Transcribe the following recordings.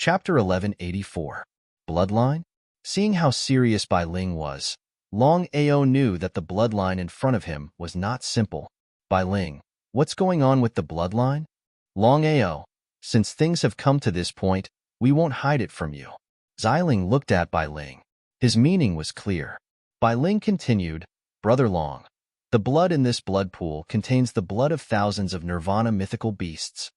Chapter 1184. Bloodline? Seeing how serious Bai Ling was, Longao knew that the bloodline in front of him was not simple. Bai Ling, what's going on with the bloodline? Longao, since things have come to this point, we won't hide it from you. Xiling looked at Bai Ling. His meaning was clear. Bai Ling continued, Brother Long, the blood in this blood pool contains the blood of thousands of nirvana mythical beasts.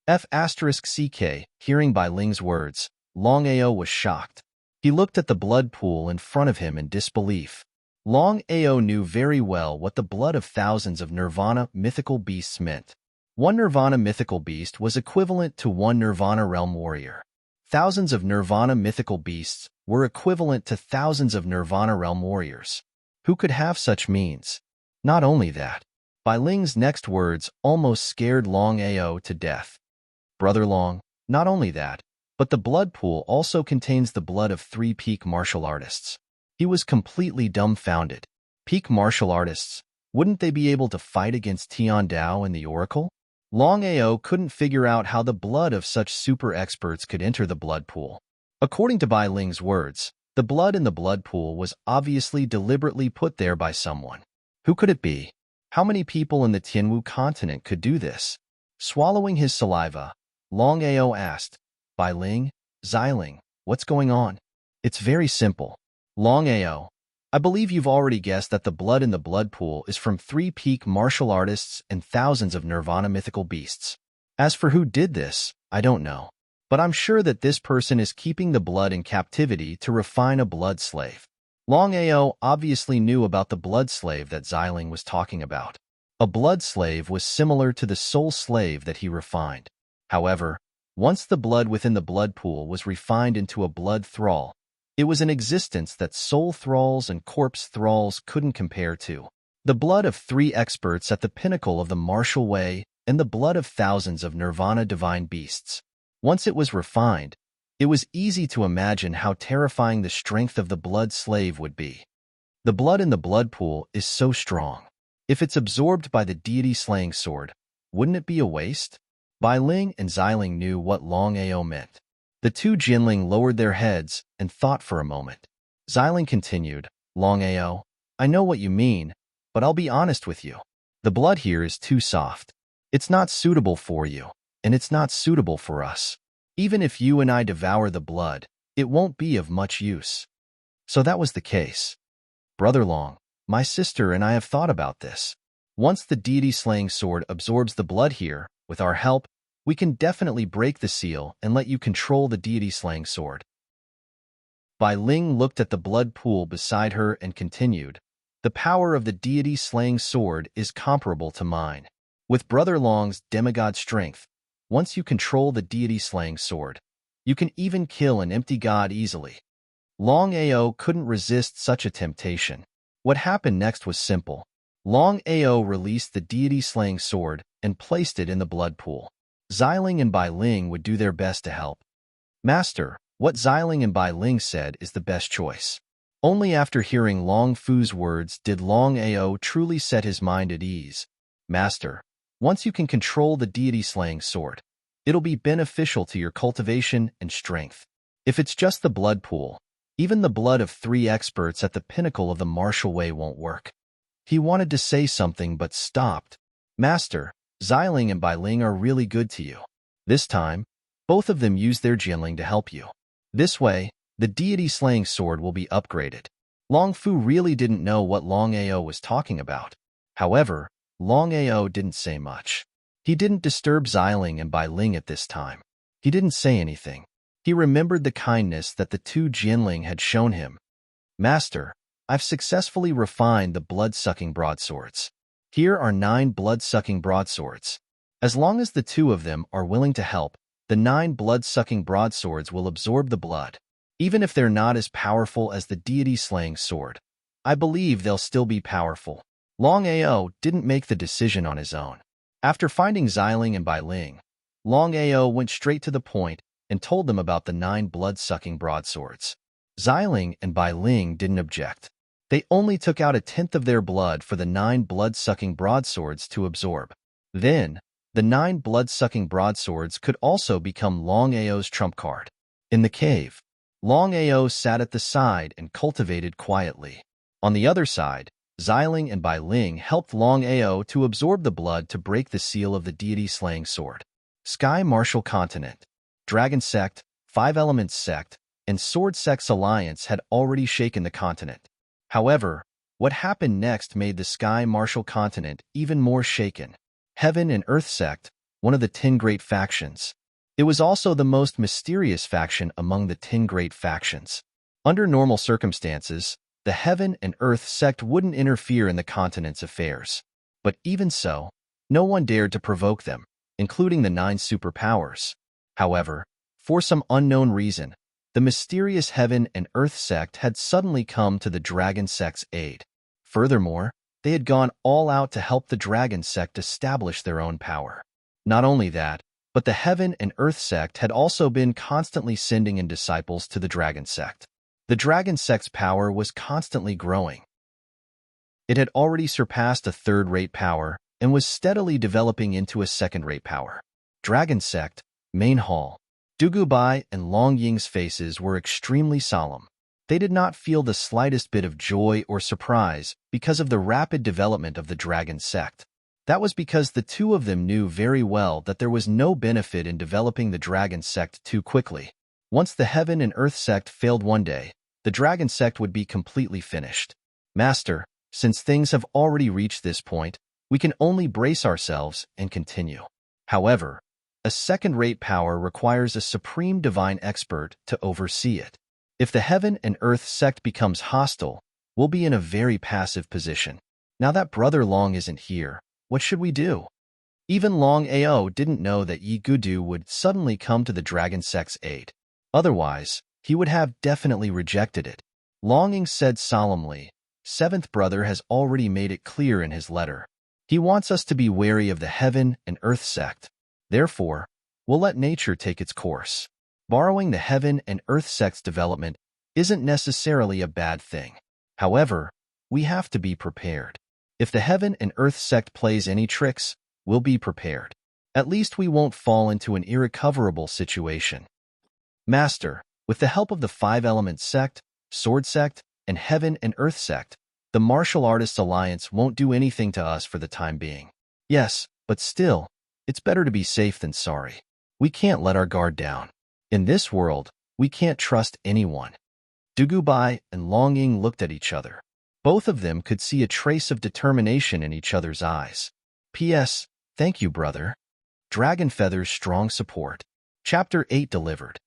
F***ck, hearing Bai Ling's words, Longao was shocked. He looked at the blood pool in front of him in disbelief. Longao knew very well what the blood of thousands of nirvana mythical beasts meant. One nirvana mythical beast was equivalent to one nirvana realm warrior. Thousands of nirvana mythical beasts were equivalent to thousands of nirvana realm warriors. Who could have such means? Not only that, Bai Ling's next words almost scared Longao to death. Brother Long, not only that, but the blood pool also contains the blood of 3 peak martial artists. He was completely dumbfounded. Peak martial artists, wouldn't they be able to fight against Tian Dao and the Oracle? Longao couldn't figure out how the blood of such super experts could enter the blood pool. According to Bai Ling's words, the blood in the blood pool was obviously deliberately put there by someone. Who could it be? How many people in the Tianwu continent could do this? Swallowing his saliva, Longao asked, Bai Ling, Xiling, what's going on? It's very simple. Longao, I believe you've already guessed that the blood in the blood pool is from 3 peak martial artists and thousands of nirvana mythical beasts. As for who did this, I don't know. But I'm sure that this person is keeping the blood in captivity to refine a blood slave. Longao obviously knew about the blood slave that Xiling was talking about. A blood slave was similar to the soul slave that he refined. However, once the blood within the blood pool was refined into a blood thrall, it was an existence that soul thralls and corpse thralls couldn't compare to. The blood of 3 experts at the pinnacle of the martial way and the blood of thousands of nirvana divine beasts. Once it was refined, it was easy to imagine how terrifying the strength of the blood slave would be. The blood in the blood pool is so strong. If it's absorbed by the deity-slaying sword, wouldn't it be a waste? Bai Ling and Xiling knew what Longao meant. The 2 Jinling lowered their heads and thought for a moment. Xiling continued, Longao, I know what you mean, but I'll be honest with you. The blood here is too soft. It's not suitable for you, and it's not suitable for us. Even if you and I devour the blood, it won't be of much use. So that was the case. Brother Long, my sister and I have thought about this. Once the deity-slaying sword absorbs the blood here, with our help, we can definitely break the seal and let you control the deity-slaying sword. Bai Ling looked at the blood pool beside her and continued, the power of the deity-slaying sword is comparable to mine. With Brother Long's demigod strength, once you control the deity-slaying sword, you can even kill an empty god easily. Longao couldn't resist such a temptation. What happened next was simple. Longao released the deity-slaying sword and placed it in the blood pool. Xiling and Bai Ling would do their best to help. Master, what Xiling and Bai Ling said is the best choice. Only after hearing Long Fu's words did Longao truly set his mind at ease. Master, once you can control the deity-slaying sword, it'll be beneficial to your cultivation and strength. If it's just the blood pool, even the blood of 3 experts at the pinnacle of the martial way won't work. He wanted to say something but stopped. Master, Xiling and Bai Ling are really good to you. This time, both of them use their Jinling to help you. This way, the deity-slaying sword will be upgraded. Long Fu really didn't know what Longao was talking about. However, Longao didn't say much. He didn't disturb Xiling and Bai Ling at this time. He didn't say anything. He remembered the kindness that the 2 Jinling had shown him. Master, I've successfully refined the blood-sucking broadswords. Here are 9 blood-sucking broadswords. As long as the 2 of them are willing to help, the 9 blood-sucking broadswords will absorb the blood. Even if they're not as powerful as the deity-slaying sword, I believe they'll still be powerful. Longao didn't make the decision on his own. After finding Xiling and Bai Ling, Longao went straight to the point and told them about the 9 blood-sucking broadswords. Xiling and Bai Ling didn't object. They only took out 1/10 of their blood for the 9 blood-sucking broadswords to absorb. Then, the 9 blood-sucking broadswords could also become Longao's trump card. In the cave, Longao sat at the side and cultivated quietly. On the other side, Xiling and Bai Ling helped Longao to absorb the blood to break the seal of the deity-slaying sword. Sky Martial Continent, Dragon Sect, Five Elements Sect, and Sword Sect's alliance had already shaken the continent. However, what happened next made the Sky Martial Continent even more shaken. Heaven and Earth Sect, one of the 10 great factions. It was also the most mysterious faction among the 10 great factions. Under normal circumstances, the Heaven and Earth Sect wouldn't interfere in the continent's affairs. But even so, no one dared to provoke them, including the 9 superpowers. However, for some unknown reason, the mysterious Heaven and Earth Sect had suddenly come to the Dragon Sect's aid. Furthermore, they had gone all out to help the Dragon Sect establish their own power. Not only that, but the Heaven and Earth Sect had also been constantly sending in disciples to the Dragon Sect. The Dragon Sect's power was constantly growing. It had already surpassed a third-rate power and was steadily developing into a second-rate power. Dragon Sect, Main Hall. Dugu Bai and Long Ying's faces were extremely solemn. They did not feel the slightest bit of joy or surprise because of the rapid development of the Dragon Sect. That was because the two of them knew very well that there was no benefit in developing the Dragon Sect too quickly. Once the Heaven and Earth Sect failed one day, the Dragon Sect would be completely finished. Master, since things have already reached this point, we can only brace ourselves and continue. However, a second-rate power requires a supreme divine expert to oversee it. If the Heaven and Earth Sect becomes hostile, we'll be in a very passive position. Now that Brother Long isn't here, what should we do? Even Long Ao didn't know that Yi Gudu would suddenly come to the Dragon Sect's aid. Otherwise, he would have definitely rejected it. Longing said solemnly, Seventh Brother has already made it clear in his letter. He wants us to be wary of the Heaven and Earth Sect. Therefore, we'll let nature take its course. Borrowing the Heaven and Earth Sect's development isn't necessarily a bad thing. However, we have to be prepared. If the Heaven and Earth Sect plays any tricks, we'll be prepared. At least we won't fall into an irrecoverable situation. Master, with the help of the Five Elements Sect, Sword Sect, and Heaven and Earth Sect, the Martial Artists Alliance won't do anything to us for the time being. Yes, but still, it's better to be safe than sorry. We can't let our guard down. In this world, we can't trust anyone. Dugu Bai and Long Ying looked at each other. Both of them could see a trace of determination in each other's eyes. P.S. Thank you, brother. Dragon Feather's strong support. Chapter 8 delivered.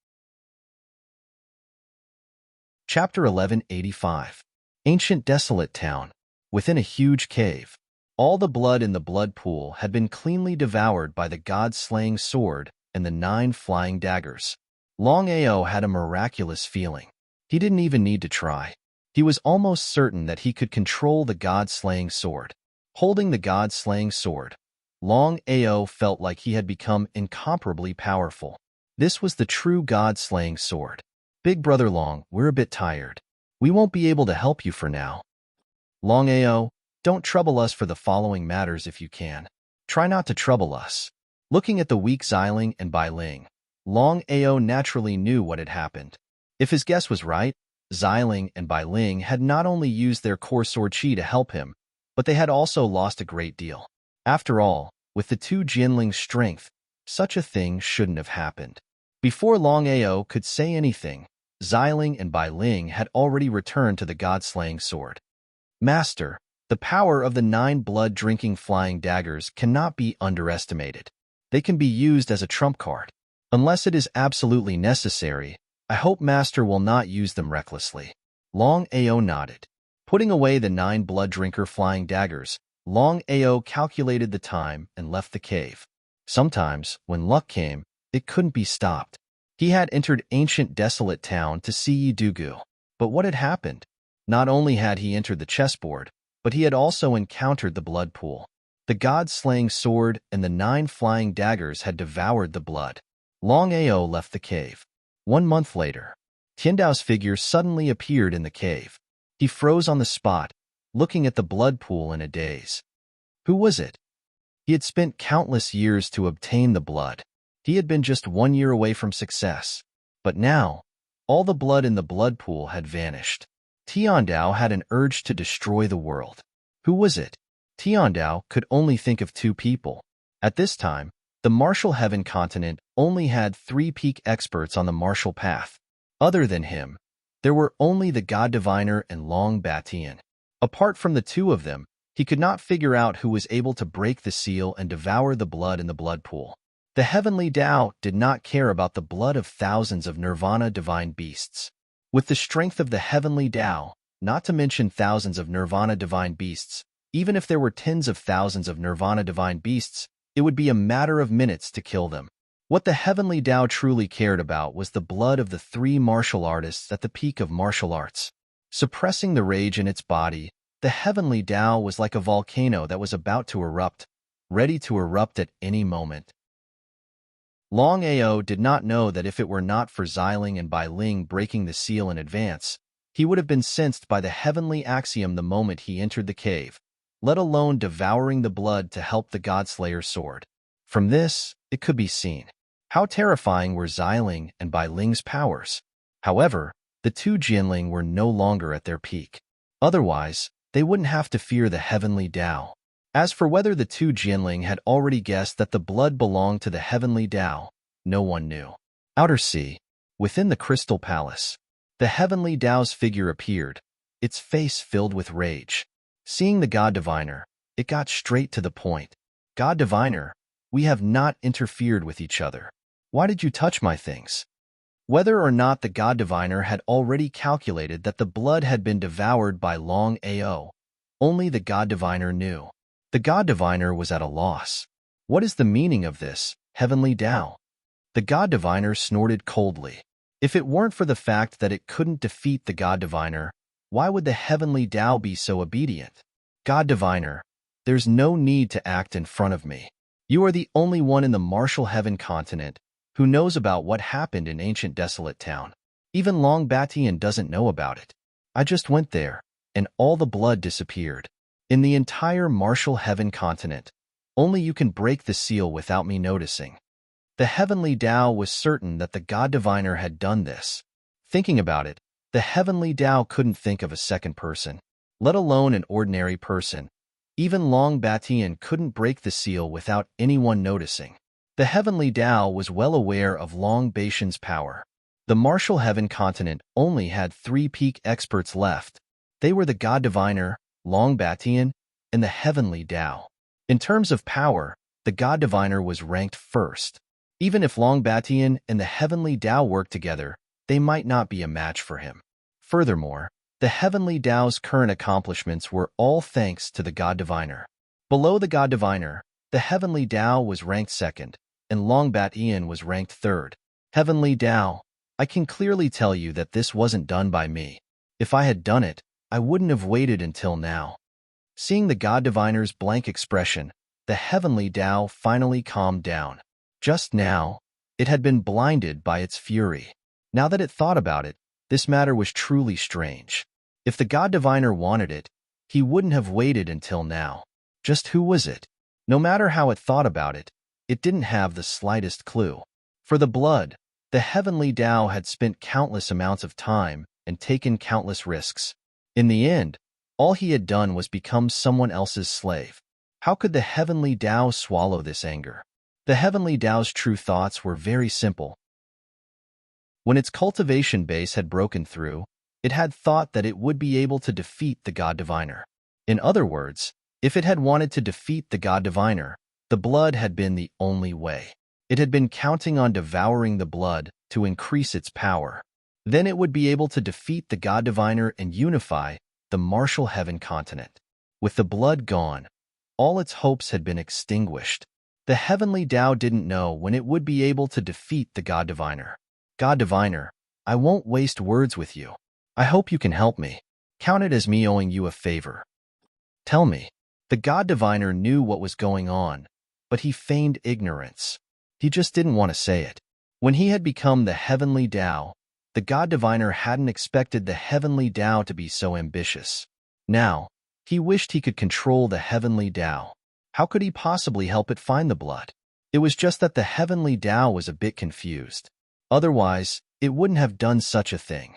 Chapter 1185. Ancient Desolate Town. Within a huge cave. All the blood in the blood pool had been cleanly devoured by the god-slaying sword and the 9 flying daggers. Long Ao had a miraculous feeling. He didn't even need to try. He was almost certain that he could control the god-slaying sword. Holding the god-slaying sword, Long Ao felt like he had become incomparably powerful. This was the true god-slaying sword. Big Brother Long, we're a bit tired. We won't be able to help you for now. Long Ao, don't trouble us for the following matters if you can. Try not to trouble us. Looking at the weak Xiling and Bai Ling, Long Ao naturally knew what had happened. If his guess was right, Xiling and Bai Ling had not only used their core sword chi to help him, but they had also lost a great deal. After all, with the two Jianling's strength, such a thing shouldn't have happened. Before Long Ao could say anything, Xiling and Bai Ling had already returned to the god-slaying sword. Master, the power of the 9 blood-drinking flying daggers cannot be underestimated. They can be used as a trump card. Unless it is absolutely necessary, I hope Master will not use them recklessly. Long Ao nodded. Putting away the 9 blood-drinker flying daggers, Long Ao calculated the time and left the cave. Sometimes, when luck came, it couldn't be stopped. He had entered ancient desolate town to see Yi Dugu. But what had happened? Not only had he entered the chessboard, but he had also encountered the blood pool. The god-slaying sword and the 9 flying daggers had devoured the blood. Long Ao left the cave. 1 month later, Tiandao's figure suddenly appeared in the cave. He froze on the spot, looking at the blood pool in a daze. Who was it? He had spent countless years to obtain the blood. He had been just 1 year away from success. But now, all the blood in the blood pool had vanished. Tiandao had an urge to destroy the world. Who was it? Tiandao could only think of two people. At this time, the martial heaven continent only had 3 peak experts on the martial path. Other than him, there were only the God Diviner and Long Batian. Apart from the two of them, he could not figure out who was able to break the seal and devour the blood in the blood pool. The heavenly Tao did not care about the blood of thousands of nirvana divine beasts. With the strength of the heavenly Tao, not to mention thousands of nirvana divine beasts, even if there were tens of thousands of nirvana divine beasts, it would be a matter of minutes to kill them. What the heavenly Tao truly cared about was the blood of the 3 martial artists at the peak of martial arts. Suppressing the rage in its body, the heavenly Tao was like a volcano that was about to erupt, ready to erupt at any moment. Longao did not know that if it were not for Xiling and Bai Ling breaking the seal in advance, he would have been sensed by the heavenly axiom the moment he entered the cave, let alone devouring the blood to help the Godslayer's sword. From this, it could be seen how terrifying were Xiling and Bai Ling's powers. However, the 2 Jianling were no longer at their peak. Otherwise, they wouldn't have to fear the heavenly Tao. As for whether the 2 Jianling had already guessed that the blood belonged to the heavenly Tao, no one knew. Outer Sea, within the Crystal Palace, the heavenly Tao's figure appeared, its face filled with rage. Seeing the God Diviner, it got straight to the point. God Diviner, we have not interfered with each other. Why did you touch my things? Whether or not the God Diviner had already calculated that the blood had been devoured by Longao, only the God Diviner knew. The God Diviner was at a loss. What is the meaning of this, heavenly Tao? The God Diviner snorted coldly. If it weren't for the fact that it couldn't defeat the God Diviner, why would the heavenly Tao be so obedient? God Diviner, there's no need to act in front of me. You are the only one in the martial heaven continent who knows about what happened in ancient desolate town. Even Long Batian doesn't know about it. I just went there, and all the blood disappeared. In the entire martial heaven continent, only you can break the seal without me noticing. The heavenly Tao was certain that the God Diviner had done this. Thinking about it, the heavenly Tao couldn't think of a second person, let alone an ordinary person. Even Long Batian couldn't break the seal without anyone noticing. The heavenly Tao was well aware of Long Batian's power. The martial heaven continent only had 3 peak experts left. They were the God Diviner, Long Batian, and the heavenly Tao. In terms of power, the God Diviner was ranked first. Even if Long Batian and the heavenly Tao worked together, they might not be a match for him. Furthermore, the heavenly Tao's current accomplishments were all thanks to the God Diviner. Below the God Diviner, the heavenly Tao was ranked second, and Long Batian was ranked third. Heavenly Tao, I can clearly tell you that this wasn't done by me. If I had done it, I wouldn't have waited until now. Seeing the God Diviner's blank expression, the heavenly Tao finally calmed down. Just now, it had been blinded by its fury. Now that it thought about it, this matter was truly strange. If the God Diviner wanted it, he wouldn't have waited until now. Just who was it? No matter how it thought about it, it didn't have the slightest clue. For the blood, the heavenly Tao had spent countless amounts of time and taken countless risks. In the end, all he had done was become someone else's slave. How could the heavenly Tao swallow this anger? The heavenly Tao's true thoughts were very simple. When its cultivation base had broken through, it had thought that it would be able to defeat the God Diviner. In other words, if it had wanted to defeat the God Diviner, the blood had been the only way. It had been counting on devouring the blood to increase its power. Then it would be able to defeat the God Diviner and unify the martial heaven continent. With the blood gone, all its hopes had been extinguished. The heavenly Tao didn't know when it would be able to defeat the God Diviner. God Diviner, I won't waste words with you. I hope you can help me. Count it as me owing you a favor. Tell me. The God Diviner knew what was going on, but he feigned ignorance. He just didn't want to say it. When he had become the heavenly Tao, the God Diviner hadn't expected the heavenly Tao to be so ambitious. Now, he wished he could control the heavenly Tao. How could he possibly help it find the blood? It was just that the heavenly Tao was a bit confused. Otherwise, it wouldn't have done such a thing.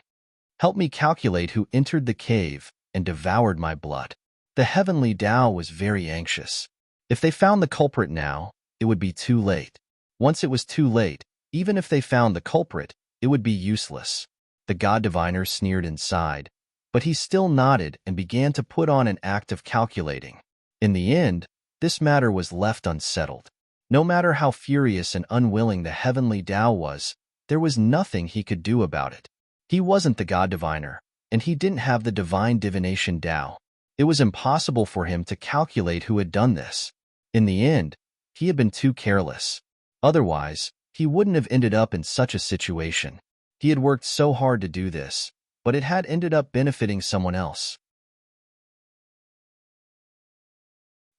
Help me calculate who entered the cave and devoured my blood. The heavenly Tao was very anxious. If they found the culprit now, it would be too late. Once it was too late, even if they found the culprit, it would be useless. The god diviner sneered inside, but he still nodded and began to put on an act of calculating. In the end, this matter was left unsettled. No matter how furious and unwilling the heavenly Tao was, there was nothing he could do about it. He wasn't the god diviner, and he didn't have the divine divination Tao. It was impossible for him to calculate who had done this. In the end, he had been too careless. Otherwise, he wouldn't have ended up in such a situation. He had worked so hard to do this, but it had ended up benefiting someone else.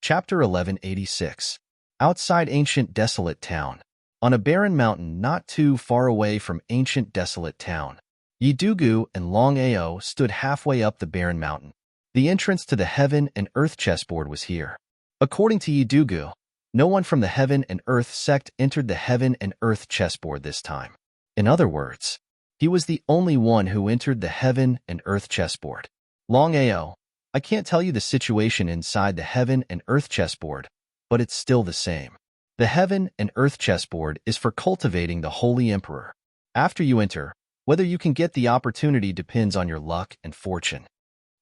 Chapter 1186. Outside ancient desolate town. On a barren mountain not too far away from ancient desolate town, Yidugu and Longao stood halfway up the barren mountain. The entrance to the heaven and earth chessboard was here. According to Yidugu, no one from the heaven and earth sect entered the heaven and earth chessboard this time. In other words, he was the only one who entered the heaven and earth chessboard. Longao, I can't tell you the situation inside the heaven and earth chessboard, but it's still the same. The heaven and earth chessboard is for cultivating the Holy Emperor. After you enter, whether you can get the opportunity depends on your luck and fortune.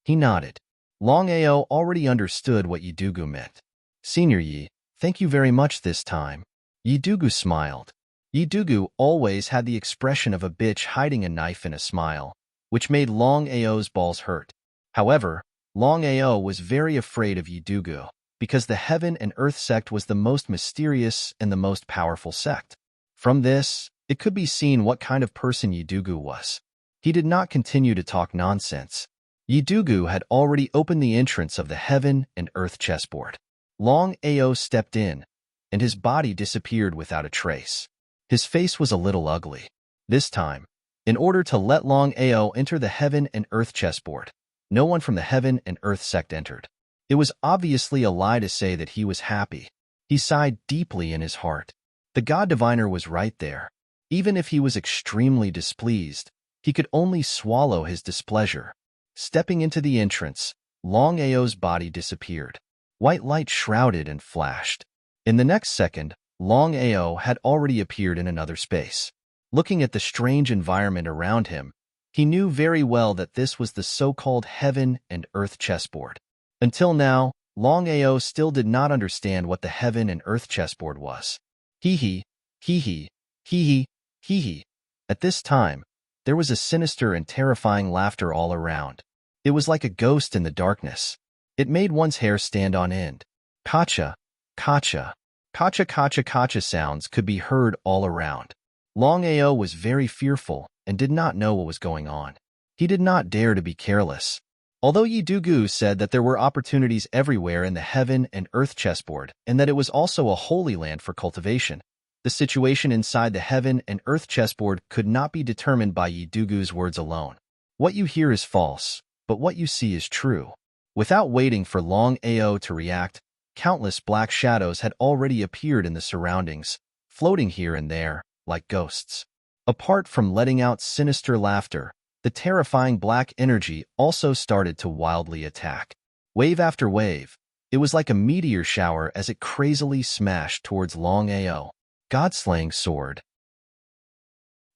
He nodded. Longao already understood what Yidugu meant. Senior Yi, thank you very much this time. Yidugu smiled. Yidugu always had the expression of a bitch hiding a knife in a smile, which made Longao's balls hurt. However, Longao was very afraid of Yidugu, because the heaven and earth sect was the most mysterious and the most powerful sect. From this, it could be seen what kind of person Yidugu was. He did not continue to talk nonsense. Yidugu had already opened the entrance of the heaven and earth chessboard. Longao stepped in, and his body disappeared without a trace. His face was a little ugly. This time, in order to let Longao enter the heaven and earth chessboard, no one from the heaven and earth sect entered. It was obviously a lie to say that he was happy. He sighed deeply in his heart. The god diviner was right there. Even if he was extremely displeased, he could only swallow his displeasure. Stepping into the entrance, Longao's body disappeared. White light shrouded and flashed. In the next second, Longao had already appeared in another space. Looking at the strange environment around him, he knew very well that this was the so-called heaven and earth chessboard. Until now, Longao still did not understand what the heaven and earth chessboard was. Hee-hee, hee-hee, hee-hee, hee-hee. At this time, there was a sinister and terrifying laughter all around. It was like a ghost in the darkness. It made one's hair stand on end. Kacha, kacha, kacha, kacha, kacha sounds could be heard all around. Longao was very fearful and did not know what was going on. He did not dare to be careless. Although Yidugu said that there were opportunities everywhere in the heaven and earth chessboard and that it was also a holy land for cultivation, the situation inside the heaven and earth chessboard could not be determined by Yidugu's words alone. What you hear is false, but what you see is true. Without waiting for Longao to react, countless black shadows had already appeared in the surroundings, floating here and there, like ghosts. Apart from letting out sinister laughter, the terrifying black energy also started to wildly attack. Wave after wave, it was like a meteor shower as it crazily smashed towards Longao. Godslaying sword.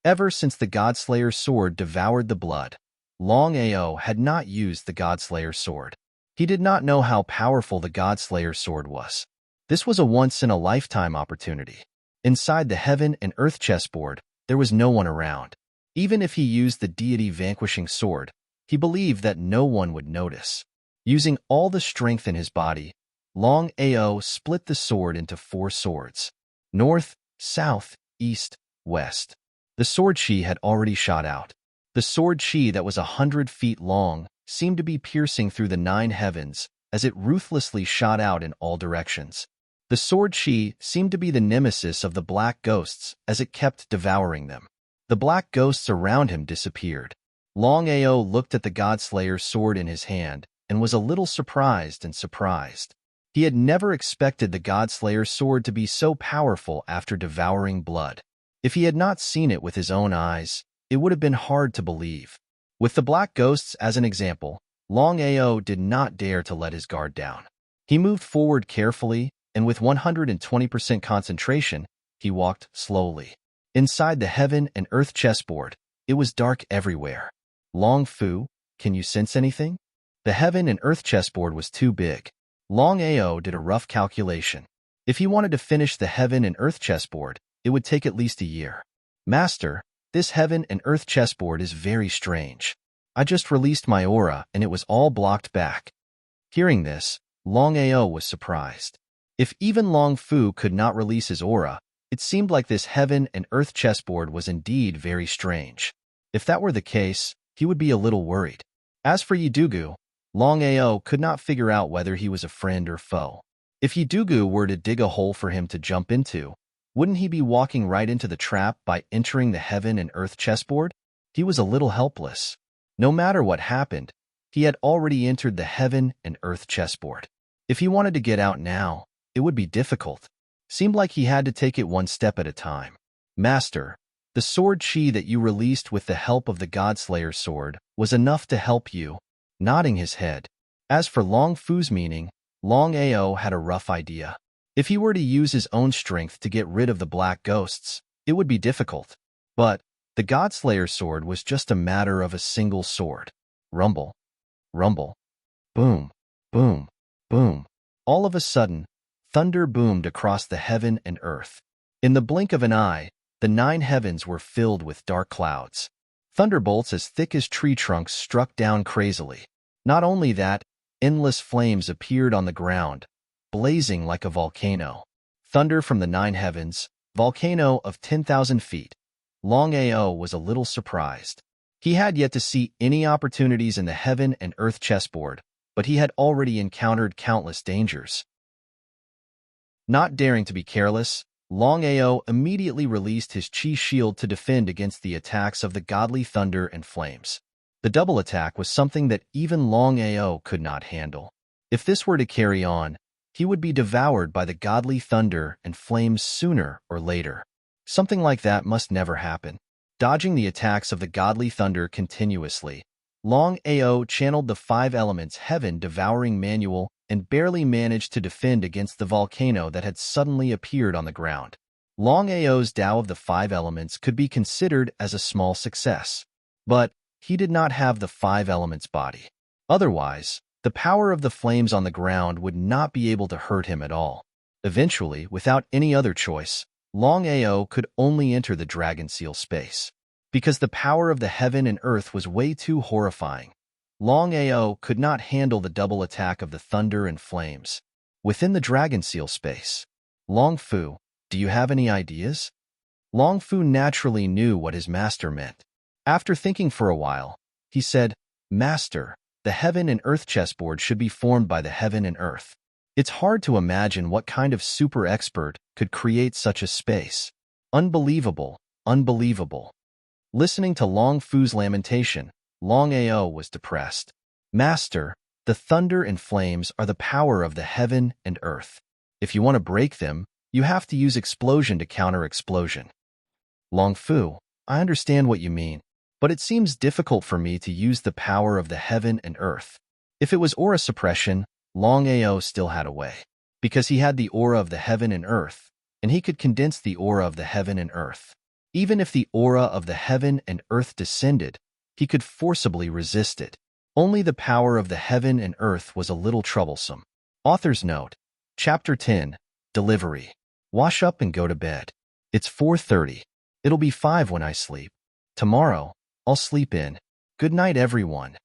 Ever since the Godslayer sword devoured the blood, Longao had not used the Godslayer sword. He did not know how powerful the Godslayer sword was. This was a once-in-a-lifetime opportunity. Inside the heaven and earth chessboard, there was no one around. Even if he used the deity-vanquishing sword, he believed that no one would notice. Using all the strength in his body, Longao split the sword into 4 swords. North, south, east, west. The sword chi had already shot out. The sword chi that was 100 feet long seemed to be piercing through the 9 heavens as it ruthlessly shot out in all directions. The sword chi seemed to be the nemesis of the black ghosts as it kept devouring them. The black ghosts around him disappeared. Longao looked at the Godslayer's sword in his hand and was a little surprised. He had never expected the Godslayer's sword to be so powerful after devouring blood. If he had not seen it with his own eyes, it would have been hard to believe. With the black ghosts as an example, Longao did not dare to let his guard down. He moved forward carefully, and with 120% concentration, he walked slowly. Inside the heaven and earth chessboard, it was dark everywhere. Long Fu, can you sense anything? The heaven and earth chessboard was too big. Longao did a rough calculation. If he wanted to finish the heaven and earth chessboard, it would take at least a year. Master, this heaven and earth chessboard is very strange. I just released my aura and it was all blocked back. Hearing this, Longao was surprised. If even Long Fu could not release his aura, it seemed like this heaven and earth chessboard was indeed very strange. If that were the case, he would be a little worried. As for Yidugu, Longao could not figure out whether he was a friend or foe. If Yidugu were to dig a hole for him to jump into, wouldn't he be walking right into the trap by entering the heaven and earth chessboard? He was a little helpless. No matter what happened, he had already entered the heaven and earth chessboard. If he wanted to get out now, it would be difficult. Seemed like he had to take it one step at a time. Master, the sword chi that you released with the help of the Godslayer sword was enough to help you, nodding his head. As for Long Fu's meaning, Longao had a rough idea. If he were to use his own strength to get rid of the black ghosts, it would be difficult. But the Godslayer sword was just a matter of a single sword. Rumble, rumble, boom, boom, boom. All of a sudden, thunder boomed across the heaven and earth. In the blink of an eye, the 9 heavens were filled with dark clouds. Thunderbolts as thick as tree trunks struck down crazily. Not only that, endless flames appeared on the ground, blazing like a volcano. Thunder from the 9 heavens, volcano of 10,000 feet. Longao was a little surprised. He had yet to see any opportunities in the heaven and earth chessboard, but he had already encountered countless dangers. Not daring to be careless, Longao immediately released his chi shield to defend against the attacks of the godly thunder and flames. The double attack was something that even Longao could not handle. If this were to carry on, he would be devoured by the godly thunder and flames sooner or later. Something like that must never happen. Dodging the attacks of the godly thunder continuously, Longao channeled the 5 elements heaven-devouring manual and barely managed to defend against the volcano that had suddenly appeared on the ground. Longao's Tao of the 5 elements could be considered as a small success, but he did not have the 5 elements body. Otherwise, the power of the flames on the ground would not be able to hurt him at all. Eventually, without any other choice, Longao could only enter the dragon seal space. Because the power of the heaven and earth was way too horrifying, Longao could not handle the double attack of the thunder and flames. Within the dragon seal space, Long Fu, do you have any ideas? Long Fu naturally knew what his master meant. After thinking for a while, he said, Master, the heaven and earth chessboard should be formed by the heaven and earth. It's hard to imagine what kind of super expert could create such a space. Unbelievable, unbelievable. Listening to Long Fu's lamentation, Longao was depressed. Master, the thunder and flames are the power of the heaven and earth. If you want to break them, you have to use explosion to counter explosion. Long Fu, I understand what you mean, but it seems difficult for me to use the power of the heaven and earth. If it was aura suppression, Longao still had a way, because he had the aura of the heaven and earth, and he could condense the aura of the heaven and earth. Even if the aura of the heaven and earth descended, he could forcibly resist it. Only the power of the heaven and earth was a little troublesome. Author's note, Chapter 10, Delivery. Wash up and go to bed. It's 4:30. It'll be 5 when I sleep. Tomorrow, I'll sleep in. Good night, everyone.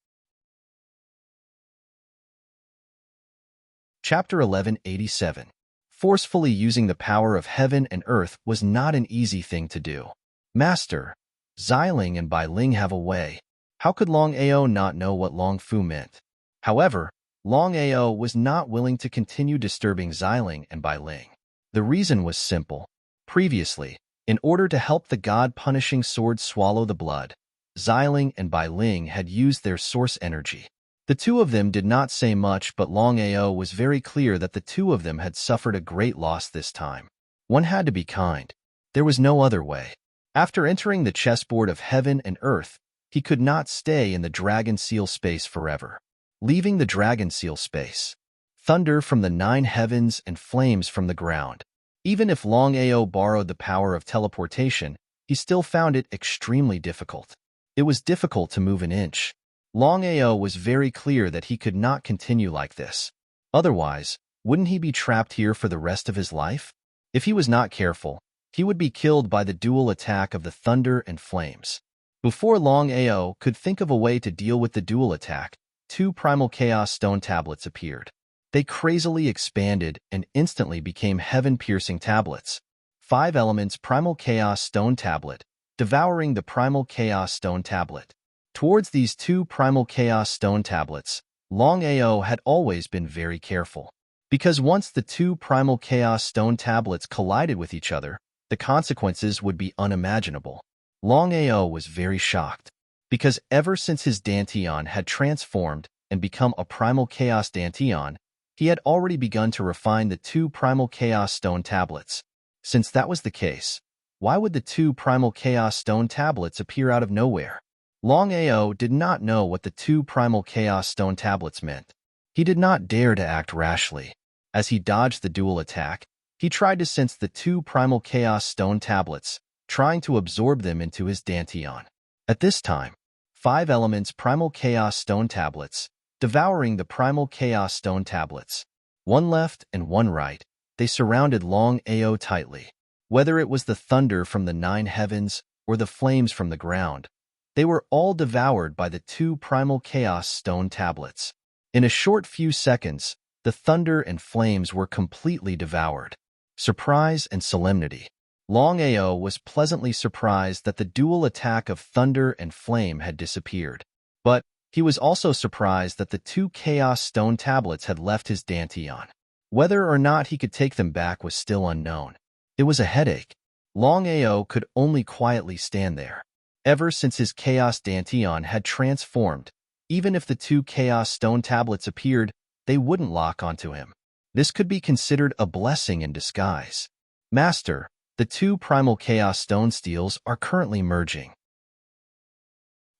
Chapter 1187. Forcefully using the power of heaven and earth was not an easy thing to do. Master, Xiling and Bai Ling have a way. How could Longao not know what Long Fu meant? However, Longao was not willing to continue disturbing Xiling and Bai Ling. The reason was simple. Previously, in order to help the god-punishing sword swallow the blood, Xiling and Bai Ling had used their source energy. The two of them did not say much, but Longao was very clear that the two of them had suffered a great loss this time. One had to be kind. There was no other way. After entering the chessboard of heaven and earth, he could not stay in the dragon seal space forever. Leaving the dragon seal space, thunder from the 9 heavens and flames from the ground. Even if Longao borrowed the power of teleportation, he still found it extremely difficult. It was difficult to move an inch. Longao was very clear that he could not continue like this. Otherwise, wouldn't he be trapped here for the rest of his life? If he was not careful, he would be killed by the dual attack of the thunder and flames. Before Longao could think of a way to deal with the dual attack, 2 primal chaos stone tablets appeared. They crazily expanded and instantly became heaven-piercing tablets. 5 elements primal chaos stone tablet, devouring the primal chaos stone tablet. Towards these 2 primal chaos stone tablets, Longao had always been very careful. Because once the 2 primal chaos stone tablets collided with each other, the consequences would be unimaginable. Longao was very shocked, because ever since his Danteon had transformed and become a primal chaos Danteon, he had already begun to refine the 2 primal chaos stone tablets. Since that was the case, why would the 2 primal chaos stone tablets appear out of nowhere? Longao did not know what the 2 primal chaos stone tablets meant. He did not dare to act rashly. As he dodged the dual attack, he tried to sense the 2 primal chaos stone tablets, trying to absorb them into his Danteon. At this time, 5 elements primal chaos stone tablets, devouring the primal chaos stone tablets. 1 left and 1 right, they surrounded Longao tightly. Whether it was the thunder from the 9 heavens or the flames from the ground, they were all devoured by the 2 primal chaos stone tablets. In a short few seconds, the thunder and flames were completely devoured. Surprise and solemnity. Longao was pleasantly surprised that the dual attack of thunder and flame had disappeared. But he was also surprised that the 2 chaos stone tablets had left his Danteon. Whether or not he could take them back was still unknown. It was a headache. Longao could only quietly stand there. Ever since his chaos Danteon had transformed, even if the 2 chaos stone tablets appeared, they wouldn't lock onto him. This could be considered a blessing in disguise. Master, the 2 primal chaos stone steels are currently merging.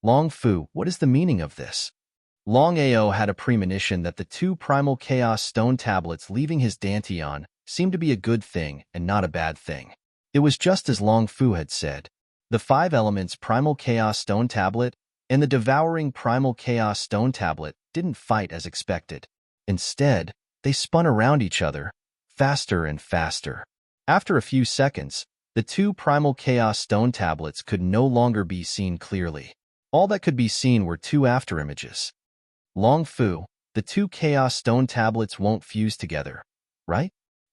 Long Fu, what is the meaning of this? Longao had a premonition that the 2 primal chaos stone tablets leaving his Danteon seemed to be a good thing and not a bad thing. It was just as Long Fu had said. The 5 elements primal chaos stone tablet and the devouring primal chaos stone tablet didn't fight as expected. Instead, they spun around each other, faster and faster. After a few seconds, the 2 primal chaos stone tablets could no longer be seen clearly. All that could be seen were 2 afterimages. Long Fu, the 2 chaos stone tablets won't fuse together, right?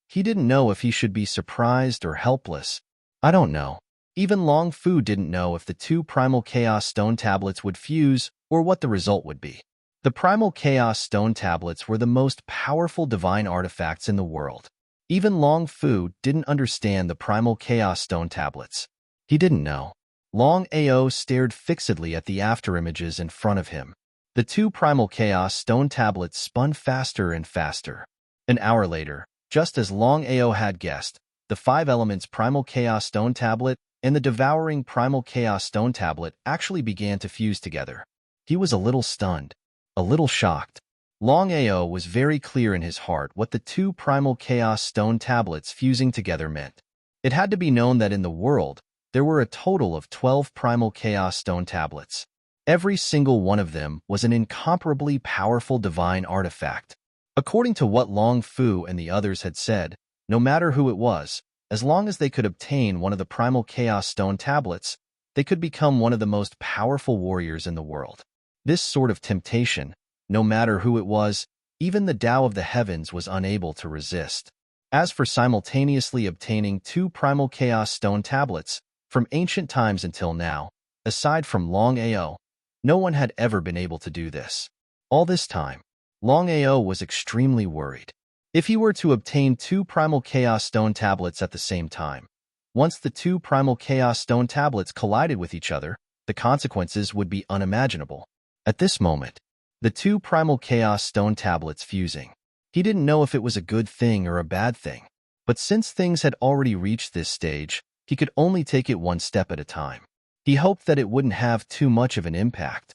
He didn't know if he should be surprised or helpless. I don't know. Even Long Fu didn't know if the 2 primal chaos stone tablets would fuse or what the result would be. The primal chaos stone tablets were the most powerful divine artifacts in the world. Even Long Fu didn't understand the primal chaos stone tablets. He didn't know. Longao stared fixedly at the afterimages in front of him. The 2 primal chaos stone tablets spun faster and faster. An hour later, just as Longao had guessed, the 5 elements primal chaos stone tablet and the devouring primal chaos stone tablet actually began to fuse together. He was a little stunned, a little shocked. Longao was very clear in his heart what the 2 primal chaos stone tablets fusing together meant. It had to be known that in the world, there were a total of 12 primal chaos stone tablets. Every single one of them was an incomparably powerful divine artifact. According to what Long Fu and the others had said, no matter who it was, as long as they could obtain one of the primal chaos stone tablets, they could become one of the most powerful warriors in the world. This sort of temptation, no matter who it was, even the Tao of the heavens was unable to resist. As for simultaneously obtaining 2 primal chaos stone tablets, from ancient times until now, aside from Longao, no one had ever been able to do this. All this time, Longao was extremely worried. If he were to obtain 2 primal chaos stone tablets at the same time, once the 2 primal chaos stone tablets collided with each other, the consequences would be unimaginable. At this moment, the 2 primal chaos stone tablets fusing. He didn't know if it was a good thing or a bad thing. But since things had already reached this stage, he could only take it one step at a time. He hoped that it wouldn't have too much of an impact.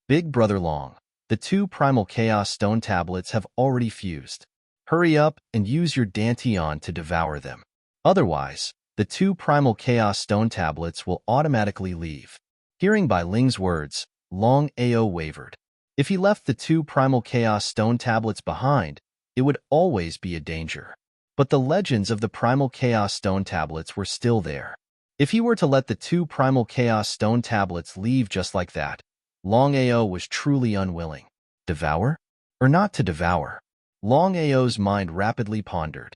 Big Brother Long, the 2 primal chaos stone tablets have already fused. Hurry up and use your Dantian to devour them. Otherwise, the 2 primal chaos stone tablets will automatically leave. Hearing Bai Ling's words, Longao wavered. If he left the 2 primal chaos stone tablets behind, it would always be a danger. But the legends of the primal chaos stone tablets were still there. If he were to let the 2 primal chaos stone tablets leave just like that, Longao was truly unwilling. Devour? Or not to devour? Longao's mind rapidly pondered.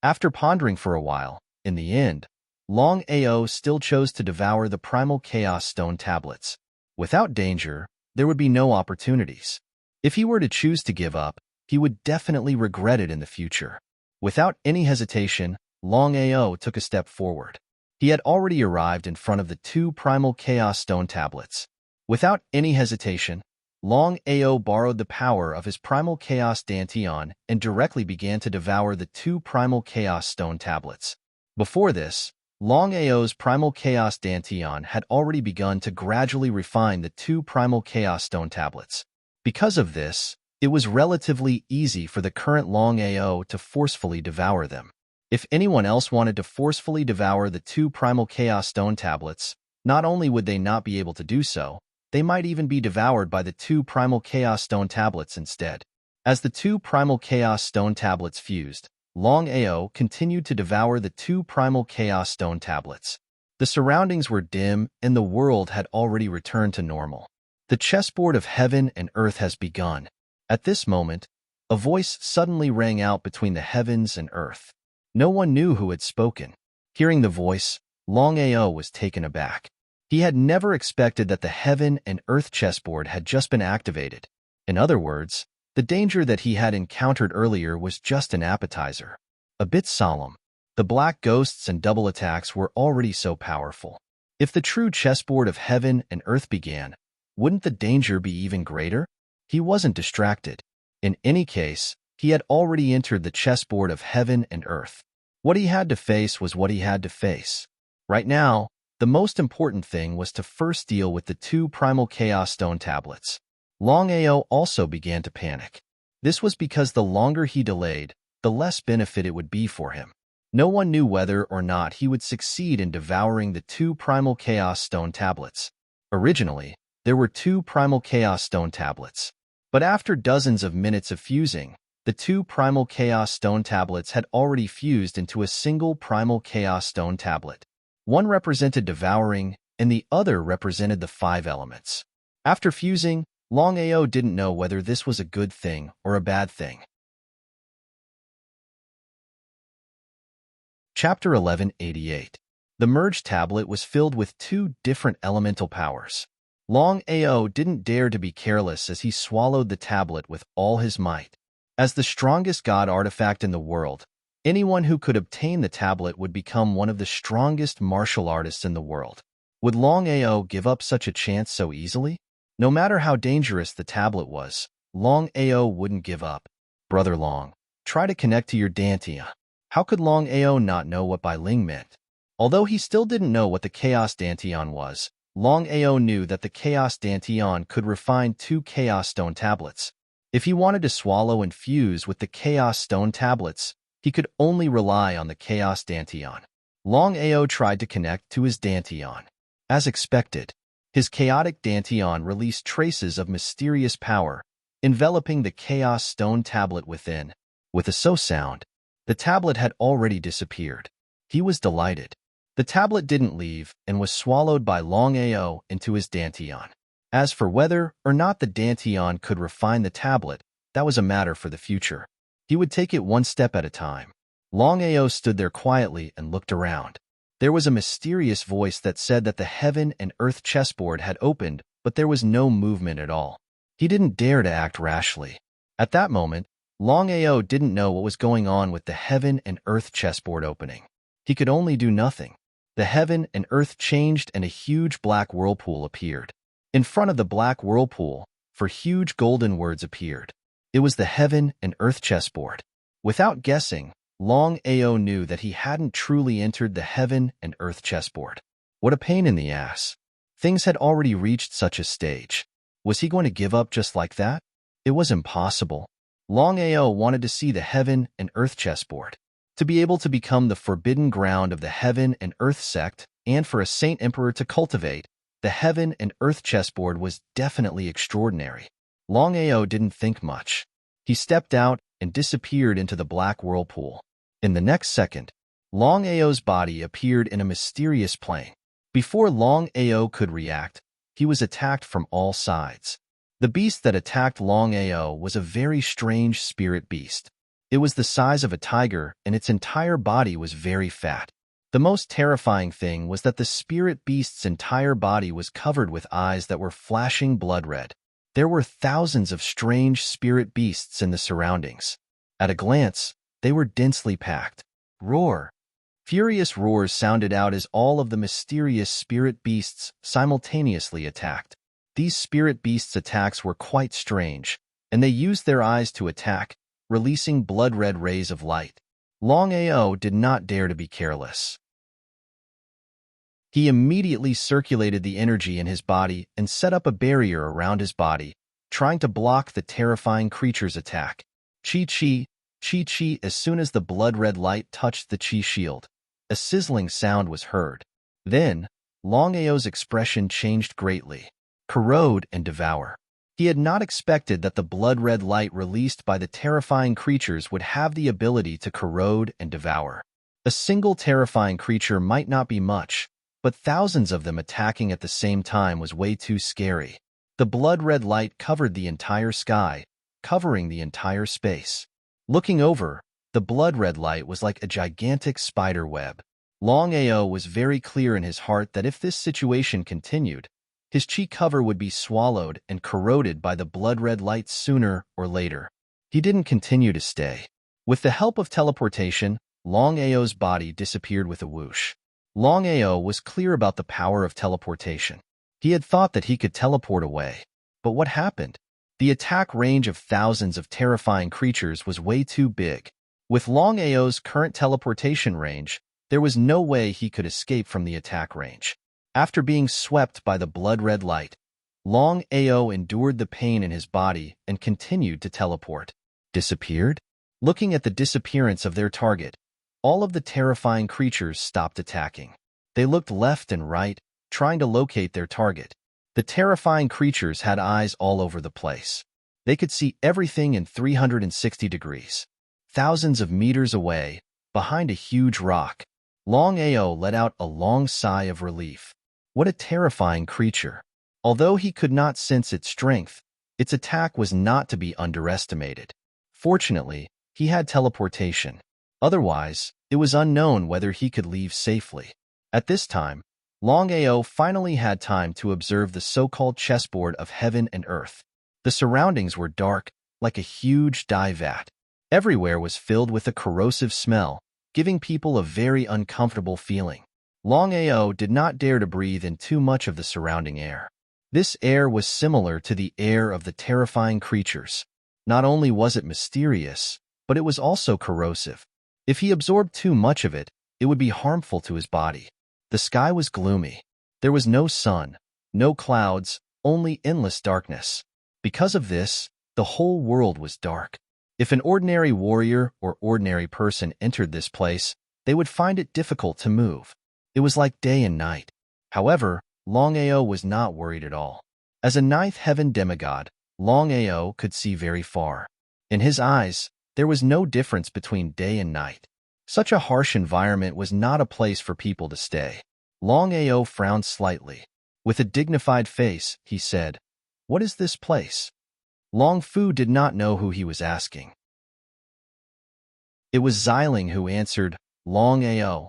After pondering for a while, in the end, Longao still chose to devour the primal chaos stone tablets. Without danger, there would be no opportunities. If he were to choose to give up, he would definitely regret it in the future. Without any hesitation, Longao took a step forward. He had already arrived in front of the 2 primal chaos stone tablets. Without any hesitation, Longao borrowed the power of his primal chaos Dantian and directly began to devour the 2 primal chaos stone tablets. Before this, Longao's primal chaos Dantian had already begun to gradually refine the 2 primal chaos stone tablets. Because of this, it was relatively easy for the current Longao to forcefully devour them. If anyone else wanted to forcefully devour the 2 primal chaos stone tablets, not only would they not be able to do so, they might even be devoured by the 2 primal chaos stone tablets instead. As the 2 primal chaos stone tablets fused, Longao continued to devour the 2 primal chaos stone tablets. The surroundings were dim and the world had already returned to normal. The chessboard of heaven and earth has begun. At this moment, a voice suddenly rang out between the heavens and earth. No one knew who had spoken. Hearing the voice, Longao was taken aback. He had never expected that the heaven and earth chessboard had just been activated. In other words, the danger that he had encountered earlier was just an appetizer. A bit solemn. The black ghosts and double attacks were already so powerful. If the true chessboard of heaven and earth began, wouldn't the danger be even greater? He wasn't distracted. In any case, he had already entered the chessboard of heaven and earth. What he had to face was what he had to face. Right now, the most important thing was to first deal with the 2 primal chaos stone tablets. Longao also began to panic. This was because the longer he delayed, the less benefit it would be for him. No one knew whether or not he would succeed in devouring the 2 primal chaos stone tablets. Originally, there were 2 primal chaos stone tablets. But after dozens of minutes of fusing, the 2 primal chaos stone tablets had already fused into a single primal chaos stone tablet. One represented devouring, and the other represented the 5 elements. After fusing, Longao didn't know whether this was a good thing or a bad thing. Chapter 1188. The merged tablet was filled with 2 different elemental powers. Longao didn't dare to be careless as he swallowed the tablet with all his might. As the strongest god artifact in the world, anyone who could obtain the tablet would become one of the strongest martial artists in the world. Would Longao give up such a chance so easily? No matter how dangerous the tablet was, Longao wouldn't give up. Brother Long, try to connect to your Dantian. How could Longao not know what Bai Ling meant? Although he still didn't know what the Chaos Dantian was, Longao knew that the Chaos Dantian could refine 2 Chaos Stone tablets. If he wanted to swallow and fuse with the Chaos Stone tablets, he could only rely on the Chaos Dantian. Longao tried to connect to his Dantian. As expected, his chaotic Dantian released traces of mysterious power, enveloping the Chaos Stone tablet within. With a so sound, the tablet had already disappeared. He was delighted. The tablet didn't leave and was swallowed by Longao into his Dantian. As for whether or not the Dantian could refine the tablet, that was a matter for the future. He would take it one step at a time. Longao stood there quietly and looked around. There was a mysterious voice that said that the heaven and earth chessboard had opened, but there was no movement at all. He didn't dare to act rashly. At that moment, Longao didn't know what was going on with the heaven and earth chessboard opening. He could only do nothing. The heaven and earth changed and a huge black whirlpool appeared. In front of the black whirlpool, 4 huge golden words appeared. It was the heaven and earth chessboard. Without guessing, Longao knew that he hadn't truly entered the heaven and earth chessboard. What a pain in the ass. Things had already reached such a stage. Was he going to give up just like that? It was impossible. Longao wanted to see the heaven and earth chessboard, to be able to become the forbidden ground of the heaven and earth sect, and for a saint emperor to cultivate. The heaven and earth chessboard was definitely extraordinary. Longao didn't think much. He stepped out and disappeared into the black whirlpool. In the next second, Longao's body appeared in a mysterious plane. Before Longao could react, he was attacked from all sides. The beast that attacked Longao was a very strange spirit beast. It was the size of a tiger, and its entire body was very fat. The most terrifying thing was that the spirit beast's entire body was covered with eyes that were flashing blood red. There were thousands of strange spirit beasts in the surroundings. At a glance, they were densely packed. Roar! Furious roars sounded out as all of the mysterious spirit beasts simultaneously attacked. These spirit beasts' attacks were quite strange, and they used their eyes to attack, releasing blood-red rays of light. Longao did not dare to be careless. He immediately circulated the energy in his body and set up a barrier around his body, trying to block the terrifying creature's attack. Chi-chi, chi-chi. As soon as the blood-red light touched the chi shield, a sizzling sound was heard. Then, Longao's expression changed greatly. Corrode and devour. He had not expected that the blood-red light released by the terrifying creatures would have the ability to corrode and devour. A single terrifying creature might not be much, but thousands of them attacking at the same time was way too scary. The blood-red light covered the entire sky, covering the entire space. Looking over, the blood-red light was like a gigantic spider web. Longao was very clear in his heart that if this situation continued, his chi cover would be swallowed and corroded by the blood-red light sooner or later. He didn't continue to stay. With the help of teleportation, Longao's body disappeared with a whoosh. Longao was clear about the power of teleportation. He had thought that he could teleport away. But what happened? The attack range of thousands of terrifying creatures was way too big. With Longao's current teleportation range, there was no way he could escape from the attack range. After being swept by the blood-red light, Longao endured the pain in his body and continued to teleport. Disappeared? Looking at the disappearance of their target, all of the terrifying creatures stopped attacking. They looked left and right, trying to locate their target. The terrifying creatures had eyes all over the place. They could see everything in 360 degrees. Thousands of meters away, behind a huge rock, Longao let out a long sigh of relief. What a terrifying creature. Although he could not sense its strength, its attack was not to be underestimated. Fortunately, he had teleportation. Otherwise, it was unknown whether he could leave safely. At this time, Longao finally had time to observe the so-called chessboard of heaven and earth. The surroundings were dark, like a huge dye vat. Everywhere was filled with a corrosive smell, giving people a very uncomfortable feeling. Longao did not dare to breathe in too much of the surrounding air. This air was similar to the air of the terrifying creatures. Not only was it mysterious, but it was also corrosive. If he absorbed too much of it, it would be harmful to his body. The sky was gloomy. There was no sun, no clouds, only endless darkness. Because of this, the whole world was dark. If an ordinary warrior or ordinary person entered this place, they would find it difficult to move. It was like day and night. However, Longao was not worried at all. As a ninth heaven demigod, Longao could see very far. In his eyes, there was no difference between day and night. Such a harsh environment was not a place for people to stay. Longao frowned slightly. With a dignified face, he said, "What is this place?" Long Fu did not know who he was asking. It was Xiling who answered, "Longao,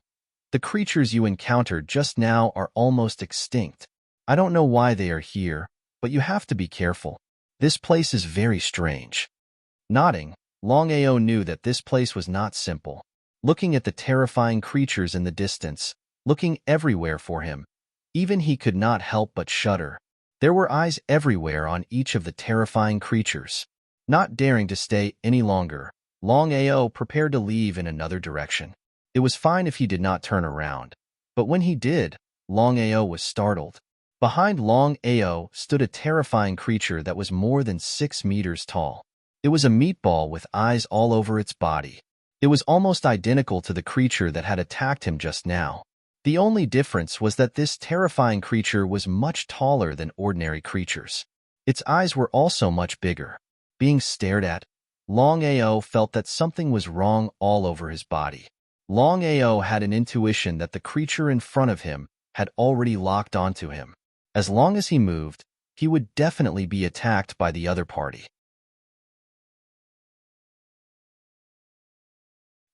the creatures you encountered just now are almost extinct. I don't know why they are here, but you have to be careful. This place is very strange." Nodding, Longao knew that this place was not simple. Looking at the terrifying creatures in the distance, looking everywhere for him, even he could not help but shudder. There were eyes everywhere on each of the terrifying creatures. Not daring to stay any longer, Longao prepared to leave in another direction. It was fine if he did not turn around, but when he did, Longao was startled. Behind Longao stood a terrifying creature that was more than 6 meters tall. It was a meatball with eyes all over its body. It was almost identical to the creature that had attacked him just now. The only difference was that this terrifying creature was much taller than ordinary creatures. Its eyes were also much bigger. Being stared at, Longao felt that something was wrong all over his body. Longao had an intuition that the creature in front of him had already locked onto him. As long as he moved, he would definitely be attacked by the other party.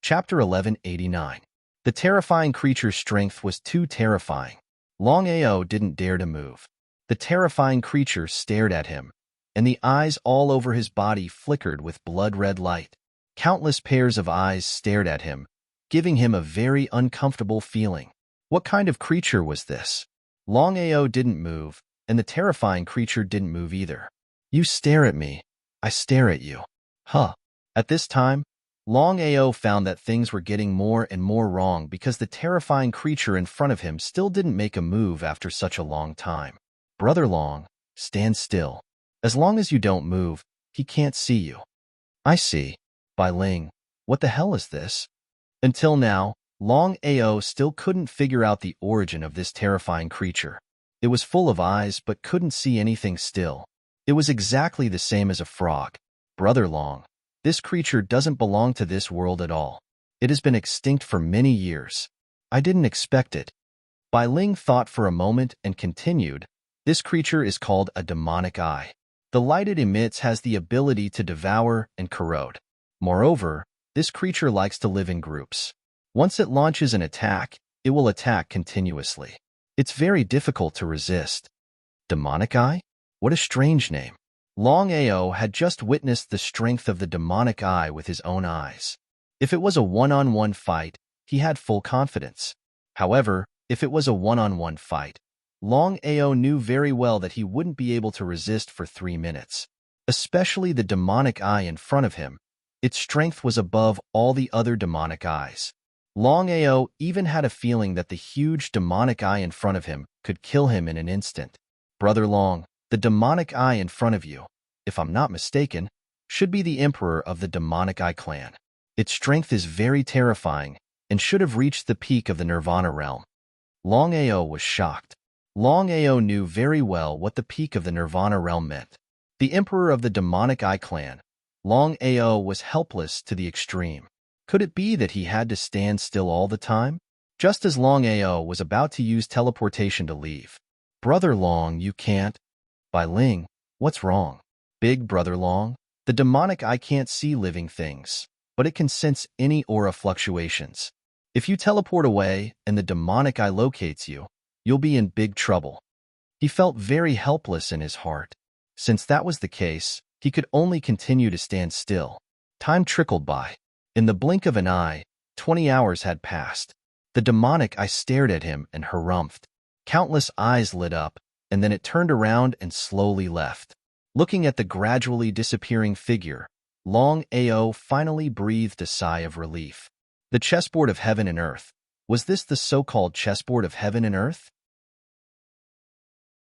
Chapter 1189. The terrifying creature's strength was too terrifying. Longao didn't dare to move. The terrifying creature stared at him, and the eyes all over his body flickered with blood-red light. Countless pairs of eyes stared at him, giving him a very uncomfortable feeling. What kind of creature was this? Longao didn't move, and the terrifying creature didn't move either. You stare at me, I stare at you. Huh. At this time, Longao found that things were getting more and more wrong because the terrifying creature in front of him still didn't make a move after such a long time. Brother Long, stand still. As long as you don't move, he can't see you. I see. Bai Ling, what the hell is this? Until now, Longao still couldn't figure out the origin of this terrifying creature. It was full of eyes but couldn't see anything still. It was exactly the same as a frog. Brother Long, this creature doesn't belong to this world at all. It has been extinct for many years. I didn't expect it. Bai Ling thought for a moment and continued, this creature is called a demonic eye. The light it emits has the ability to devour and corrode. Moreover, this creature likes to live in groups. Once it launches an attack, it will attack continuously. It's very difficult to resist. Demonic eye? What a strange name. Longao had just witnessed the strength of the demonic eye with his own eyes. If it was a one-on-one fight, he had full confidence. However, if it was a one-on-one fight, Longao knew very well that he wouldn't be able to resist for 3 minutes. Especially the demonic eye in front of him. Its strength was above all the other demonic eyes. Longao even had a feeling that the huge demonic eye in front of him could kill him in an instant. Brother Long, the demonic eye in front of you, if I'm not mistaken, should be the emperor of the demonic eye clan. Its strength is very terrifying and should have reached the peak of the Nirvana realm. Longao was shocked. Longao knew very well what the peak of the Nirvana realm meant. The emperor of the demonic eye clan, Longao was helpless to the extreme. Could it be that he had to stand still all the time? Just as Longao was about to use teleportation to leave. Brother Long, you can't. Bai Ling, what's wrong? Big Brother Long, the demonic eye can't see living things, but it can sense any aura fluctuations. If you teleport away and the demonic eye locates you, you'll be in big trouble. He felt very helpless in his heart. Since that was the case, he could only continue to stand still. Time trickled by. In the blink of an eye, 20 hours had passed. The demonic eye stared at him and harumphed. Countless eyes lit up, and then it turned around and slowly left. Looking at the gradually disappearing figure, Longao finally breathed a sigh of relief. The chessboard of heaven and earth. Was this the so-called chessboard of heaven and earth?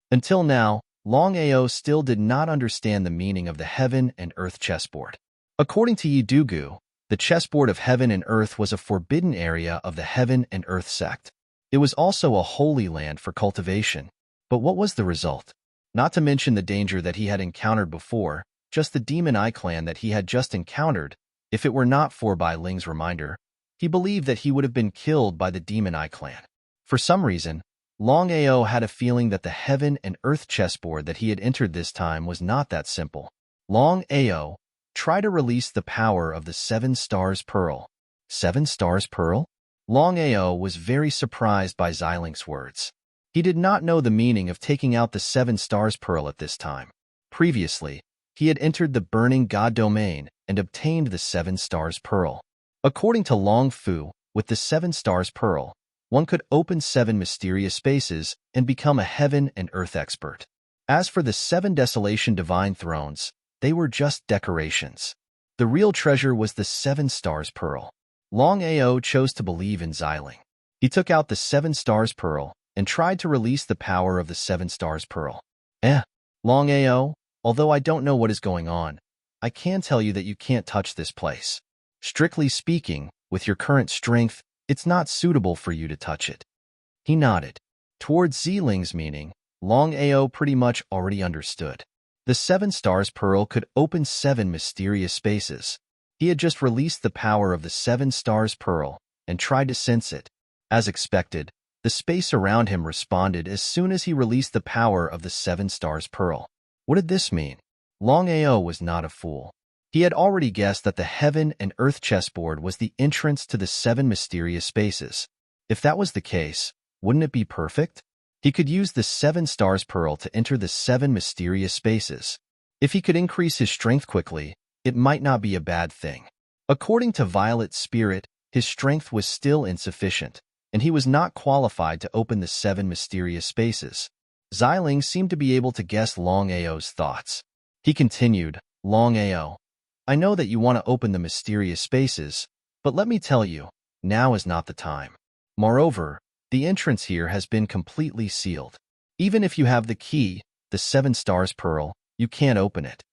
Until now, Longao still did not understand the meaning of the heaven and earth chessboard. According to Yidugu, the chessboard of heaven and earth was a forbidden area of the heaven and earth sect. It was also a holy land for cultivation. But what was the result? Not to mention the danger that he had encountered before, just the demon eye clan that he had just encountered. If it were not for Bai Ling's reminder, he believed that he would have been killed by the demon eye clan. For some reason, Longao had a feeling that the heaven and earth chessboard that he had entered this time was not that simple. Longao, try to release the power of the 7 Stars Pearl. 7 Stars Pearl? Longao was very surprised by Xilinx's words. He did not know the meaning of taking out the 7 Stars Pearl at this time. Previously, he had entered the Burning God domain and obtained the 7 Stars Pearl. According to Long Fu, with the 7 Stars Pearl, one could open 7 mysterious spaces and become a heaven and earth expert. As for the 7 Desolation Divine Thrones, they were just decorations. The real treasure was the 7 stars pearl. Longao chose to believe in Xiling. He took out the 7 stars pearl and tried to release the power of the 7 stars pearl. Longao, although I don't know what is going on, I can tell you that you can't touch this place. Strictly speaking, with your current strength, it's not suitable for you to touch it. He nodded. Towards Xiling's meaning, Longao pretty much already understood. The 7 stars pearl could open 7 mysterious spaces. He had just released the power of the 7 stars pearl and tried to sense it. As expected, the space around him responded as soon as he released the power of the 7 stars pearl. What did this mean? Longao was not a fool. He had already guessed that the heaven and earth chessboard was the entrance to the 7 mysterious spaces. If that was the case, wouldn't it be perfect? He could use the 7 stars pearl to enter the 7 mysterious spaces. If he could increase his strength quickly, it might not be a bad thing. According to Violet's spirit, his strength was still insufficient, and he was not qualified to open the 7 mysterious spaces. Xiling seemed to be able to guess Longao's thoughts. He continued, Longao, I know that you want to open the mysterious spaces, but let me tell you, now is not the time. Moreover, the entrance here has been completely sealed. Even if you have the key, the 7 stars pearl, you can't open it.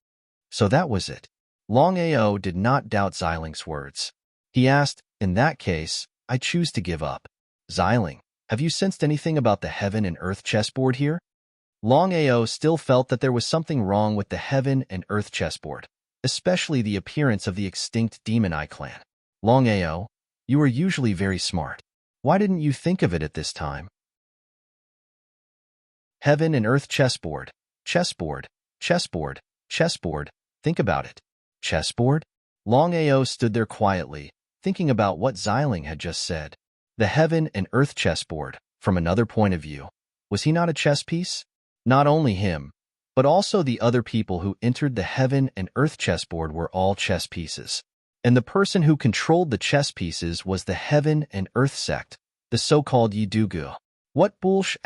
So that was it. Longao did not doubt Xiling's words. He asked, in that case, I choose to give up. Xiling, have you sensed anything about the heaven and earth chessboard here? Longao still felt that there was something wrong with the heaven and earth chessboard, especially the appearance of the extinct Demon Eye clan. Longao, you are usually very smart. Why didn't you think of it at this time? Heaven and earth chessboard, chessboard, chessboard, chessboard, think about it. Chessboard? Longao stood there quietly, thinking about what Xiling had just said. The heaven and earth chessboard, from another point of view. Was he not a chess piece? Not only him, but also the other people who entered the heaven and earth chessboard were all chess pieces. And the person who controlled the chess pieces was the heaven and earth sect, the so-called Yidugu. What bullsh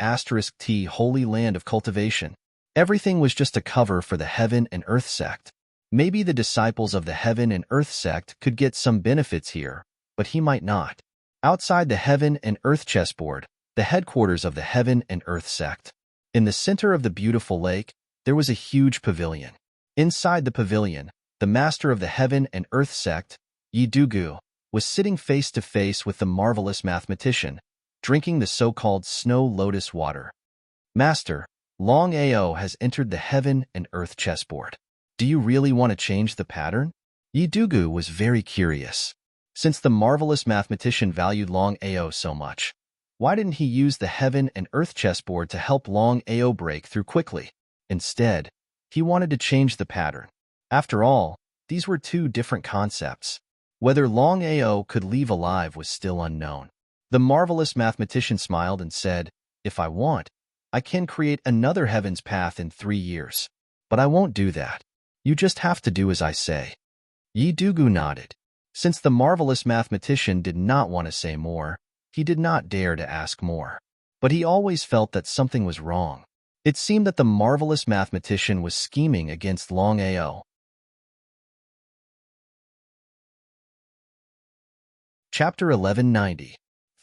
*t holy land of cultivation? Everything was just a cover for the heaven and earth sect. Maybe the disciples of the heaven and earth sect could get some benefits here, but he might not. Outside the heaven and earth chessboard, the headquarters of the heaven and earth sect. In the center of the beautiful lake, there was a huge pavilion. Inside the pavilion, the master of the heaven and earth sect, Yidugu, was sitting face to face with the marvelous mathematician, drinking the so-called snow lotus water. Master, Longao has entered the heaven and earth chessboard. Do you really want to change the pattern? Yidugu was very curious. Since the marvelous mathematician valued Longao so much, why didn't he use the heaven and earth chessboard to help Longao break through quickly? Instead, he wanted to change the pattern. After all, these were 2 different concepts. Whether Longao could leave alive was still unknown. The marvelous mathematician smiled and said, if I want, I can create another heaven's path in 3 years. But I won't do that. You just have to do as I say. Yidugu nodded. Since the marvelous mathematician did not want to say more, he did not dare to ask more. But he always felt that something was wrong. It seemed that the marvelous mathematician was scheming against Longao. Chapter 1190.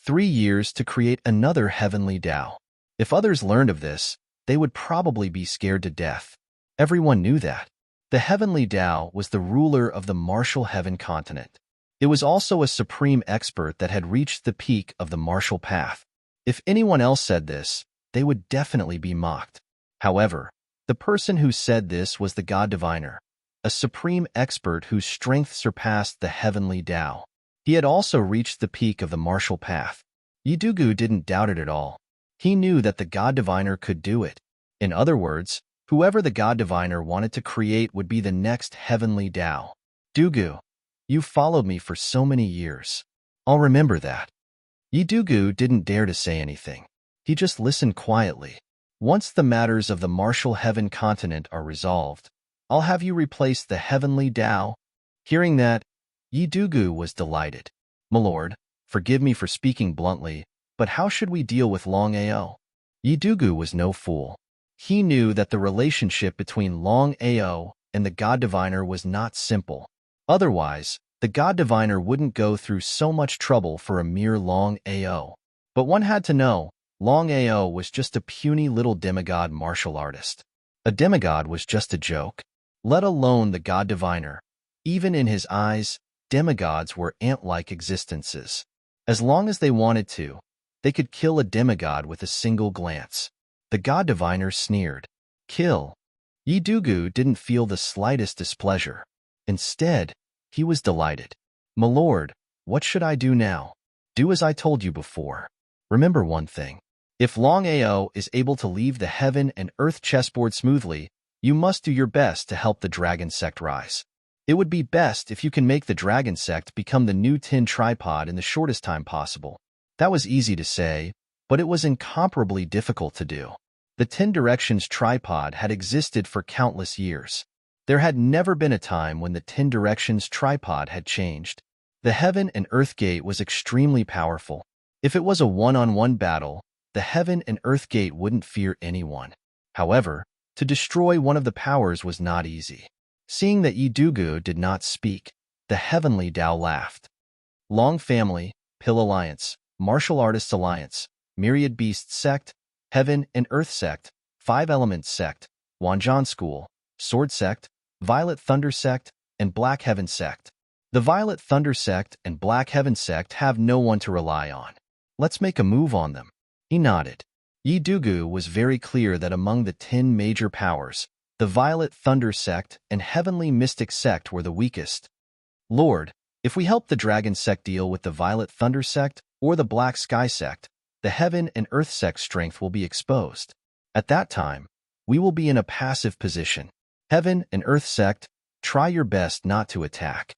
3 years to create another heavenly Tao. If others learned of this, they would probably be scared to death. Everyone knew that. The heavenly Tao was the ruler of the martial heaven continent. It was also a supreme expert that had reached the peak of the martial path. If anyone else said this, they would definitely be mocked. However, the person who said this was the God Diviner, a supreme expert whose strength surpassed the heavenly Tao. He had also reached the peak of the martial path. Yidugu didn't doubt it at all. He knew that the God Diviner could do it. In other words, whoever the God Diviner wanted to create would be the next heavenly Tao. Dugu, you followed me for so many years. I'll remember that. Yidugu didn't dare to say anything. He just listened quietly. Once the matters of the martial heaven continent are resolved, I'll have you replace the heavenly Tao. Hearing that, Yidugu was delighted. My lord, forgive me for speaking bluntly, but how should we deal with Longao? Yidugu was no fool. He knew that the relationship between Longao and the God Diviner was not simple. Otherwise, the god diviner wouldn't go through so much trouble for a mere Longao. But one had to know, Longao was just a puny little demigod martial artist. A demigod was just a joke, let alone the god diviner. Even in his eyes, demigods were ant-like existences. As long as they wanted to, they could kill a demigod with a single glance. The god diviner sneered. Kill. Yidugu didn't feel the slightest displeasure. Instead, he was delighted. My lord, what should I do now? Do as I told you before. Remember one thing. If Longao is able to leave the heaven and earth chessboard smoothly, you must do your best to help the dragon sect rise. It would be best if you can make the dragon sect become the new tin tripod in the shortest time possible. That was easy to say, but it was incomparably difficult to do. The 10 Directions tripod had existed for countless years. There had never been a time when the 10 Directions tripod had changed. The Heaven and Earth Gate was extremely powerful. If it was a one-on-one battle, the Heaven and Earth Gate wouldn't fear anyone. However, to destroy one of the powers was not easy. Seeing that Yidugu did not speak, the Heavenly Tao laughed. Long Family, Pill Alliance, Martial Artists Alliance, Myriad Beasts Sect, Heaven and Earth Sect, 5 Elements Sect, Wanjan School, Sword Sect, Violet Thunder Sect, and Black Heaven Sect. The Violet Thunder Sect and Black Heaven Sect have no one to rely on. Let's make a move on them. He nodded. Yidugu was very clear that among the 10 major powers, the Violet Thunder Sect and Heavenly Mystic Sect were the weakest. Lord, if we help the Dragon Sect deal with the Violet Thunder Sect or the Black Sky Sect, the Heaven and Earth Sect strength will be exposed. At that time, we will be in a passive position. Heaven and Earth Sect, try your best not to attack.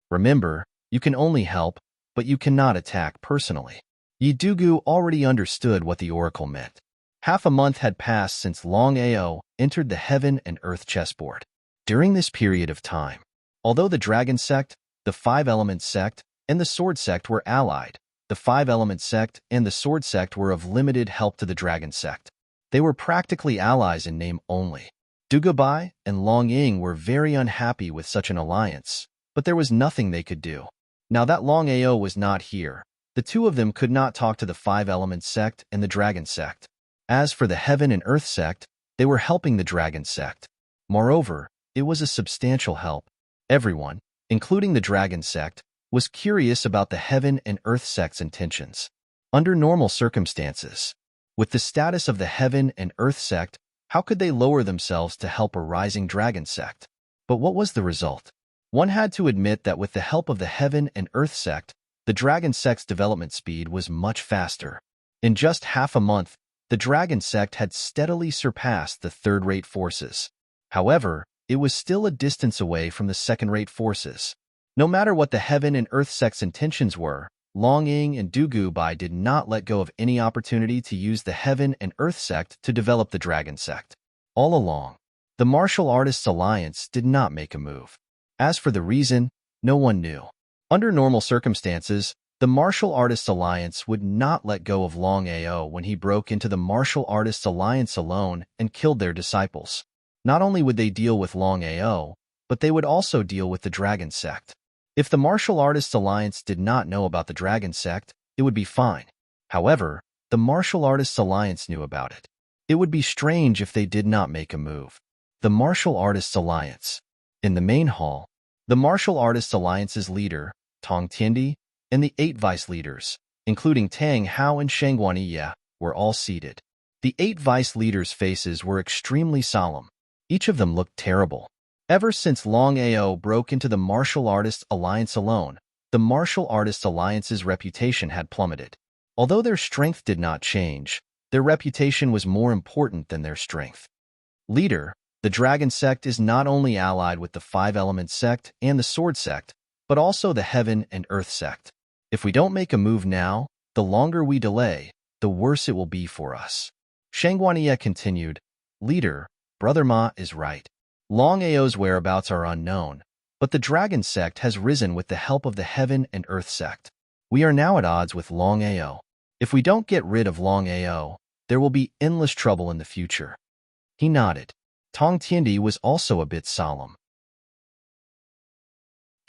Remember, you can only help, but you cannot attack personally. Yidugu already understood what the oracle meant. Half a month had passed since Longao entered the Heaven and Earth chessboard. During this period of time, although the Dragon Sect, the 5 Elements Sect, and the Sword Sect were allied, the 5 Elements Sect and the Sword Sect were of limited help to the Dragon Sect. They were practically allies in name only. Dugabai and Longying were very unhappy with such an alliance, but there was nothing they could do. Now that Longao was not here, the two of them could not talk to the 5 Elements Sect and the Dragon Sect. As for the Heaven and Earth Sect, they were helping the Dragon Sect. Moreover, it was a substantial help. Everyone, including the Dragon Sect, was curious about the Heaven and Earth Sect's intentions. Under normal circumstances, with the status of the Heaven and Earth Sect, how could they lower themselves to help a rising Dragon Sect? But what was the result? One had to admit that with the help of the Heaven and Earth Sect, the Dragon Sect's development speed was much faster. In just half a month, the Dragon Sect had steadily surpassed the third-rate forces. However, it was still a distance away from the second-rate forces. No matter what the Heaven and Earth Sect's intentions were, Longying and Dugubai did not let go of any opportunity to use the Heaven and Earth Sect to develop the Dragon Sect. All along, the Martial Artists Alliance did not make a move. As for the reason, no one knew. Under normal circumstances, the Martial Artists Alliance would not let go of Longao when he broke into the Martial Artists Alliance alone and killed their disciples. Not only would they deal with Longao, but they would also deal with the Dragon Sect. If the Martial Artists Alliance did not know about the Dragon Sect, it would be fine. However, the Martial Artists Alliance knew about it. It would be strange if they did not make a move. The Martial Artists Alliance. In the main hall, the Martial Artists Alliance's leader, Tong Tiendi, and the 8 vice leaders, including Tang Hao and Shangguaniya, were all seated. The 8 vice leaders' faces were extremely solemn. Each of them looked terrible. Ever since Longao broke into the Martial Artists Alliance alone, the Martial Artists Alliance's reputation had plummeted. Although their strength did not change, their reputation was more important than their strength. Leader, the Dragon Sect is not only allied with the 5 Elements Sect and the Sword Sect, but also the Heaven and Earth Sect. If we don't make a move now, the longer we delay, the worse it will be for us. Shangguaniya continued, Leader, Brother Ma is right. Longao's whereabouts are unknown, but the Dragon Sect has risen with the help of the Heaven and Earth Sect. We are now at odds with Longao. If we don't get rid of Longao, there will be endless trouble in the future. He nodded. Tong Tiendi was also a bit solemn.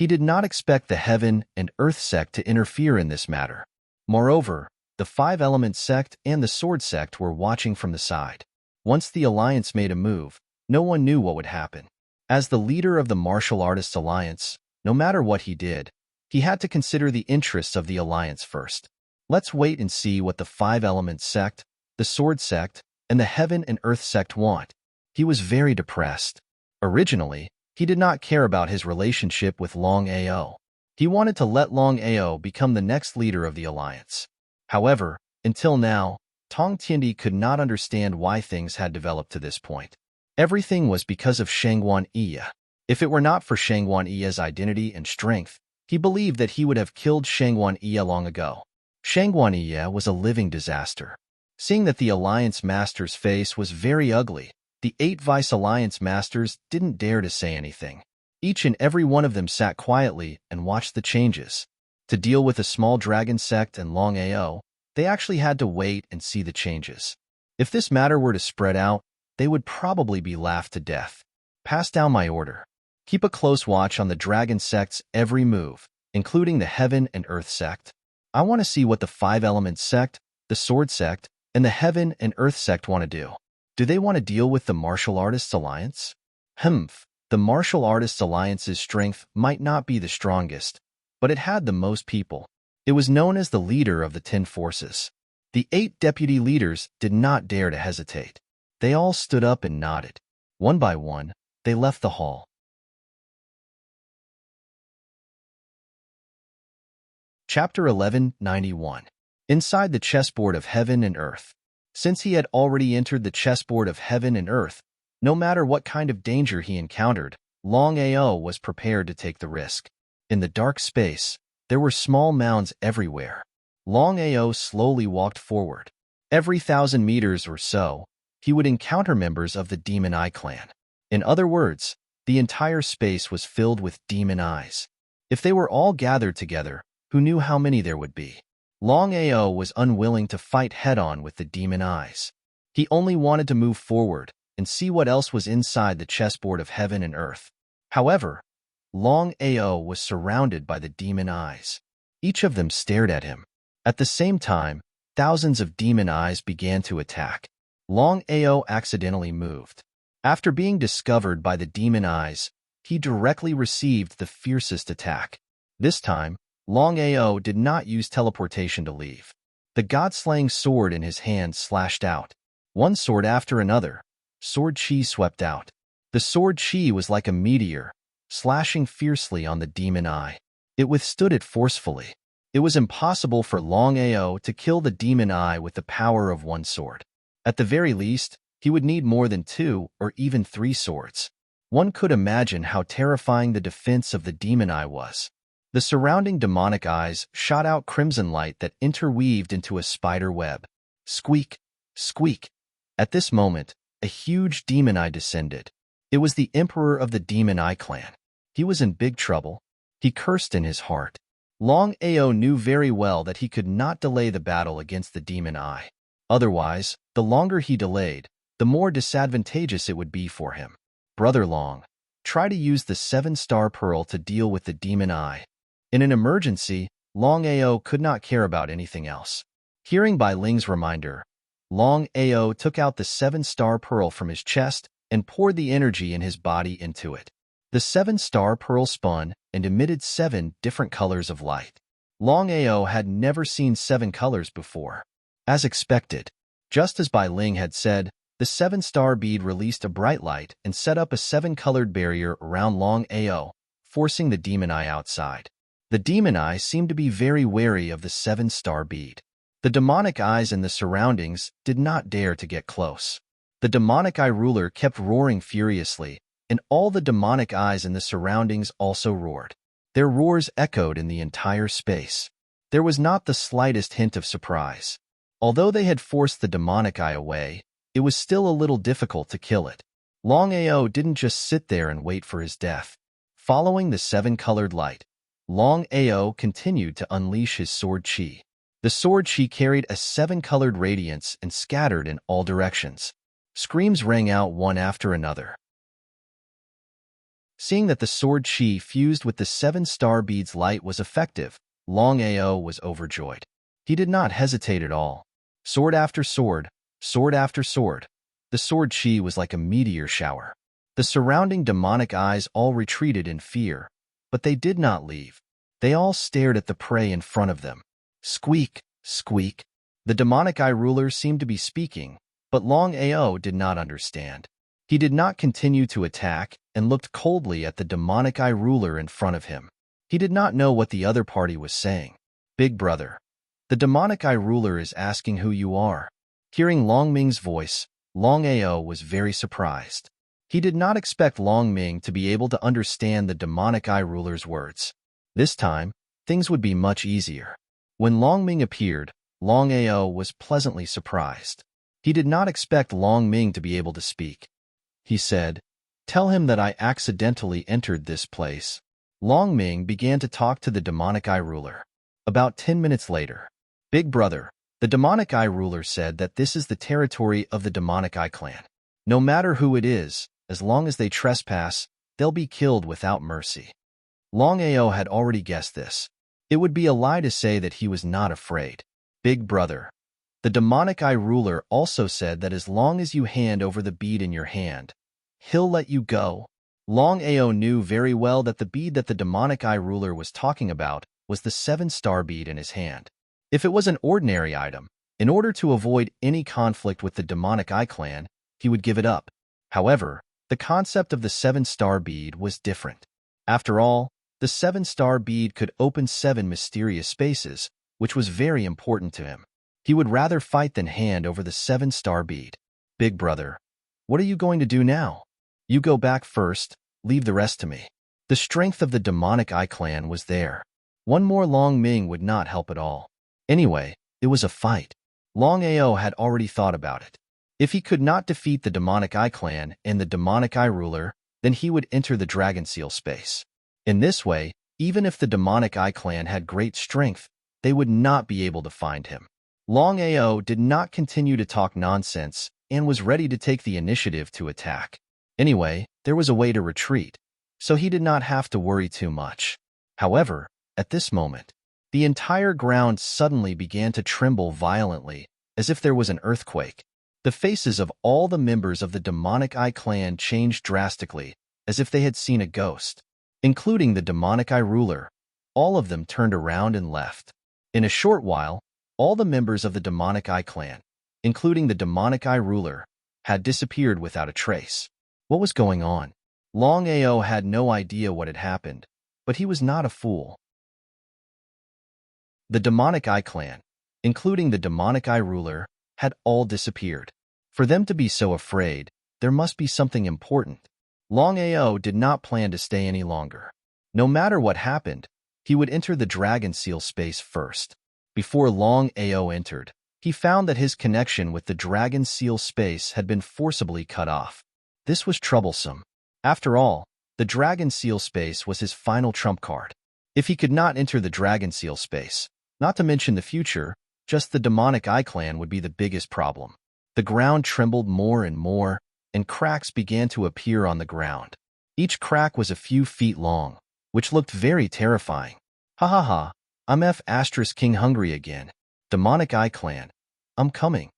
He did not expect the Heaven and Earth sect to interfere in this matter. Moreover, the Five-Element sect and the Sword sect were watching from the side. Once the alliance made a move, no one knew what would happen. As the leader of the Martial Artists Alliance, no matter what he did, he had to consider the interests of the alliance first. Let's wait and see what the Five-Element sect, the Sword sect, and the Heaven and Earth sect want. He was very depressed. Originally, he did not care about his relationship with Longao. He wanted to let Longao become the next leader of the alliance. However, until now, Tong Tiandi could not understand why things had developed to this point. Everything was because of Shangguan Yi. If it were not for Shangguan Yi's identity and strength, he believed that he would have killed Shangguan Yi long ago. Shangguan Yi was a living disaster. Seeing that the Alliance Master's face was very ugly, the 8 Vice Alliance Masters didn't dare to say anything. Each and every one of them sat quietly and watched the changes. To deal with a small dragon sect and Longao, they actually had to wait and see the changes. If this matter were to spread out, they would probably be laughed to death. Pass down my order. Keep a close watch on the dragon sect's every move, including the Heaven and Earth sect. I want to see what the Five-Element sect, the Sword sect, and the Heaven and Earth sect want to do. Do they want to deal with the Martial Artists Alliance? The Martial Artists Alliance's strength might not be the strongest, but it had the most people. It was known as the leader of the 10 forces. The 8 deputy leaders did not dare to hesitate. They all stood up and nodded. One by one, they left the hall. Chapter 1191. Inside the chessboard of Heaven and Earth. Since he had already entered the chessboard of Heaven and Earth, no matter what kind of danger he encountered, Longao was prepared to take the risk. In the dark space, there were small mounds everywhere. Longao slowly walked forward. Every 1,000 meters or so, he would encounter members of the Demon Eye clan. In other words, the entire space was filled with demon eyes. If they were all gathered together, who knew how many there would be? Longao was unwilling to fight head-on with the demon eyes. He only wanted to move forward and see what else was inside the chessboard of Heaven and Earth. However, Longao was surrounded by the demon eyes. Each of them stared at him. At the same time, thousands of demon eyes began to attack. Longao accidentally moved. After being discovered by the demon eyes, he directly received the fiercest attack. This time, Longao did not use teleportation to leave. The god-slaying sword in his hand slashed out. One sword after another, sword chi swept out. The sword chi was like a meteor, slashing fiercely on the demon eye. It withstood it forcefully. It was impossible for Longao to kill the demon eye with the power of one sword. At the very least, he would need more than 2 or even 3 swords. One could imagine how terrifying the defense of the demon eye was. The surrounding demonic eyes shot out crimson light that interweaved into a spider web. Squeak, squeak. At this moment, a huge demon eye descended. It was the emperor of the Demon Eye clan. He was in big trouble. He cursed in his heart. Longao knew very well that he could not delay the battle against the Demon Eye. Otherwise, the longer he delayed, the more disadvantageous it would be for him. Brother Long, try to use the 7-star pearl to deal with the Demon Eye. In an emergency, Longao could not care about anything else. Hearing Bai Ling's reminder, Longao took out the 7-star pearl from his chest and poured the energy in his body into it. The 7-star pearl spun and emitted 7 different colors of light. Longao had never seen 7 colors before. As expected, just as Bai Ling had said, the 7-star bead released a bright light and set up a 7-colored barrier around Longao, forcing the demon eye outside. The demon eye seemed to be very wary of the 7-star bead. The demonic eyes in the surroundings did not dare to get close. The demonic eye ruler kept roaring furiously, and all the demonic eyes in the surroundings also roared. Their roars echoed in the entire space. There was not the slightest hint of surprise. Although they had forced the demonic eye away, it was still a little difficult to kill it. Longao didn't just sit there and wait for his death. Following the 7-colored light, Longao continued to unleash his sword chi. The sword chi carried a 7-colored radiance and scattered in all directions. Screams rang out one after another. Seeing that the sword chi fused with the 7-star bead's light was effective, Longao was overjoyed. He did not hesitate at all. Sword after sword, sword after sword. The sword chi was like a meteor shower. The surrounding demonic eyes all retreated in fear, but they did not leave. They all stared at the prey in front of them. Squeak, squeak. The demonic eye ruler seemed to be speaking, but Longao did not understand. He did not continue to attack and looked coldly at the demonic eye ruler in front of him. He did not know what the other party was saying. Big brother, the demonic eye ruler is asking who you are. Hearing Long Ming's voice, Longao was very surprised. He did not expect Long Ming to be able to understand the demonic eye ruler's words. This time, things would be much easier. When Long Ming appeared, Longao was pleasantly surprised. He did not expect Long Ming to be able to speak. He said, "Tell him that I accidentally entered this place." Long Ming began to talk to the demonic eye ruler. About 10 minutes later, Big brother, the demonic eye ruler said that this is the territory of the demonic eye clan. No matter who it is, as long as they trespass, they'll be killed without mercy. Longao had already guessed this. It would be a lie to say that he was not afraid. Big brother, the demonic eye ruler also said that as long as you hand over the bead in your hand, he'll let you go. Longao knew very well that the bead that the demonic eye ruler was talking about was the 7-star bead in his hand. If it was an ordinary item, in order to avoid any conflict with the demonic eye clan, he would give it up. However, the concept of the 7-star bead was different. After all, the 7-star bead could open 7 mysterious spaces, which was very important to him. He would rather fight than hand over the 7-star bead. Big brother, what are you going to do now? You go back first, leave the rest to me. The strength of the demonic eye clan was there. One more Long Ming would not help at all. Anyway, it was a fight. Longao had already thought about it. If he could not defeat the demonic eye clan and the demonic eye ruler, then he would enter the dragon seal space. In this way, even if the demonic eye clan had great strength, they would not be able to find him. Longao did not continue to talk nonsense and was ready to take the initiative to attack. Anyway, there was a way to retreat, so he did not have to worry too much. However, at this moment, the entire ground suddenly began to tremble violently, as if there was an earthquake. The faces of all the members of the demonic eye clan changed drastically, as if they had seen a ghost. Including the demonic eye ruler, all of them turned around and left. In a short while, all the members of the demonic eye clan, including the demonic eye ruler, had disappeared without a trace. What was going on? Longao had no idea what had happened, but he was not a fool. The demonic eye clan, including the demonic eye ruler, had all disappeared. For them to be so afraid, there must be something important. Longao did not plan to stay any longer. No matter what happened, he would enter the dragon seal space first. Before Longao entered, he found that his connection with the dragon seal space had been forcibly cut off. This was troublesome. After all, the dragon seal space was his final trump card. If he could not enter the dragon seal space, not to mention the future, just the demonic eye clan would be the biggest problem. The ground trembled more and more, and cracks began to appear on the ground. Each crack was a few feet long, which looked very terrifying. Ha ha ha, I'm King hungry again. Demonic eye clan, I'm coming.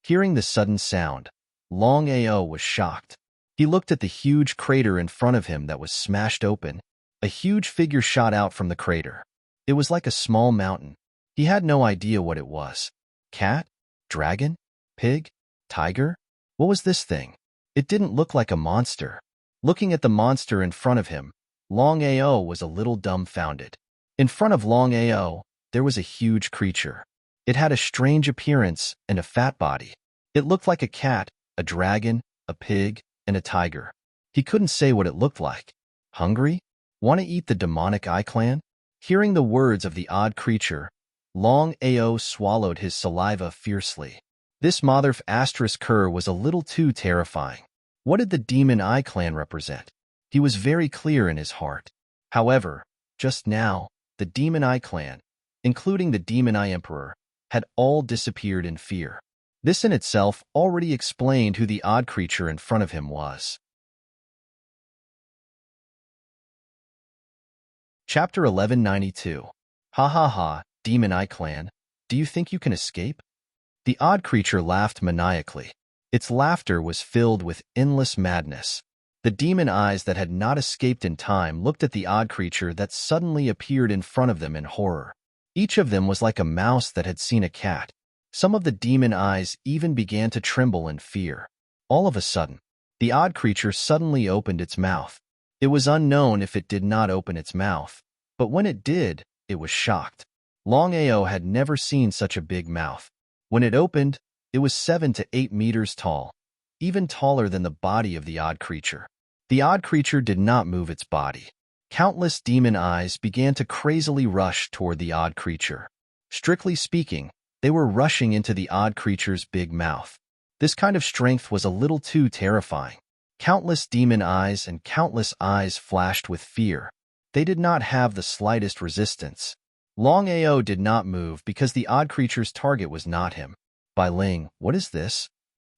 Hearing the sudden sound, Longao was shocked. He looked at the huge crater in front of him that was smashed open. A huge figure shot out from the crater. It was like a small mountain. He had no idea what it was. Cat? Dragon? Pig? Tiger? What was this thing? It didn't look like a monster. Looking at the monster in front of him, Longao was a little dumbfounded. In front of Longao, there was a huge creature. It had a strange appearance and a fat body. It looked like a cat, a dragon, a pig, and a tiger. He couldn't say what it looked like. Hungry? Want to eat the demonic eye clan? Hearing the words of the odd creature, Longao swallowed his saliva fiercely. This motherf Cur was a little too terrifying. What did the demon eye clan represent? He was very clear in his heart. However, just now, the demon eye clan, including the demon eye emperor, had all disappeared in fear. This in itself already explained who the odd creature in front of him was. Chapter 1192. Ha ha ha, Demon Eye Clan. Do you think you can escape? The odd creature laughed maniacally. Its laughter was filled with endless madness. The demon eyes that had not escaped in time looked at the odd creature that suddenly appeared in front of them in horror. Each of them was like a mouse that had seen a cat. Some of the demon eyes even began to tremble in fear. All of a sudden, the odd creature suddenly opened its mouth. It was unknown if it did not open its mouth, but when it did, it was shocked. Longao had never seen such a big mouth. When it opened, it was 7 to 8 meters tall, even taller than the body of the odd creature. The odd creature did not move its body. Countless demon eyes began to crazily rush toward the odd creature. Strictly speaking, they were rushing into the odd creature's big mouth. This kind of strength was a little too terrifying. Countless demon eyes and countless eyes flashed with fear. They did not have the slightest resistance. Longao did not move because the odd creature's target was not him. Bai Ling, what is this?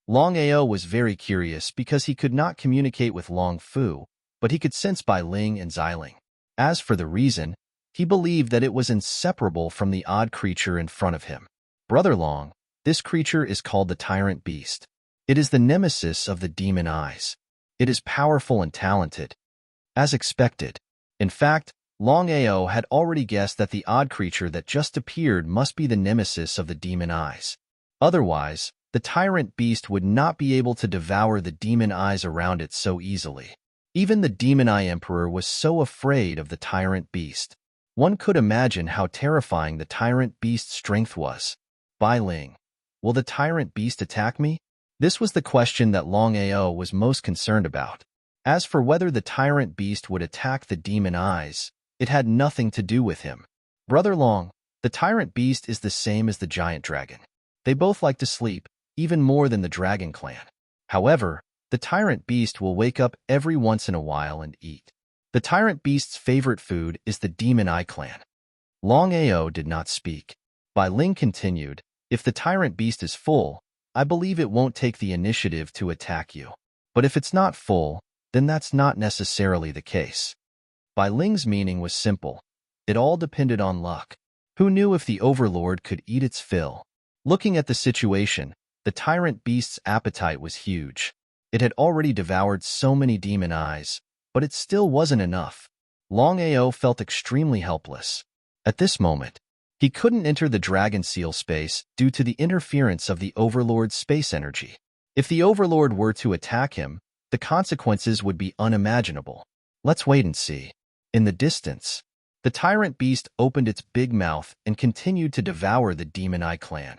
Longao was very curious because he could not communicate with Long Fu, but he could sense Bai Ling and Xiling. As for the reason, he believed that it was inseparable from the odd creature in front of him. Brother Long, this creature is called the Tyrant Beast. It is the nemesis of the demon eyes. It is powerful and talented. As expected. In fact, Longao had already guessed that the odd creature that just appeared must be the nemesis of the demon eyes. Otherwise, the Tyrant Beast would not be able to devour the demon eyes around it so easily. Even the Demon Eye Emperor was so afraid of the Tyrant Beast. One could imagine how terrifying the Tyrant Beast's strength was. Bai Ling, will the Tyrant Beast attack me? This was the question that Longao was most concerned about. As for whether the Tyrant Beast would attack the demon eyes, it had nothing to do with him. Brother Long, the Tyrant Beast is the same as the giant dragon. They both like to sleep, even more than the Dragon Clan. However, the Tyrant Beast will wake up every once in a while and eat. The Tyrant Beast's favorite food is the Demon Eye Clan. Longao did not speak. Bai Ling continued, if the Tyrant Beast is full, I believe it won't take the initiative to attack you. But if it's not full, then that's not necessarily the case. Bai Ling's meaning was simple. It all depended on luck. Who knew if the Overlord could eat its fill? Looking at the situation, the Tyrant Beast's appetite was huge. It had already devoured so many demon eyes, but it still wasn't enough. Longao felt extremely helpless. At this moment, he couldn't enter the Dragon Seal space due to the interference of the Overlord's space energy. If the Overlord were to attack him, the consequences would be unimaginable. Let's wait and see. In the distance, the Tyrant Beast opened its big mouth and continued to devour the Demon Eye Clan.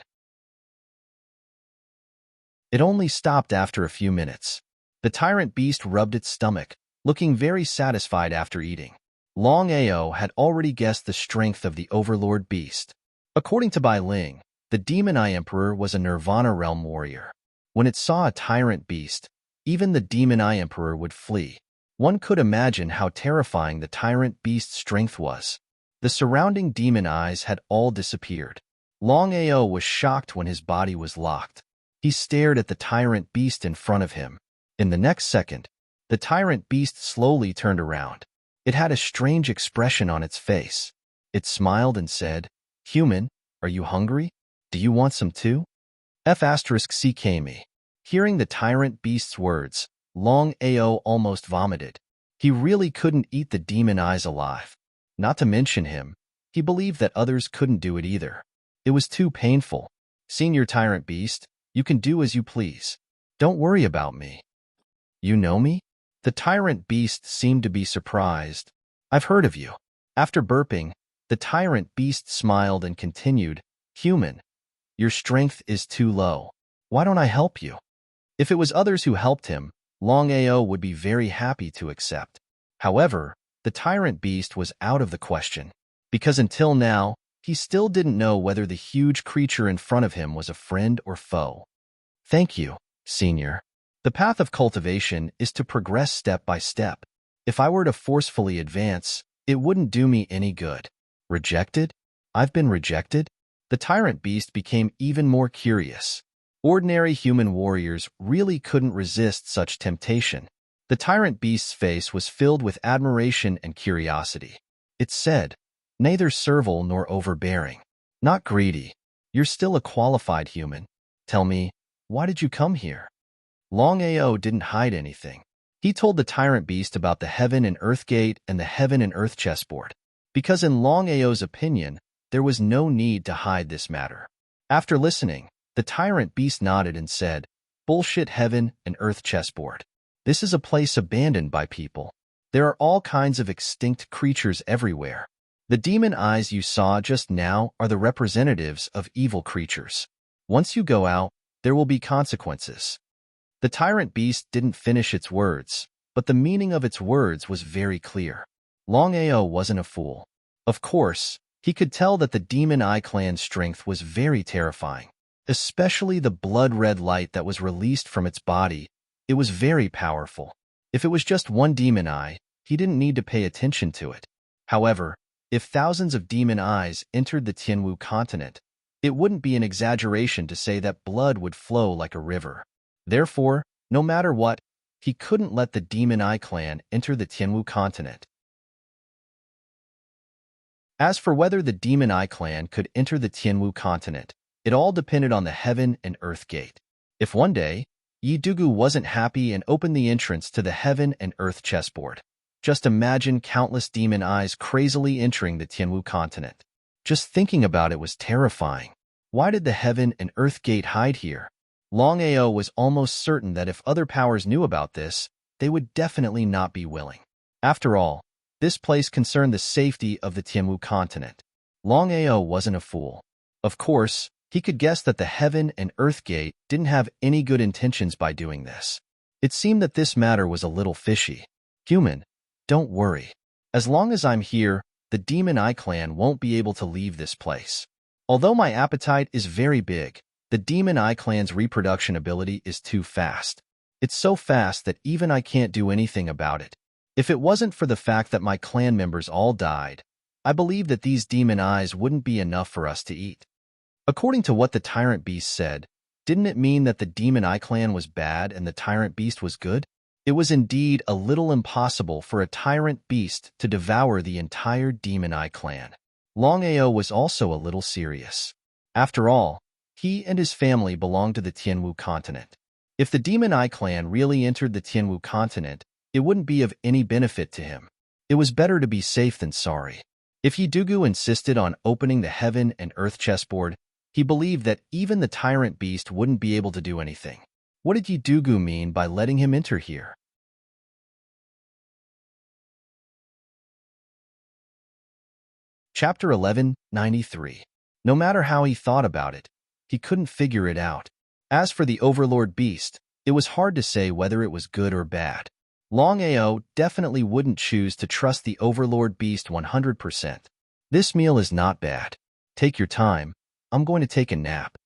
It only stopped after a few minutes. The Tyrant Beast rubbed its stomach, looking very satisfied after eating. Longao had already guessed the strength of the Overlord Beast. According to Bai Ling, the Demon Eye Emperor was a Nirvana Realm warrior. When it saw a Tyrant Beast, even the Demon Eye Emperor would flee. One could imagine how terrifying the Tyrant Beast's strength was. The surrounding demon eyes had all disappeared. Longao was shocked when his body was locked. He stared at the Tyrant Beast in front of him. In the next second, the Tyrant Beast slowly turned around. It had a strange expression on its face. It smiled and said, "Human, are you hungry? Do you want some too?" F***CKme. Hearing the Tyrant Beast's words, Longao almost vomited. He really couldn't eat the demon eyes alive. Not to mention him, he believed that others couldn't do it either. It was too painful. Senior Tyrant Beast, you can do as you please. Don't worry about me. You know me? The Tyrant Beast seemed to be surprised. I've heard of you. After burping, the Tyrant Beast smiled and continued, Human, your strength is too low. Why don't I help you? If it was others who helped him, Longao would be very happy to accept. However, the Tyrant Beast was out of the question, because until now, he still didn't know whether the huge creature in front of him was a friend or foe. Thank you, Senior. The path of cultivation is to progress step by step. If I were to forcefully advance, it wouldn't do me any good. Rejected? I've been rejected? The Tyrant Beast became even more curious. Ordinary human warriors really couldn't resist such temptation. The Tyrant Beast's face was filled with admiration and curiosity. It said, neither servile nor overbearing. Not greedy. You're still a qualified human. Tell me, why did you come here? Longao didn't hide anything. He told the tyrant beast about the heaven and earth gate and the heaven and earth chessboard. Because in Longao's opinion, there was no need to hide this matter. After listening, the tyrant beast nodded and said, bullshit heaven and earth chessboard. This is a place abandoned by people. There are all kinds of extinct creatures everywhere. The demon eyes you saw just now are the representatives of evil creatures. Once you go out, there will be consequences. The tyrant beast didn't finish its words, but the meaning of its words was very clear. Longao wasn't a fool. Of course, he could tell that the Demon Eye clan's strength was very terrifying, especially the blood-red light that was released from its body. It was very powerful. If it was just one demon eye, he didn't need to pay attention to it. However, if thousands of demon eyes entered the Tianwu continent, it wouldn't be an exaggeration to say that blood would flow like a river. Therefore, no matter what, he couldn't let the Demon Eye clan enter the Tianwu continent. As for whether the Demon Eye clan could enter the Tianwu continent, it all depended on the heaven and earth gate. If one day, Yi Dugu wasn't happy and opened the entrance to the heaven and earth chessboard, just imagine countless demon eyes crazily entering the Tianwu continent. Just thinking about it was terrifying. Why did the heaven and earth gate hide here? Longao was almost certain that if other powers knew about this, they would definitely not be willing. After all, this place concerned the safety of the Tianwu continent. Longao wasn't a fool. Of course, he could guess that the heaven and earth gate didn't have any good intentions by doing this. It seemed that this matter was a little fishy. Human, don't worry. As long as I'm here, the Demon Eye clan won't be able to leave this place. Although my appetite is very big, the Demon Eye clan's reproduction ability is too fast. It's so fast that even I can't do anything about it. If it wasn't for the fact that my clan members all died, I believe that these demon eyes wouldn't be enough for us to eat. According to what the Tyrant Beast said, didn't it mean that the Demon Eye clan was bad and the Tyrant Beast was good? It was indeed a little impossible for a Tyrant Beast to devour the entire Demon Eye clan. Longao was also a little serious. After all, he and his family belonged to the Tianwu continent. If the Demon Eye clan really entered the Tianwu continent, it wouldn't be of any benefit to him. It was better to be safe than sorry. If Yi Dugu insisted on opening the heaven and earth chessboard, he believed that even the Tyrant Beast wouldn't be able to do anything. What did Yi Dugu mean by letting him enter here? Chapter 1193. No matter how he thought about it, he couldn't figure it out. As for the Overlord Beast, it was hard to say whether it was good or bad. Longao definitely wouldn't choose to trust the Overlord Beast 100%. This meal is not bad. Take your time. I'm going to take a nap.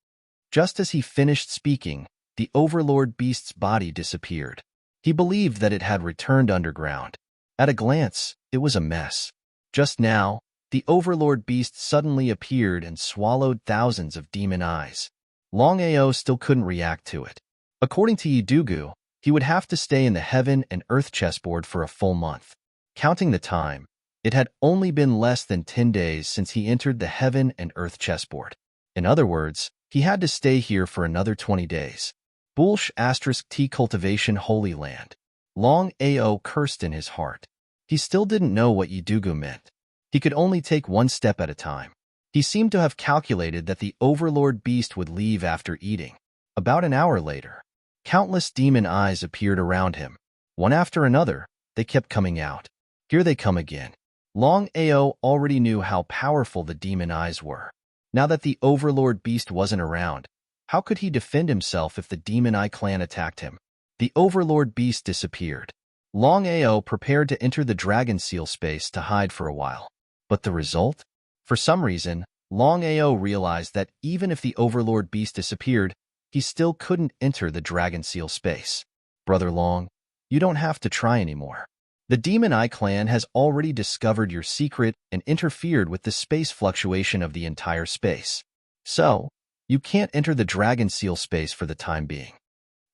Just as he finished speaking, the Overlord Beast's body disappeared. He believed that it had returned underground. At a glance, it was a mess. Just now, the Overlord Beast suddenly appeared and swallowed thousands of demon eyes. Longao still couldn't react to it. According to Yi Dugu, he would have to stay in the heaven and earth chessboard for a full month. Counting the time, it had only been less than 10 days since he entered the heaven and earth chessboard. In other words, he had to stay here for another 20 days. Bulsh *T cultivation Holy Land. Longao cursed in his heart. He still didn't know what Yi Dugu meant. He could only take one step at a time. He seemed to have calculated that the Overlord Beast would leave after eating. About an hour later, countless demon eyes appeared around him. One after another, they kept coming out. Here they come again. Longao already knew how powerful the demon eyes were. Now that the Overlord Beast wasn't around, how could he defend himself if the Demon Eye clan attacked him? The Overlord Beast disappeared. Longao prepared to enter the Dragon Seal space to hide for a while. But the result? For some reason, Longao realized that even if the Overlord Beast disappeared, he still couldn't enter the Dragon Seal space. Brother Long, you don't have to try anymore. The Demon Eye clan has already discovered your secret and interfered with the space fluctuation of the entire space. So, you can't enter the Dragon Seal space for the time being.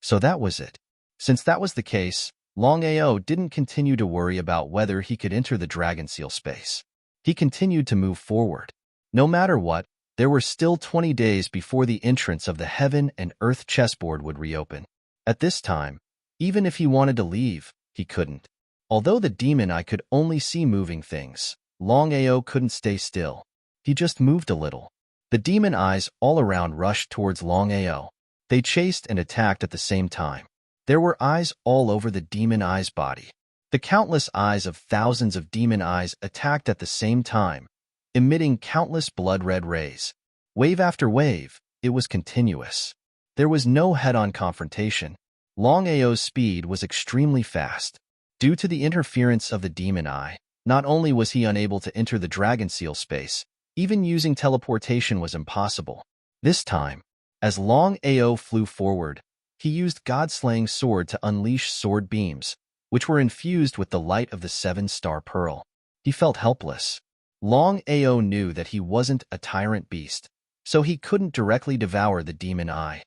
So that was it. Since that was the case, Longao didn't continue to worry about whether he could enter the Dragon Seal space. He continued to move forward. No matter what, there were still 20 days before the entrance of the heaven and earth chessboard would reopen. At this time, even if he wanted to leave, he couldn't. Although the demon eye could only see moving things, Longao couldn't stay still. He just moved a little. The demon eyes all around rushed towards Longao. They chased and attacked at the same time. There were eyes all over the demon eye's body. The countless eyes of thousands of demon eyes attacked at the same time, emitting countless blood-red rays. Wave after wave, it was continuous. There was no head-on confrontation. Longao's speed was extremely fast. Due to the interference of the demon eye, not only was he unable to enter the dragon seal space, even using teleportation was impossible. This time, as Longao flew forward, he used God-slaying sword to unleash sword beams, which were infused with the light of the seven-star pearl. He felt helpless. Longao knew that he wasn't a tyrant beast, so he couldn't directly devour the demon eye.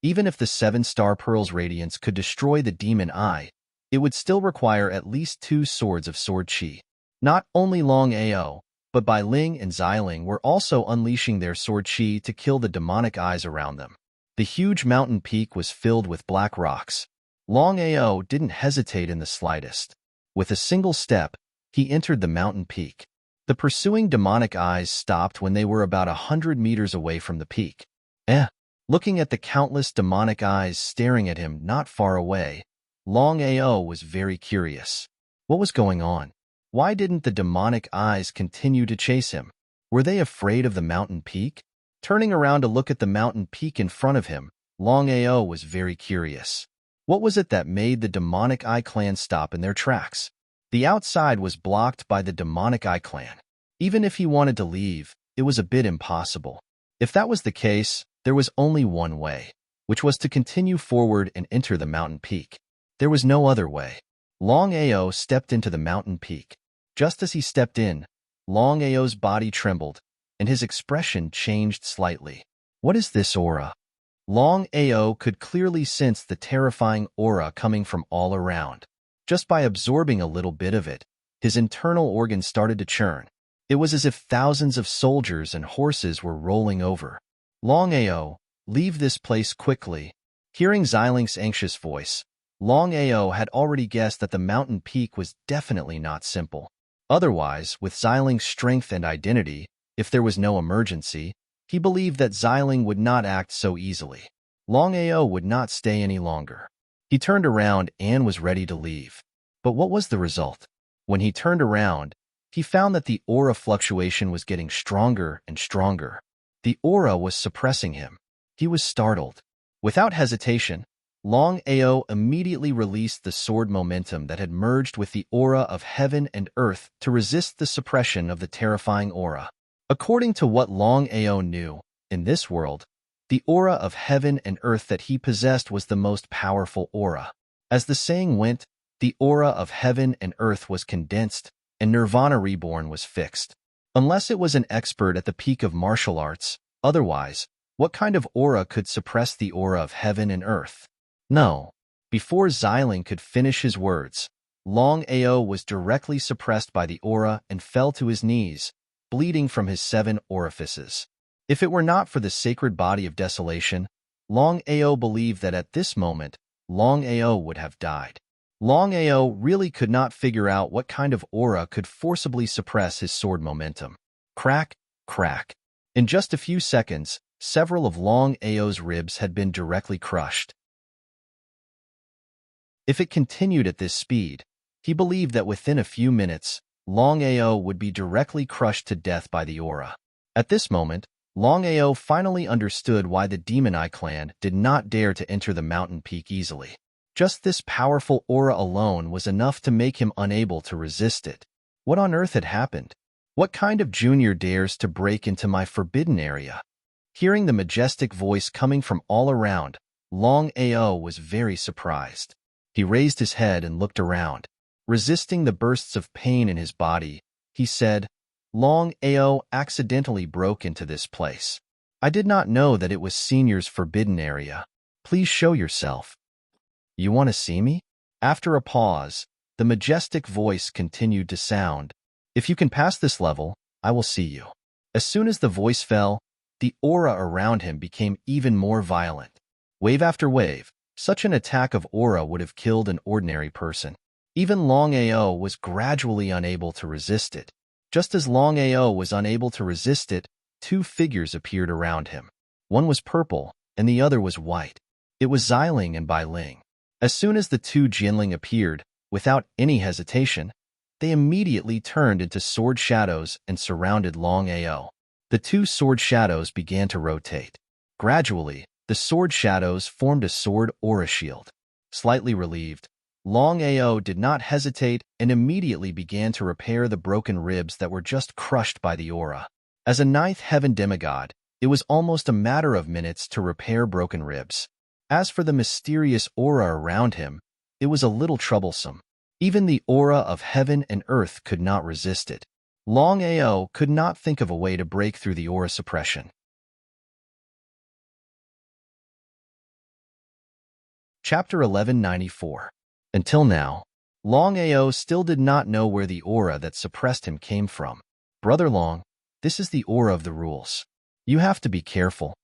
Even if the seven-star pearl's radiance could destroy the demon eye, it would still require at least 2 swords of sword chi. Not only Longao, but Bai Ling and Xiling were also unleashing their sword chi to kill the demonic eyes around them. The huge mountain peak was filled with black rocks. Longao didn't hesitate in the slightest. With a single step, he entered the mountain peak. The pursuing demonic eyes stopped when they were about 100 meters away from the peak. Looking at the countless demonic eyes staring at him not far away, Longao was very curious. What was going on? Why didn't the demonic eyes continue to chase him? Were they afraid of the mountain peak? Turning around to look at the mountain peak in front of him, Longao was very curious. What was it that made the demonic eye clan stop in their tracks? The outside was blocked by the demonic eye clan. Even if he wanted to leave, it was a bit impossible. If that was the case, there was only one way, which was to continue forward and enter the mountain peak. There was no other way. Longao stepped into the mountain peak. Just as he stepped in, Longao's body trembled, and his expression changed slightly. What is this aura? Longao could clearly sense the terrifying aura coming from all around. Just by absorbing a little bit of it, his internal organs started to churn. It was as if thousands of soldiers and horses were rolling over. Longao, leave this place quickly. Hearing Xiling's anxious voice, Longao had already guessed that the mountain peak was definitely not simple. Otherwise, with Xiling's strength and identity, if there was no emergency, he believed that Xiling would not act so easily. Longao would not stay any longer. He turned around and was ready to leave. But what was the result? When he turned around, he found that the aura fluctuation was getting stronger and stronger. The aura was suppressing him. He was startled. Without hesitation, Longao immediately released the sword momentum that had merged with the aura of heaven and earth to resist the suppression of the terrifying aura. According to what Longao knew, in this world, the aura of heaven and earth that he possessed was the most powerful aura. As the saying went, the aura of heaven and earth was condensed, and Nirvana Reborn was fixed. Unless it was an expert at the peak of martial arts, otherwise, what kind of aura could suppress the aura of heaven and earth? No. Before Xiling could finish his words, Longao was directly suppressed by the aura and fell to his knees, bleeding from his 7 orifices. If it were not for the sacred body of desolation, Longao believed that at this moment, Longao would have died. Longao really could not figure out what kind of aura could forcibly suppress his sword momentum. Crack, crack. In just a few seconds, several of Longao's ribs had been directly crushed. If it continued at this speed, he believed that within a few minutes, Longao would be directly crushed to death by the aura. At this moment, Longao finally understood why the Demon Eye clan did not dare to enter the mountain peak easily. Just this powerful aura alone was enough to make him unable to resist it. What on earth had happened? What kind of junior dares to break into my forbidden area? Hearing the majestic voice coming from all around, Longao was very surprised. He raised his head and looked around. Resisting the bursts of pain in his body, he said, Longao accidentally broke into this place. I did not know that it was Senior's forbidden area. Please show yourself. You want to see me? After a pause, the majestic voice continued to sound, If you can pass this level, I will see you. As soon as the voice fell, the aura around him became even more violent. Wave after wave, such an attack of aura would have killed an ordinary person. Even Longao was gradually unable to resist it. Just as Longao was unable to resist it, two figures appeared around him. One was purple, and the other was white. It was Xiling and Bai Ling. As soon as the two Jinling appeared, without any hesitation, they immediately turned into sword shadows and surrounded Longao. The two sword shadows began to rotate. Gradually, the sword shadows formed a sword aura shield. Slightly relieved, Longao did not hesitate and immediately began to repair the broken ribs that were just crushed by the aura. As a ninth heaven demigod, it was almost a matter of minutes to repair broken ribs. As for the mysterious aura around him, it was a little troublesome. Even the aura of heaven and earth could not resist it. Longao could not think of a way to break through the aura suppression. Chapter 1194. Until now, Longao still did not know where the aura that suppressed him came from. Brother Long, this is the aura of the rules. You have to be careful.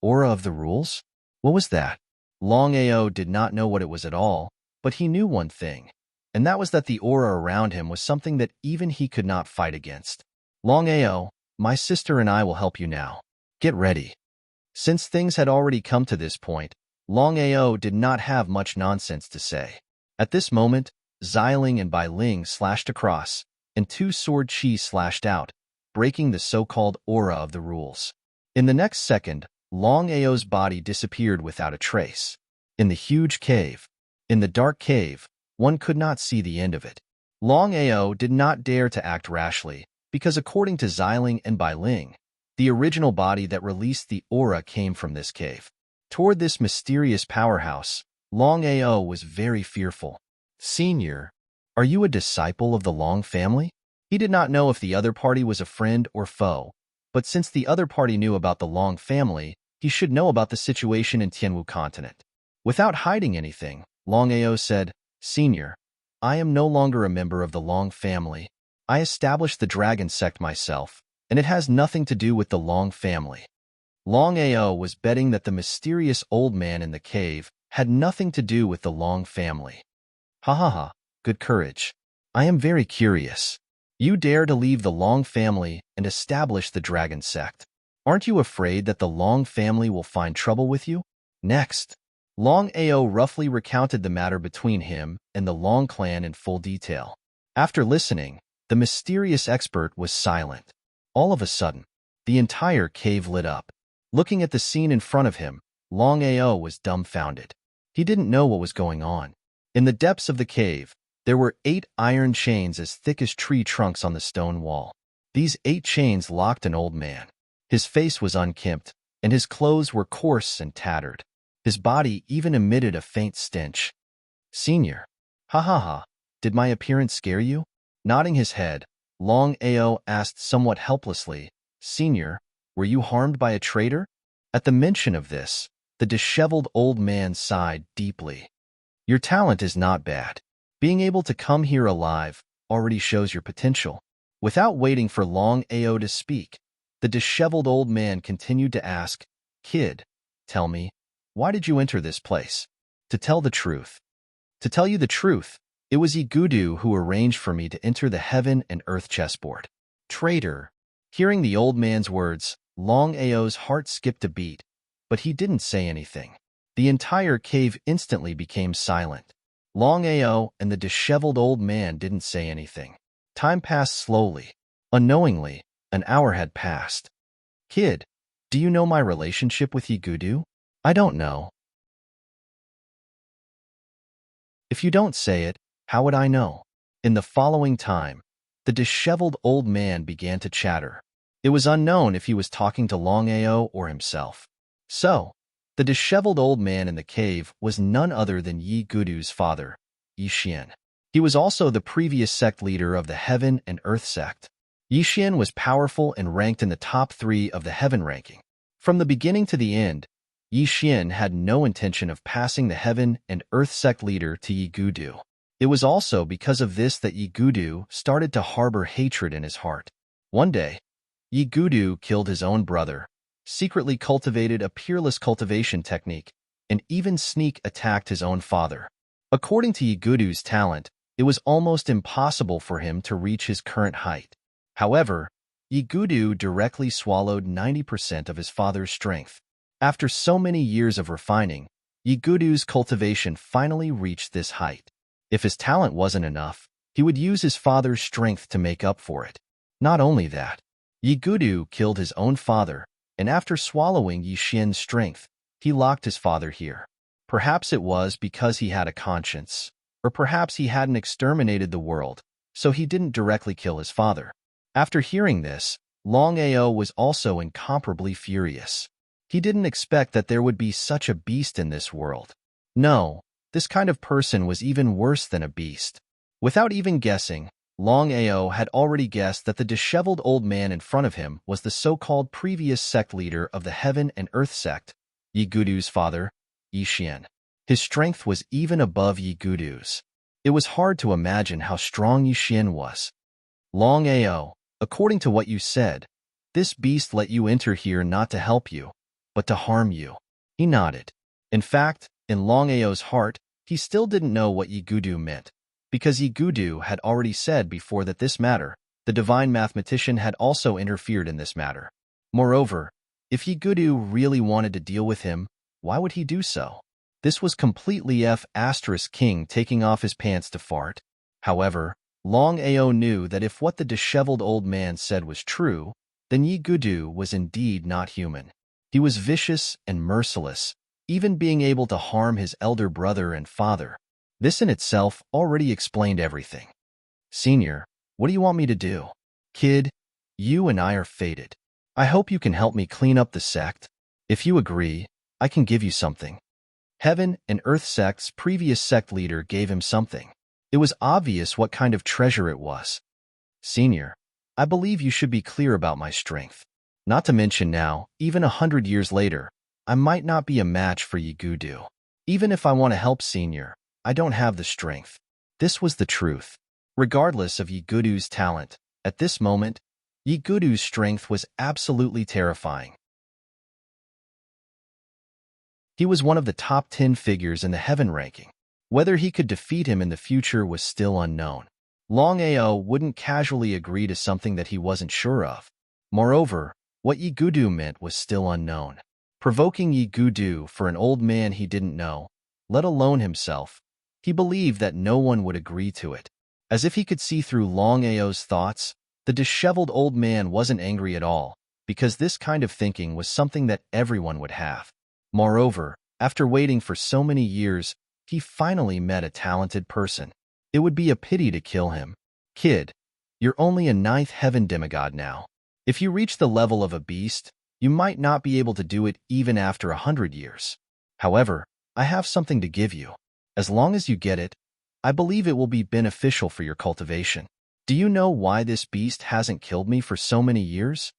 Aura of the rules? What was that? Longao did not know what it was at all, but he knew one thing, and that was that the aura around him was something that even he could not fight against. Longao, my sister and I will help you now. Get ready. Since things had already come to this point, Longao did not have much nonsense to say. At this moment, Xiling and Bai Ling slashed across, and two sword chi slashed out, breaking the so-called aura of the rules. In the next second, Longao's body disappeared without a trace. In the huge cave, in the dark cave, one could not see the end of it. Longao did not dare to act rashly, because according to Xiling and Bai Ling, the original body that released the aura came from this cave. Toward this mysterious powerhouse, Longao was very fearful. Senior, are you a disciple of the Long family? He did not know if the other party was a friend or foe, but since the other party knew about the Long family, he should know about the situation in Tianwu continent. Without hiding anything, Longao said, Senior, I am no longer a member of the Long family. I established the dragon sect myself, and it has nothing to do with the Long family. Longao was betting that the mysterious old man in the cave had nothing to do with the Long family. Ha ha ha, good courage. I am very curious. You dare to leave the Long family and establish the dragon sect. Aren't you afraid that the Long family will find trouble with you? Next, Longao roughly recounted the matter between him and the Long clan in full detail. After listening, the mysterious expert was silent. All of a sudden, the entire cave lit up. Looking at the scene in front of him, Longao was dumbfounded. He didn't know what was going on. In the depths of the cave, there were 8 iron chains as thick as tree trunks on the stone wall. These 8 chains locked an old man. His face was unkempt, and his clothes were coarse and tattered. His body even emitted a faint stench. Senior, ha ha ha, did my appearance scare you? Nodding his head, Longao asked somewhat helplessly, Senior, were you harmed by a traitor? At the mention of this, the disheveled old man sighed deeply. Your talent is not bad. Being able to come here alive already shows your potential. Without waiting for Longao to speak, the disheveled old man continued to ask, Kid, tell me, why did you enter this place? To tell the truth. To tell you the truth, it was Igudu who arranged for me to enter the heaven and earth chessboard. Traitor. Hearing the old man's words, Longao's heart skipped a beat, but he didn't say anything. The entire cave instantly became silent. Longao and the disheveled old man didn't say anything. Time passed slowly. Unknowingly, an hour had passed. Kid, do you know my relationship with Igudu? I don't know. If you don't say it, how would I know? In the following time, the disheveled old man began to chatter. It was unknown if he was talking to Longao or himself. So, the disheveled old man in the cave was none other than Yi Gudu's father, Yi Xian. He was also the previous sect leader of the Heaven and Earth sect. Yi Xian was powerful and ranked in the top 3 of the Heaven ranking. From the beginning to the end, Yi Xian had no intention of passing the Heaven and Earth sect leader to Yi Gudu. It was also because of this that Yigudu started to harbor hatred in his heart. One day, Yigudu killed his own brother, secretly cultivated a peerless cultivation technique, and even sneak attacked his own father. According to Yigudu's talent, it was almost impossible for him to reach his current height. However, Yigudu directly swallowed 90% of his father's strength. After so many years of refining, Yigudu's cultivation finally reached this height. If his talent wasn't enough, he would use his father's strength to make up for it. Not only that, Yigudu killed his own father, and after swallowing Yixian's strength, he locked his father here. Perhaps it was because he had a conscience, or perhaps he hadn't exterminated the world, so he didn't directly kill his father. After hearing this, Longao was also incomparably furious. He didn't expect that there would be such a beast in this world. No, this kind of person was even worse than a beast. Without even guessing, Longao had already guessed that the disheveled old man in front of him was the so-called previous sect leader of the Heaven and Earth sect, Yigudu's father, Yixian. His strength was even above Yigudu's. It was hard to imagine how strong Yixian was. Longao, according to what you said, this beast let you enter here not to help you, but to harm you. He nodded. In fact, in Longao's heart, he still didn't know what Yigudu meant, because Yigudu had already said before that this matter, the divine mathematician had also interfered in this matter. Moreover, if Yigudu really wanted to deal with him, why would he do so? This was completely King taking off his pants to fart. However, Longao knew that if what the disheveled old man said was true, then Yigudu was indeed not human. He was vicious and merciless, even being able to harm his elder brother and father. This in itself already explained everything. Senior, what do you want me to do? Kid, you and I are fated. I hope you can help me clean up the sect. If you agree, I can give you something. Heaven and Earth sect's previous sect leader gave him something. It was obvious what kind of treasure it was. Senior, I believe you should be clear about my strength. Not to mention now, even 100 years later, I might not be a match for Yigudu. Even if I want to help Senior, I don't have the strength. This was the truth. Regardless of Yigudu's talent, at this moment, Yigudu's strength was absolutely terrifying. He was one of the top 10 figures in the Heaven ranking. Whether he could defeat him in the future was still unknown. Longao wouldn't casually agree to something that he wasn't sure of. Moreover, what Yigudu meant was still unknown. Provoking Yigudu for an old man he didn't know, let alone himself, he believed that no one would agree to it. As if he could see through Longao's thoughts, the disheveled old man wasn't angry at all, because this kind of thinking was something that everyone would have. Moreover, after waiting for so many years, he finally met a talented person. It would be a pity to kill him. Kid, you're only a 9th heaven demigod now. If you reach the level of a beast, you might not be able to do it even after 100 years. However, I have something to give you. As long as you get it, I believe it will be beneficial for your cultivation. Do you know why this beast hasn't killed me for so many years?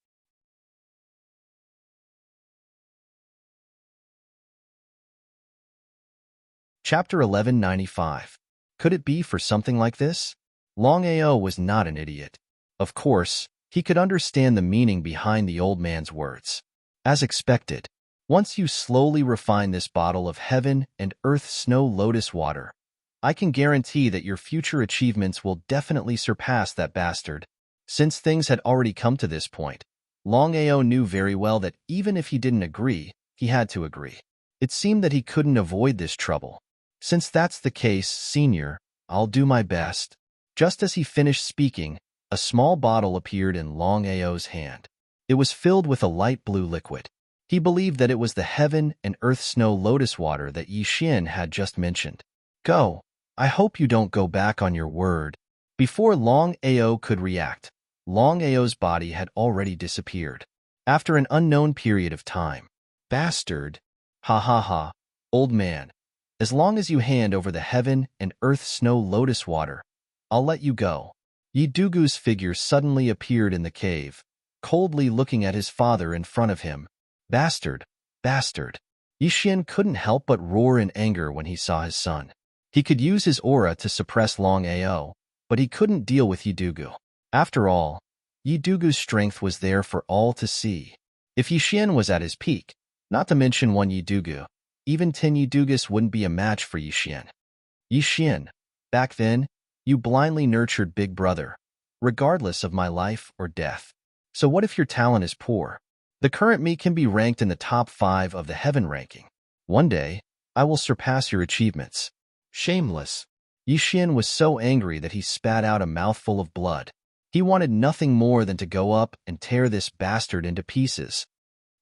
Chapter 1195. Could it be for something like this? Longao was not an idiot. Of course, he could understand the meaning behind the old man's words. As expected, once you slowly refine this bottle of Heaven and Earth snow lotus water, I can guarantee that your future achievements will definitely surpass that bastard. Since things had already come to this point, Longao knew very well that even if he didn't agree, he had to agree. It seemed that he couldn't avoid this trouble. Since that's the case, Senior, I'll do my best. Just as he finished speaking, a small bottle appeared in Longao's hand. It was filled with a light blue liquid. He believed that it was the Heaven and Earth snow lotus water that Yixian had just mentioned. Go. I hope you don't go back on your word. Before Longao could react, Longao's body had already disappeared. After an unknown period of time. Bastard. Ha ha ha. Old man. As long as you hand over the Heaven and Earth snow lotus water, I'll let you go. Yigudu's figure suddenly appeared in the cave, coldly looking at his father in front of him. Bastard! Bastard! Yixian couldn't help but roar in anger when he saw his son. He could use his aura to suppress Longao, but he couldn't deal with Yidugu. After all, Yidugu's strength was there for all to see. If Yixin was at his peak, not to mention one Yidugu, even 10 Yidugus wouldn't be a match for Yixin. Yixin, back then, you blindly nurtured Big Brother, regardless of my life or death. So what if your talent is poor? The current me can be ranked in the top 5 of the heaven ranking. One day, I will surpass your achievements. Shameless. Yixin was so angry that he spat out a mouthful of blood. He wanted nothing more than to go up and tear this bastard into pieces.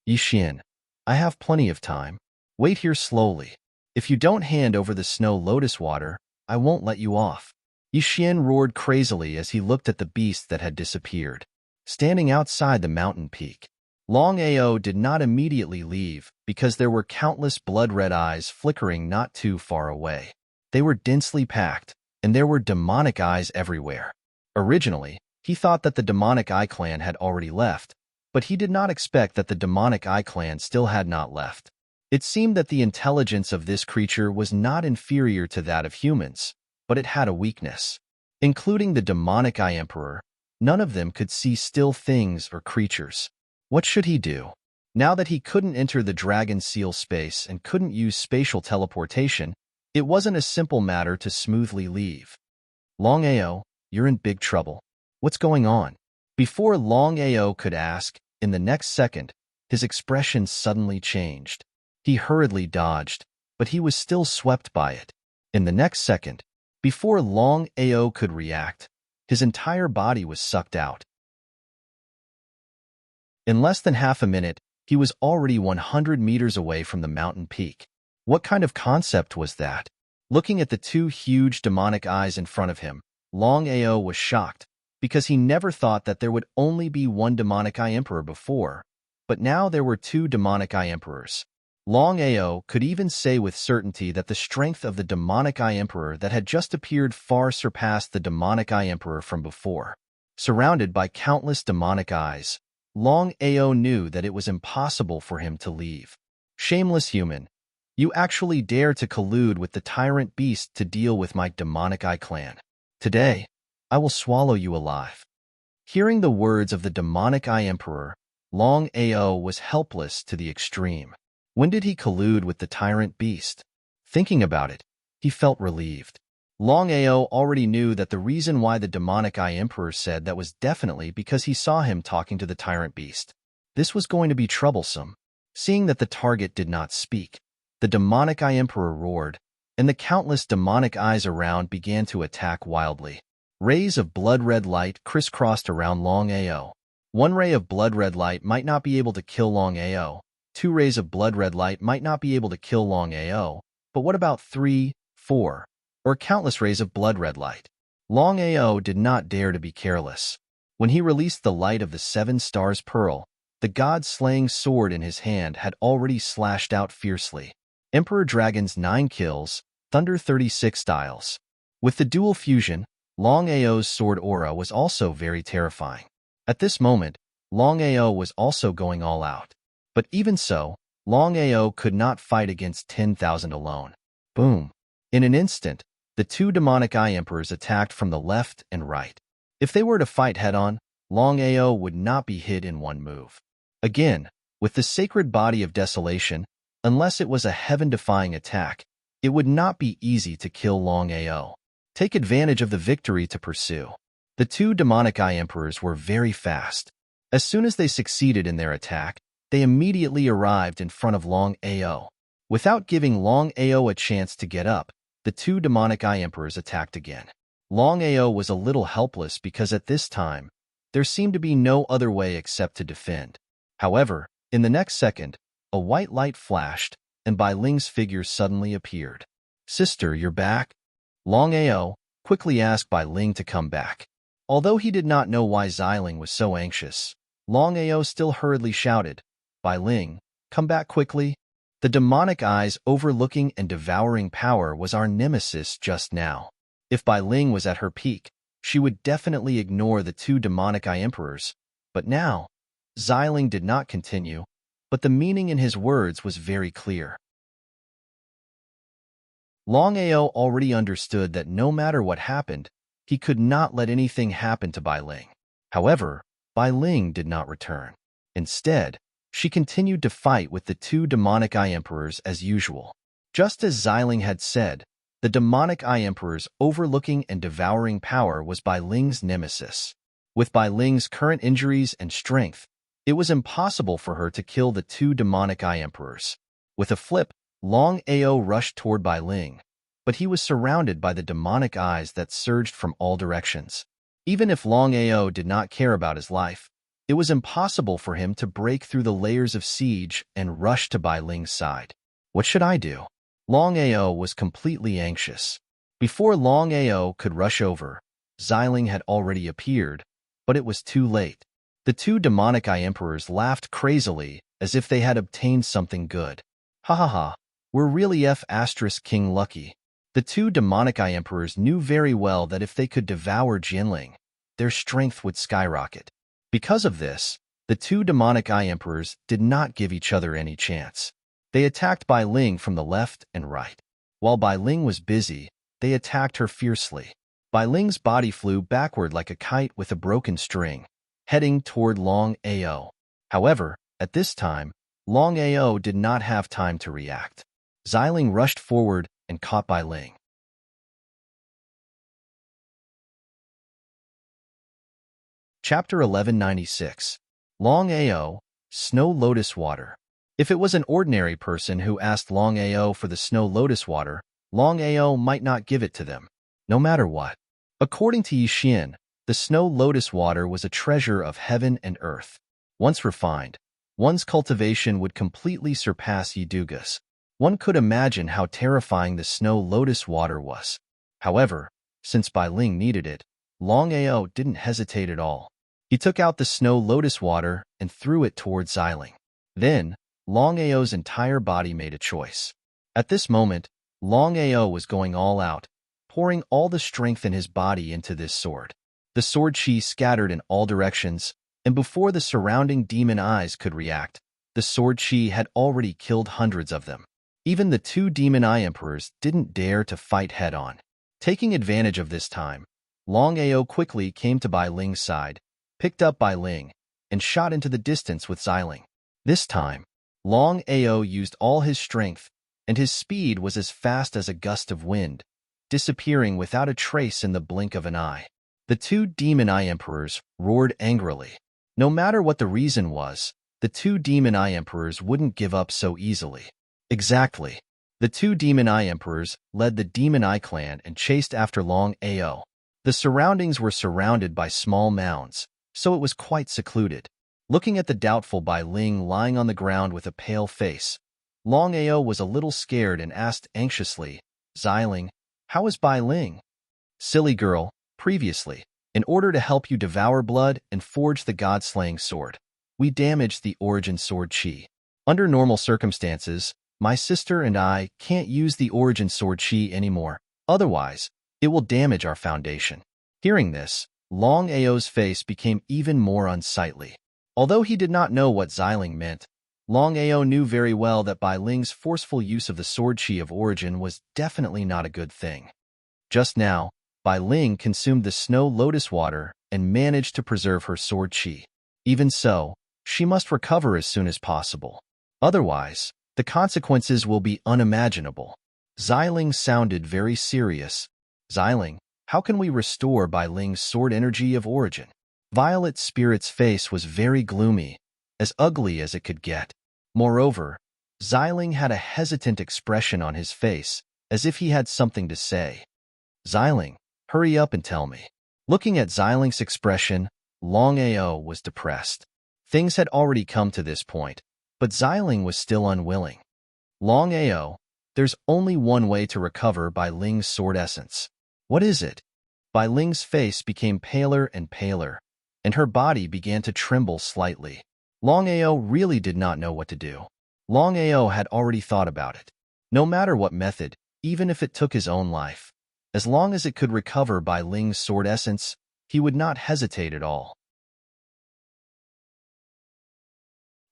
Yixin, I have plenty of time. Wait here slowly. If you don't hand over the snow lotus water, I won't let you off. Yixin roared crazily as he looked at the beast that had disappeared, standing outside the mountain peak. Longao did not immediately leave because there were countless blood-red eyes flickering not too far away. They were densely packed, and there were demonic eyes everywhere. Originally, he thought that the demonic eye clan had already left, but he did not expect that the demonic eye clan still had not left. It seemed that the intelligence of this creature was not inferior to that of humans, but it had a weakness. Including the demonic eye emperor, none of them could see still things or creatures. What should he do? Now that he couldn't enter the dragon seal space and couldn't use spatial teleportation, it wasn't a simple matter to smoothly leave. Longao, you're in big trouble. What's going on? Before Longao could ask, in the next second, his expression suddenly changed. He hurriedly dodged, but he was still swept by it. In the next second, before Longao could react, his entire body was sucked out. In less than half a minute, he was already 100 meters away from the mountain peak. What kind of concept was that? Looking at the 2 huge demonic eyes in front of him, Longao was shocked, because he never thought that there would only be one demonic eye emperor before, but now there were 2 demonic eye emperors. Longao could even say with certainty that the strength of the demonic eye emperor that had just appeared far surpassed the demonic eye emperor from before. Surrounded by countless demonic eyes, Longao knew that it was impossible for him to leave. Shameless human, you actually dare to collude with the tyrant beast to deal with my demonic eye clan. Today, I will swallow you alive. Hearing the words of the demonic eye emperor, Longao was helpless to the extreme. When did he collude with the tyrant beast? Thinking about it, he felt relieved. Longao already knew that the reason why the demonic eye emperor said that was definitely because he saw him talking to the tyrant beast. This was going to be troublesome. Seeing that the target did not speak, the demonic eye emperor roared, and the countless demonic eyes around began to attack wildly. Rays of blood-red light crisscrossed around Longao. 1 ray of blood-red light might not be able to kill Longao. 2 rays of blood-red light might not be able to kill Longao, but what about 3, 4, or countless rays of blood-red light? Longao did not dare to be careless. When he released the light of the 7 stars pearl, the god-slaying sword in his hand had already slashed out fiercely. Emperor Dragon's 9 kills, Thunder 36 styles. With the dual fusion, Longao's sword aura was also very terrifying. At this moment, Longao was also going all out. But even so, Longao could not fight against 10,000 alone. Boom! In an instant, the 2 demonic eye emperors attacked from the left and right. If they were to fight head-on, Longao would not be hit in one move. Again, with the sacred body of desolation, unless it was a heaven-defying attack, it would not be easy to kill Longao. Take advantage of the victory to pursue. The 2 demonic eye emperors were very fast. As soon as they succeeded in their attack, they immediately arrived in front of Longao. Without giving Longao a chance to get up, the 2 demonic eye emperors attacked again. Longao was a little helpless because at this time, there seemed to be no other way except to defend. However, in the next second, a white light flashed, and Bai Ling's figure suddenly appeared. "Sister, you're back?" Longao quickly asked Bai Ling to come back. Although he did not know why Xiling was so anxious, Longao still hurriedly shouted, "Bai Ling, come back quickly." The demonic eyes overlooking and devouring power was our nemesis just now. If Bai Ling was at her peak, she would definitely ignore the 2 demonic eye emperors. But now, Xiling did not continue, but the meaning in his words was very clear. Longao already understood that no matter what happened, he could not let anything happen to Bai Ling. However, Bai Ling did not return. Instead, she continued to fight with the two demonic Eye Emperors as usual. Just as Xiling had said, the demonic Eye Emperor's overlooking and devouring power was Bai Ling's nemesis. With Bai Ling's current injuries and strength, it was impossible for her to kill the two demonic Eye Emperors. With a flip, Longao rushed toward Bai Ling, but he was surrounded by the demonic eyes that surged from all directions. Even if Longao did not care about his life, it was impossible for him to break through the layers of siege and rush to Bai Ling's side. What should I do? Longao was completely anxious. Before Longao could rush over, Xiling had already appeared, but it was too late. The two demonic Eye Emperors laughed crazily as if they had obtained something good. Ha ha ha, we're really King lucky. The two demonic Eye Emperors knew very well that if they could devour Jinling, their strength would skyrocket. Because of this, the two demonic Eye Emperors did not give each other any chance. They attacked Bai Ling from the left and right. While Bai Ling was busy, they attacked her fiercely. Bai Ling's body flew backward like a kite with a broken string, heading toward Longao. However, at this time, Longao did not have time to react. Xiling rushed forward and caught Bai Ling. Chapter 1196. Longao, Snow Lotus Water. If it was an ordinary person who asked Longao for the snow lotus water, Longao might not give it to them, no matter what. According to Yixin, the snow lotus water was a treasure of heaven and earth. Once refined, one's cultivation would completely surpass Yiduga's. One could imagine how terrifying the snow lotus water was. However, since Bai Ling needed it, Longao didn't hesitate at all. He took out the snow lotus water and threw it towards Xiling. Then, Longao's entire body made a choice. At this moment, Longao was going all out, pouring all the strength in his body into this sword. The sword chi scattered in all directions, and before the surrounding demon eyes could react, the sword chi had already killed hundreds of them. Even the two demon eye emperors didn't dare to fight head-on. Taking advantage of this time, Longao quickly came to Bai Ling's side, picked up Bai Ling, and shot into the distance with Xiling. This time, Longao used all his strength, and his speed was as fast as a gust of wind, disappearing without a trace in the blink of an eye. The two demon eye emperors roared angrily. No matter what the reason was, the two demon eye emperors wouldn't give up so easily. Exactly. The two demon eye emperors led the demon eye clan and chased after Longao. The surroundings were surrounded by small mounds, so it was quite secluded. Looking at the doubtful Bai Ling lying on the ground with a pale face, Longao was a little scared and asked anxiously, Xiling, how is Bai Ling? Silly girl, previously, in order to help you devour blood and forge the god-slaying sword, we damaged the origin sword chi. Under normal circumstances, my sister and I can't use the origin sword chi anymore, otherwise, it will damage our foundation. Hearing this, Longao's face became even more unsightly. Although he did not know what Xiling meant, Longao knew very well that Bai Ling's forceful use of the sword chi of origin was definitely not a good thing. Just now, Bai Ling consumed the snow lotus water and managed to preserve her sword chi. Even so, she must recover as soon as possible. Otherwise, the consequences will be unimaginable. Xiling sounded very serious. Xiling, how can we restore Bai Ling's sword energy of origin? Violet Spirit's face was very gloomy, as ugly as it could get. Moreover, Xiling had a hesitant expression on his face, as if he had something to say. Xiling, hurry up and tell me. Looking at Xiling's expression, Longao was depressed. Things had already come to this point, but Xiling was still unwilling. Longao, there's only one way to recover Bai Ling's sword essence. What is it? Bai Ling's face became paler and paler, and her body began to tremble slightly. Longao really did not know what to do. Longao had already thought about it. No matter what method, even if it took his own life, as long as it could recover Bai Ling's sword essence, he would not hesitate at all.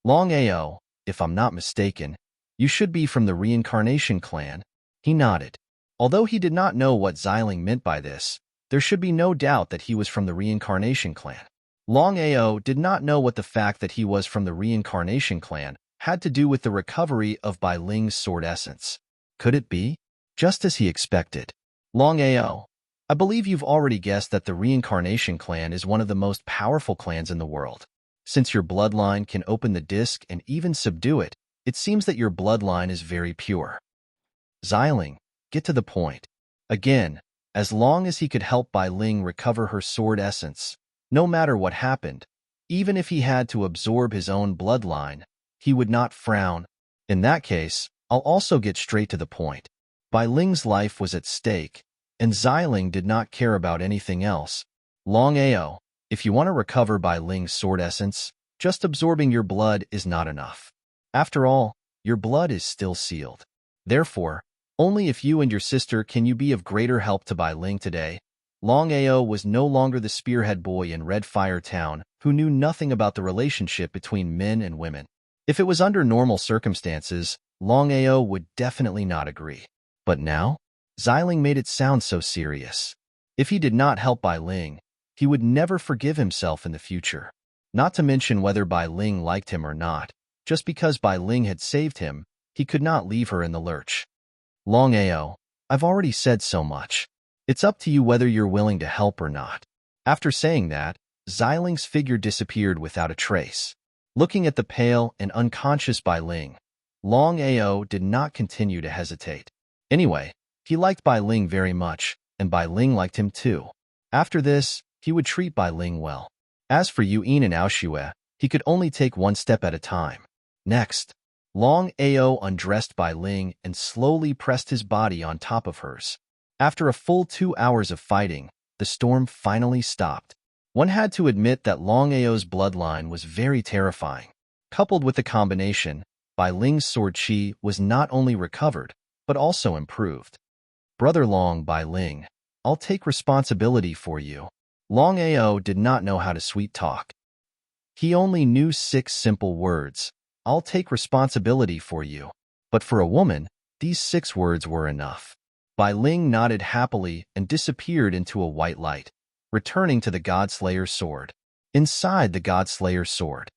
Longao, if I'm not mistaken, you should be from the Reincarnation clan. He nodded. Although he did not know what Xiling meant by this, there should be no doubt that he was from the Reincarnation clan. Longao did not know what the fact that he was from the Reincarnation clan had to do with the recovery of Bai Ling's sword essence. Could it be? Just as he expected. Longao, I believe you've already guessed that the Reincarnation clan is one of the most powerful clans in the world. Since your bloodline can open the disc and even subdue it, it seems that your bloodline is very pure. Xiling, get to the point. Again, as long as he could help Bai Ling recover her sword essence, no matter what happened, even if he had to absorb his own bloodline, he would not frown. In that case, I'll also get straight to the point. Bai Ling's life was at stake, and Xiling did not care about anything else. Longao, if you want to recover Bai Ling's sword essence, just absorbing your blood is not enough. After all, your blood is still sealed. Therefore, only if you and your sister can you be of greater help to Bai Ling today. Longao was no longer the spearhead boy in Red Fire Town who knew nothing about the relationship between men and women. If it was under normal circumstances, Longao would definitely not agree. But now, Xiling made it sound so serious. If he did not help Bai Ling, he would never forgive himself in the future. Not to mention whether Bai Ling liked him or not. Just because Bai Ling had saved him, he could not leave her in the lurch. Longao, I've already said so much. It's up to you whether you're willing to help or not. After saying that, Xiling's figure disappeared without a trace. Looking at the pale and unconscious Bai Ling, Longao did not continue to hesitate. Anyway, he liked Bai Ling very much, and Bai Ling liked him too. After this, he would treat Bai Ling well. As for Yuan and Aoshue, he could only take one step at a time. Next, Longao undressed Bai Ling and slowly pressed his body on top of hers. After a full 2 hours of fighting, the storm finally stopped. One had to admit that Longao's bloodline was very terrifying. Coupled with the combination, Bai Ling's sword chi was not only recovered, but also improved. Brother Long Bai Ling, I'll take responsibility for you. Longao did not know how to sweet talk. He only knew 6 simple words. I'll take responsibility for you. But for a woman, these 6 words were enough. Bai Ling nodded happily and disappeared into a white light, returning to the Godslayer's sword. Inside the Godslayer's sword.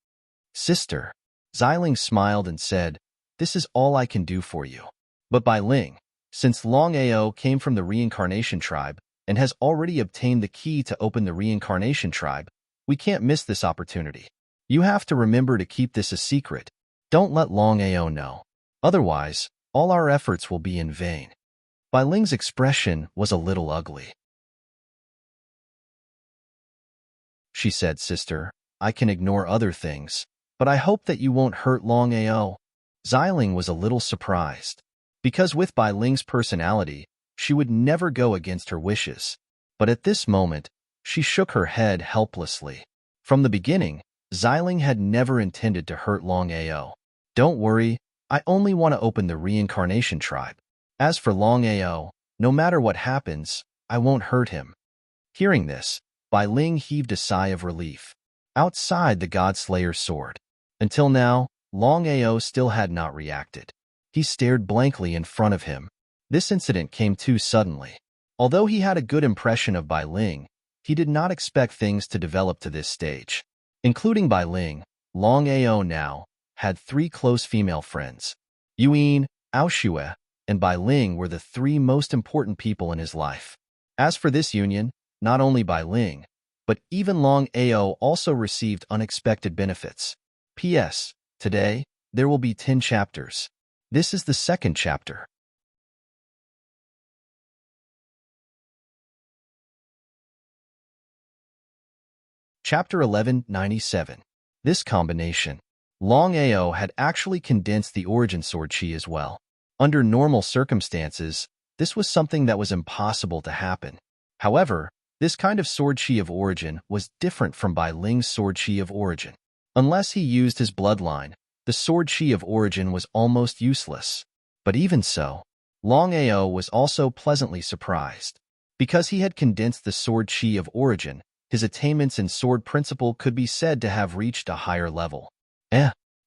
Sister, Xiling smiled and said, this is all I can do for you. But Bai Ling, since Longao came from the Reincarnation tribe and has already obtained the key to open the Reincarnation tribe, we can't miss this opportunity. You have to remember to keep this a secret. Don't let Longao know. Otherwise, all our efforts will be in vain. Bai Ling's expression was a little ugly. She said, sister, I can ignore other things, but I hope that you won't hurt Longao. Xiling was a little surprised, because with Bai Ling's personality, she would never go against her wishes. But at this moment, she shook her head helplessly. From the beginning, Xiling had never intended to hurt Longao. Don't worry, I only want to open the Reincarnation tribe. As for Longao, no matter what happens, I won't hurt him. Hearing this, Bai Ling heaved a sigh of relief. Outside the Godslayer's sword. Until now, Longao still had not reacted. He stared blankly in front of him. This incident came too suddenly. Although he had a good impression of Bai Ling, he did not expect things to develop to this stage. Including Bai Ling, Longao now had 3 close female friends. Yuan, Aoshue, and Bai Ling were the 3 most important people in his life. As for this union, not only Bai Ling, but even Longao also received unexpected benefits. P.S. Today, there will be 10 chapters. This is the 2nd chapter. Chapter 1197. This combination. Longao had actually condensed the origin sword chi as well. Under normal circumstances, this was something that was impossible to happen. However, this kind of sword chi of origin was different from Bai Ling's sword chi of origin. Unless he used his bloodline, the sword chi of origin was almost useless. But even so, Longao was also pleasantly surprised. Because he had condensed the sword chi of origin, his attainments in sword principle could be said to have reached a higher level.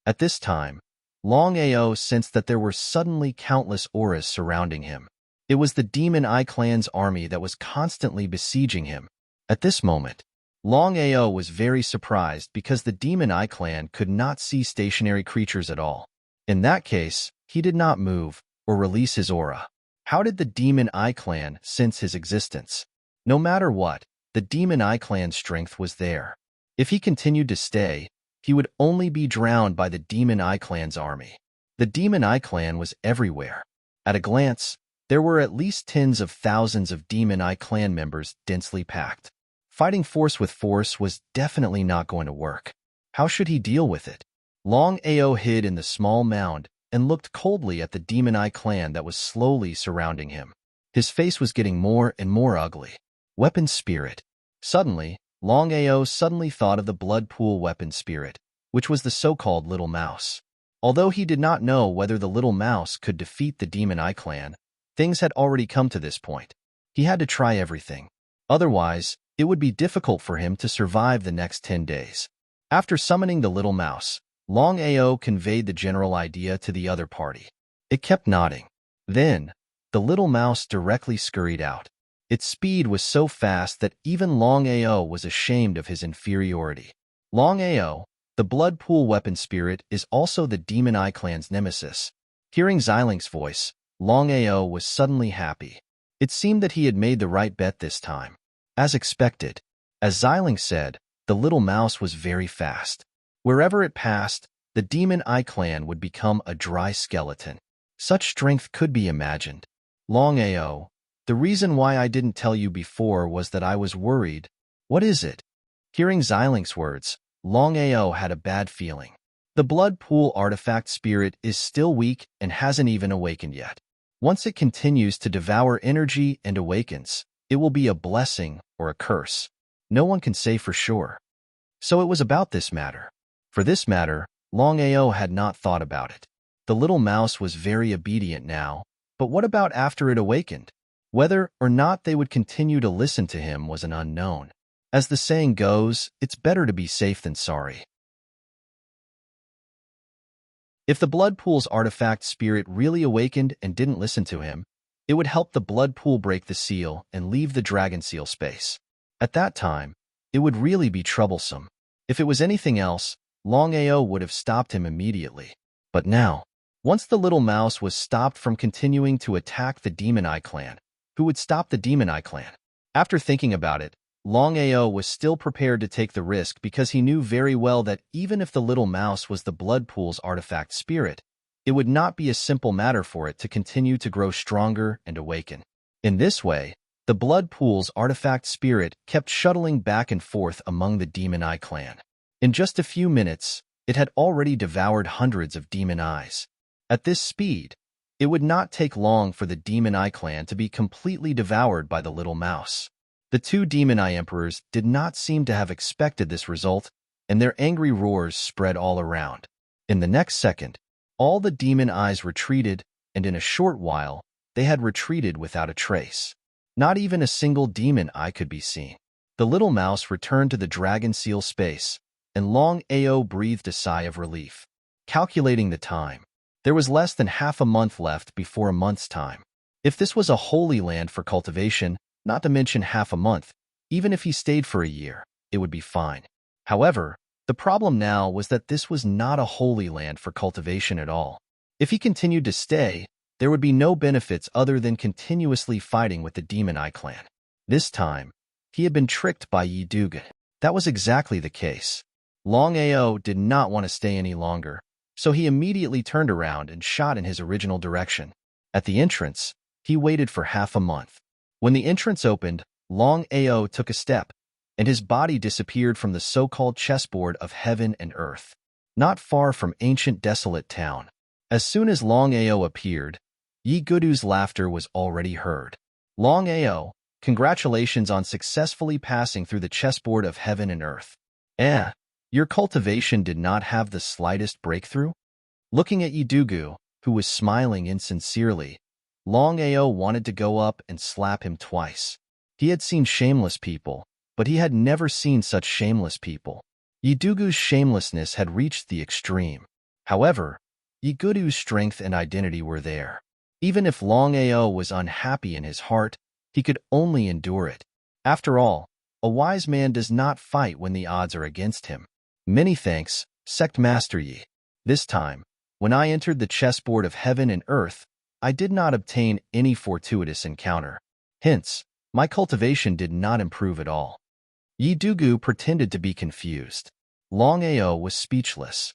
At this time, Longao sensed that there were suddenly countless auras surrounding him. It was the Demon Eye clan's army that was constantly besieging him. At this moment, Longao was very surprised because the Demon Eye clan could not see stationary creatures at all. In that case, he did not move or release his aura. How did the Demon Eye clan sense his existence? No matter what, the Demon Eye clan's strength was there. If he continued to stay, he would only be drowned by the Demon Eye clan's army. The Demon Eye clan was everywhere. At a glance, there were at least tens of thousands of Demon Eye clan members densely packed. Fighting force with force was definitely not going to work. How should he deal with it? Longao hid in the small mound and looked coldly at the Demon Eye clan that was slowly surrounding him. His face was getting more and more ugly. Weapon spirit. Suddenly, Longao thought of the blood pool weapon spirit, which was the so-called little mouse. Although he did not know whether the little mouse could defeat the Demon Eye clan, things had already come to this point. He had to try everything. Otherwise, it would be difficult for him to survive the next 10 days. After summoning the little mouse, Longao conveyed the general idea to the other party. It kept nodding. Then, the little mouse directly scurried out. Its speed was so fast that even Longao was ashamed of his inferiority. Longao, the blood pool weapon spirit, is also the Demon Eye clan's nemesis. Hearing Xiling's voice, Longao was suddenly happy. It seemed that he had made the right bet this time. As expected, as Xiling said, the little mouse was very fast. Wherever it passed, the Demon Eye clan would become a dry skeleton. Such strength could be imagined. Longao, the reason why I didn't tell you before was that I was worried. What is it? Hearing Xiling's words, Longao had a bad feeling. The blood pool artifact spirit is still weak and hasn't even awakened yet. Once it continues to devour energy and awakens, it will be a blessing or a curse. No one can say for sure. So it was about this matter. For this matter, Longao had not thought about it. The little mouse was very obedient now, but what about after it awakened? Whether or not they would continue to listen to him was an unknown. As the saying goes, it's better to be safe than sorry. If the blood pool's artifact spirit really awakened and didn't listen to him, it would help the blood pool break the seal and leave the dragon seal space. At that time, it would really be troublesome. If it was anything else, Longao would have stopped him immediately. But now, once the little mouse was stopped from continuing to attack the Demon Eye clan, who would stop the Demon Eye clan? After thinking about it, Longao was still prepared to take the risk because he knew very well that even if the little mouse was the blood pool's artifact spirit, it would not be a simple matter for it to continue to grow stronger and awaken. In this way, the blood pool's artifact spirit kept shuttling back and forth among the Demon Eye clan. In just a few minutes, it had already devoured hundreds of demon eyes. At this speed, it would not take long for the Demon Eye clan to be completely devoured by the little mouse. The two Demon Eye Emperors did not seem to have expected this result, and their angry roars spread all around. In the next second, all the demon eyes retreated, and in a short while, they had retreated without a trace. Not even a single demon eye could be seen. The little mouse returned to the dragon seal space, and Longao breathed a sigh of relief. Calculating the time, there was less than half a month left before a month's time. If this was a holy land for cultivation, not to mention half a month, even if he stayed for a year, it would be fine. However, the problem now was that this was not a holy land for cultivation at all. If he continued to stay, there would be no benefits other than continuously fighting with the Demon Eye clan. This time, he had been tricked by Yi Dugan. That was exactly the case. Longao did not want to stay any longer, so he immediately turned around and shot in his original direction. At the entrance, he waited for half a month. When the entrance opened, Longao took a step, and his body disappeared from the so-called chessboard of heaven and earth, not far from ancient desolate town. As soon as Longao appeared, Yi Gudu's laughter was already heard. Longao, congratulations on successfully passing through the chessboard of heaven and earth. Your cultivation did not have the slightest breakthrough? Looking at Yidugu, who was smiling insincerely, Longao wanted to go up and slap him twice. He had seen shameless people, but he had never seen such shameless people. Yidugu's shamelessness had reached the extreme. However, Yigudu's strength and identity were there. Even if Longao was unhappy in his heart, he could only endure it. After all, a wise man does not fight when the odds are against him. Many thanks, Sect Master Yi. This time, when I entered the chessboard of heaven and earth, I did not obtain any fortuitous encounter. Hence, my cultivation did not improve at all. Yi Dugu pretended to be confused. Longao was speechless.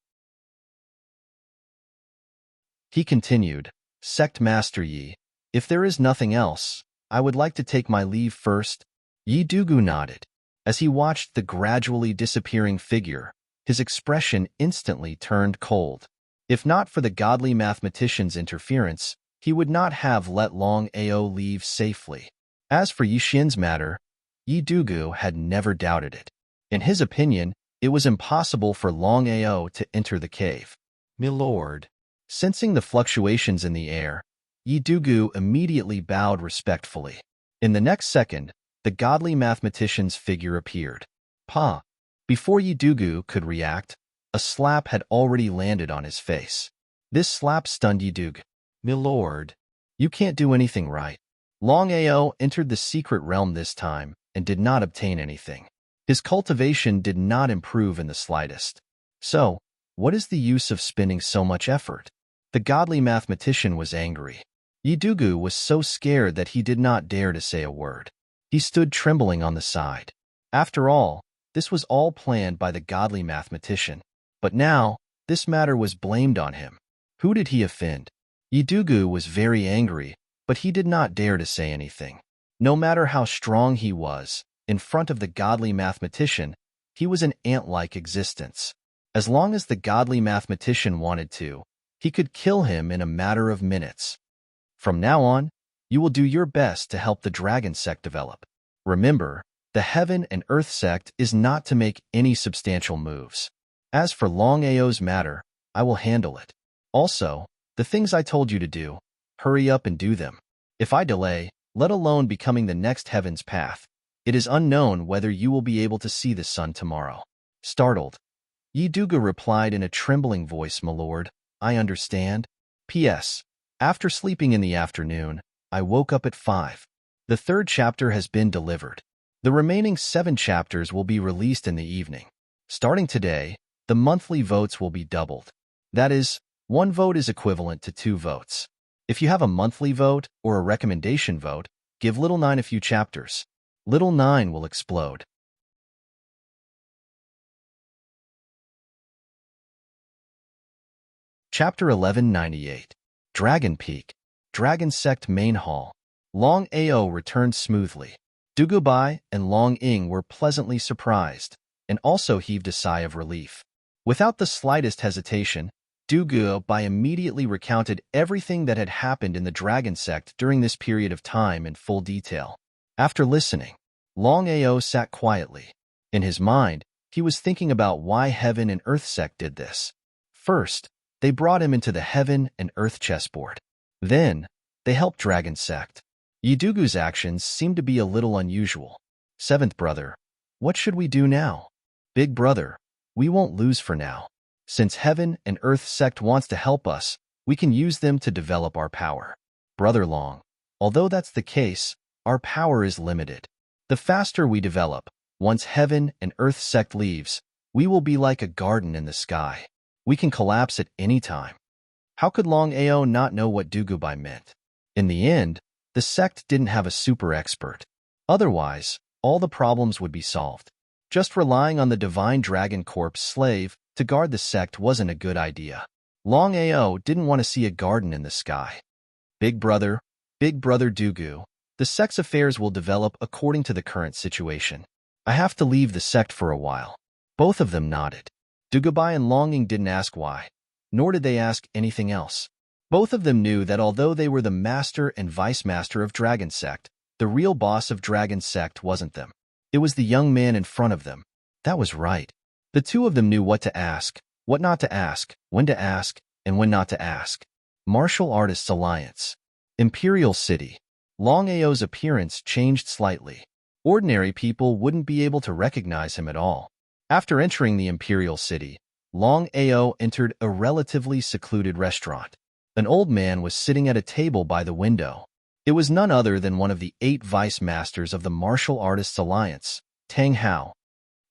He continued, Sect Master Yi, if there is nothing else, I would like to take my leave first. Yi Dugu nodded. As he watched the gradually disappearing figure, his expression instantly turned cold. If not for the godly mathematician's interference, he would not have let Longao leave safely. As for Yi Xin's matter, Yi Dugu had never doubted it. In his opinion, it was impossible for Longao to enter the cave. Milord. Sensing the fluctuations in the air, Yi Dugu immediately bowed respectfully. In the next second, the godly mathematician's figure appeared. Pa! Before Yi Dugu could react, a slap had already landed on his face. This slap stunned Yi Dugu. Milord, you can't do anything right. Longao entered the secret realm this time and did not obtain anything. His cultivation did not improve in the slightest. So, what is the use of spending so much effort? The godly mathematician was angry. Yi Dugu was so scared that he did not dare to say a word. He stood trembling on the side. After all, this was all planned by the godly mathematician. But now, this matter was blamed on him. Who did he offend? Yi Dugu was very angry, but he did not dare to say anything. No matter how strong he was, in front of the godly mathematician, he was an ant-like existence. As long as the godly mathematician wanted to, he could kill him in a matter of minutes. From now on, you will do your best to help the dragon sect develop. Remember, the heaven and earth sect is not to make any substantial moves. As for Longao's matter, I will handle it. Also, the things I told you to do, hurry up and do them. If I delay, let alone becoming the next heaven's path, it is unknown whether you will be able to see the sun tomorrow. Startled, Yi Dugu replied in a trembling voice, My lord, I understand. P.S. After sleeping in the afternoon, I woke up at 5. The 3rd chapter has been delivered. The remaining 7 chapters will be released in the evening. Starting today, the monthly votes will be doubled. That is, 1 vote is equivalent to 2 votes. If you have a monthly vote or a recommendation vote, give Little 9 a few chapters. Little 9 will explode. Chapter 1198. Dragon Peak. Dragon Sect Main Hall. Longao returned smoothly. Dugubai and Long Ying were pleasantly surprised, and also heaved a sigh of relief. Without the slightest hesitation, Dugubai immediately recounted everything that had happened in the Dragon Sect during this period of time in full detail. After listening, Longao sat quietly. In his mind, he was thinking about why Heaven and Earth Sect did this. First, they brought him into the Heaven and Earth chessboard. Then, they helped Dragon Sect. Yi Dugu's actions seemed to be a little unusual. 7th brother, what should we do now? Big brother, we won't lose for now. Since Heaven and Earth Sect wants to help us, we can use them to develop our power. Brother Long, although that's the case, our power is limited. The faster we develop, once Heaven and Earth Sect leaves, we will be like a garden in the sky. We can collapse at any time. How could Longao not know what Dugubai meant? In the end, the sect didn't have a super expert. Otherwise, all the problems would be solved. Just relying on the Divine Dragon Corp's slave to guard the sect wasn't a good idea. Longao didn't want to see a garden in the sky. Big brother Dugu, the sect's affairs will develop according to the current situation. I have to leave the sect for a while. Both of them nodded. Dugubai and Longing didn't ask why, nor did they ask anything else. Both of them knew that although they were the master and vice master of Dragon Sect, the real boss of Dragon Sect wasn't them. It was the young man in front of them. That was right. The two of them knew what to ask, what not to ask, when to ask, and when not to ask. Martial Artists Alliance. Imperial City. Longao's appearance changed slightly. Ordinary people wouldn't be able to recognize him at all. After entering the Imperial City, Longao entered a relatively secluded restaurant. An old man was sitting at a table by the window. It was none other than one of the 8 vice masters of the Martial Artists Alliance, Tang Hao.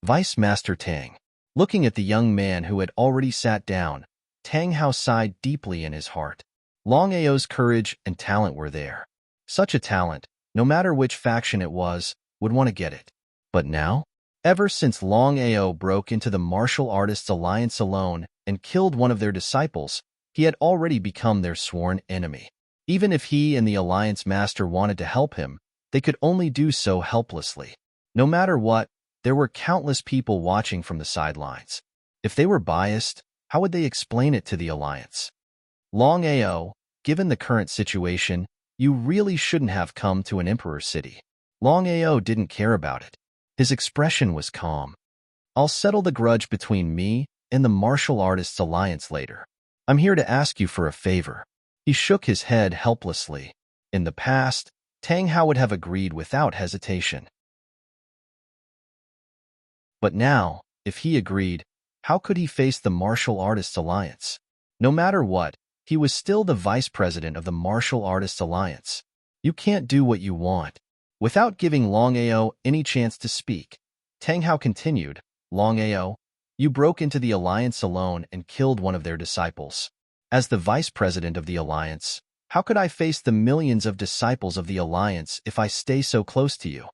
Vice Master Tang. Looking at the young man who had already sat down, Tang Hao sighed deeply in his heart. Longao's courage and talent were there. Such a talent, no matter which faction it was, would want to get it. But now? Ever since Longao broke into the Martial Artists Alliance alone and killed one of their disciples, he had already become their sworn enemy. Even if he and the Alliance Master wanted to help him, they could only do so helplessly. No matter what, there were countless people watching from the sidelines. If they were biased, how would they explain it to the Alliance? Longao, given the current situation, you really shouldn't have come to an Emperor city. Longao didn't care about it. His expression was calm. I'll settle the grudge between me and the Martial Artists Alliance later. I'm here to ask you for a favor. He shook his head helplessly. In the past, Tang Hao would have agreed without hesitation. But now, if he agreed, how could he face the Martial Artists Alliance? No matter what, he was still the vice president of the Martial Artists Alliance. You can't do what you want. Without giving Longao any chance to speak, Tang Hao continued, Longao, you broke into the Alliance alone and killed one of their disciples. As the vice president of the Alliance, how could I face the millions of disciples of the Alliance if I stay so close to you?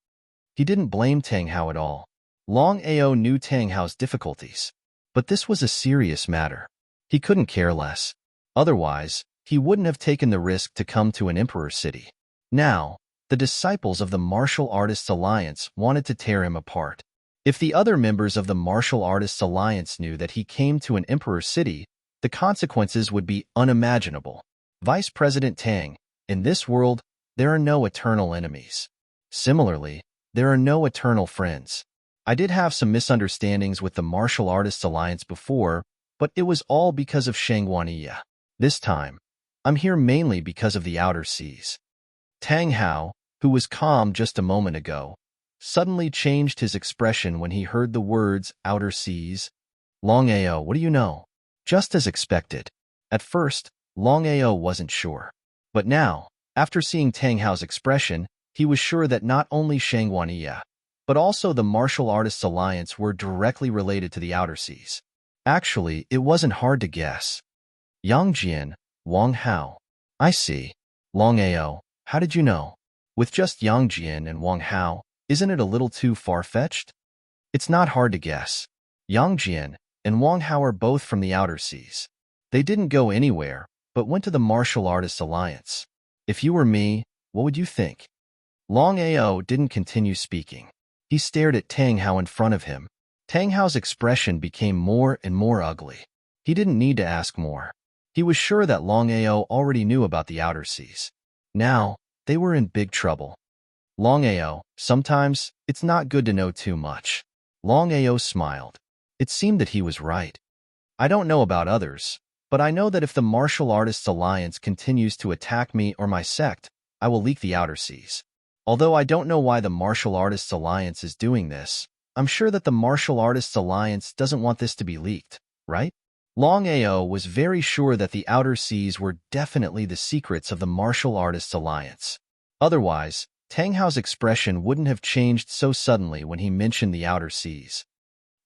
He didn't blame Tang Hao at all. Longao knew Tang Hao's difficulties. But this was a serious matter. He couldn't care less. Otherwise, he wouldn't have taken the risk to come to an Emperor city. Now, the disciples of the Martial Artists Alliance wanted to tear him apart. If the other members of the Martial Artists Alliance knew that he came to an Emperor city, the consequences would be unimaginable. Vice President Tang, in this world, there are no eternal enemies. Similarly, there are no eternal friends. I did have some misunderstandings with the Martial Artists Alliance before, but it was all because of Shangguaniya. This time, I'm here mainly because of the Outer Seas. Tang Hao, who was calm just a moment ago, suddenly changed his expression when he heard the words Outer Seas. Longao, what do you know? Just as expected. At first, Longao wasn't sure. But now, after seeing Tang Hao's expression, he was sure that not only Shangguaniya, but also the Martial Artists Alliance were directly related to the Outer Seas. Actually, it wasn't hard to guess. Yangjian, Wang Hao. I see. Longao, how did you know? With just Yangjian and Wang Hao, isn't it a little too far-fetched? It's not hard to guess. Yangjian and Wang Hao are both from the Outer Seas. They didn't go anywhere, but went to the Martial Artists Alliance. If you were me, what would you think? Longao didn't continue speaking. He stared at Tang Hao in front of him. Tang Hao's expression became more and more ugly. He didn't need to ask more. He was sure that Longao already knew about the Outer Seas. Now, they were in big trouble. Longao, sometimes, it's not good to know too much. Longao smiled. It seemed that he was right. I don't know about others, but I know that if the Martial Artists Alliance continues to attack me or my sect, I will leak the Outer Seas. Although I don't know why the Martial Artists Alliance is doing this, I'm sure that the Martial Artists Alliance doesn't want this to be leaked, right? Longao was very sure that the Outer Seas were definitely the secrets of the Martial Artists Alliance. Otherwise, Tang Hao's expression wouldn't have changed so suddenly when he mentioned the Outer Seas.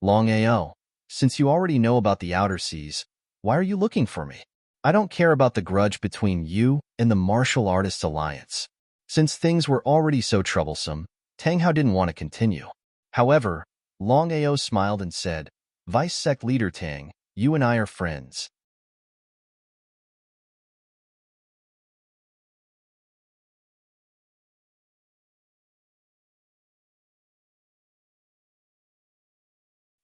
Longao, since you already know about the Outer Seas, why are you looking for me? I don't care about the grudge between you and the Martial Artists Alliance. Since things were already so troublesome, Tang Hao didn't want to continue. However, Longao smiled and said, Vice Sect Leader Tang, you and I are friends.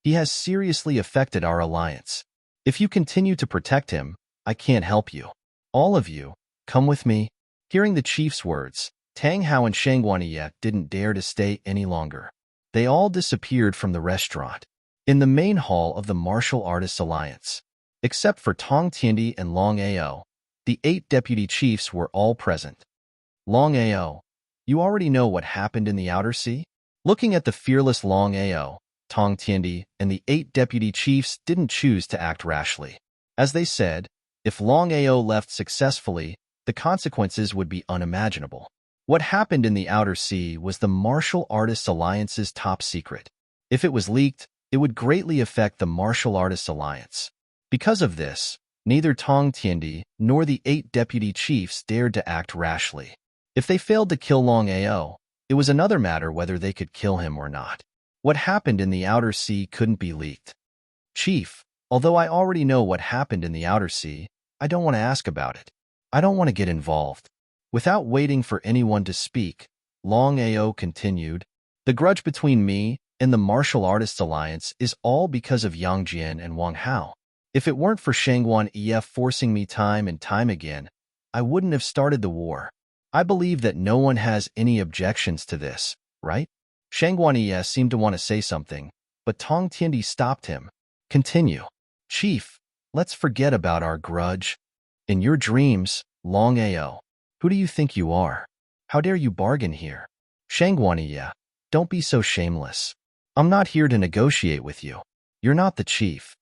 He has seriously affected our alliance. If you continue to protect him, I can't help you. All of you, come with me. Hearing the chief's words, Tang Hao and Shangguaniya didn't dare to stay any longer. They all disappeared from the restaurant. In the main hall of the Martial Artists Alliance, except for Tong Tiandi and Longao, the 8 deputy chiefs were all present. Longao, you already know what happened in the Outer Sea? Looking at the fearless Longao, Tong Tiandi and the 8 deputy chiefs didn't choose to act rashly. As they said, If Longao left successfully, the consequences would be unimaginable. What happened in the Outer Sea was the Martial Artists Alliance's top secret. If it was leaked, it would greatly affect the Martial Artists Alliance. Because of this, neither Tong Tiandi nor the 8 deputy chiefs dared to act rashly. If they failed to kill Longao, it was another matter whether they could kill him or not. What happened in the Outer Sea couldn't be leaked. Chief, although I already know what happened in the Outer Sea, I don't want to ask about it. I don't want to get involved. Without waiting for anyone to speak, Longao continued, the grudge between me and the Martial Artists Alliance is all because of Yang Jian and Wang Hao. If it weren't for Shangguan Ef forcing me time and time again, I wouldn't have started the war. I believe that no one has any objections to this, right? Shangguan Ef seemed to want to say something, but Tong Tiandi stopped him. Continue. Chief, let's forget about our grudge. In your dreams, Longao, who do you think you are? How dare you bargain here? Shangguan Ef, don't be so shameless. I'm not here to negotiate with you. You're not the chief.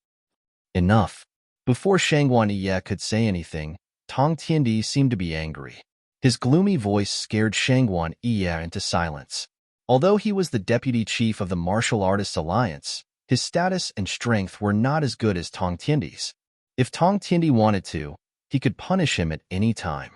Enough. Before Shangguan Ef could say anything, Tong Tiandi seemed to be angry. His gloomy voice scared Shangguan Ef into silence. Although he was the deputy chief of the Martial Artists Alliance, his status and strength were not as good as Tong Tiandi's. If Tong Tiandi wanted to, he could punish him at any time.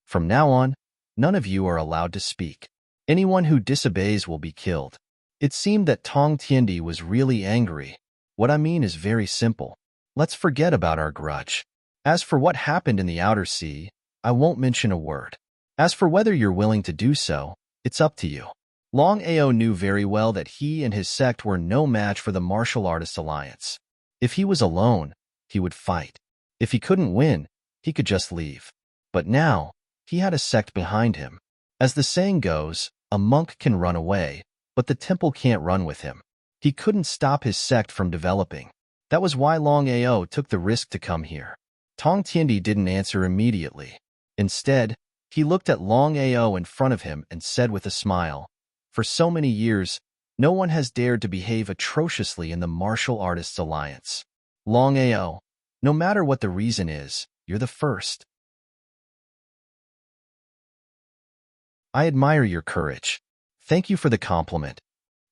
From now on, none of you are allowed to speak. Anyone who disobeys will be killed. It seemed that Tong Tiandi was really angry. What I mean is very simple. Let's forget about our grudge. As for what happened in the Outer Sea, I won't mention a word. As for whether you're willing to do so, it's up to you. Longao knew very well that he and his sect were no match for the Martial Artists Alliance. If he was alone, he would fight. If he couldn't win, he could just leave. But now, he had a sect behind him. As the saying goes, a monk can run away, but the temple can't run with him. He couldn't stop his sect from developing. That was why Longao took the risk to come here. Tong Tiandi didn't answer immediately. Instead, he looked at Longao in front of him and said with a smile, for so many years, no one has dared to behave atrociously in the Martial Artists Alliance. Longao, no matter what the reason is, you're the first. I admire your courage. Thank you for the compliment.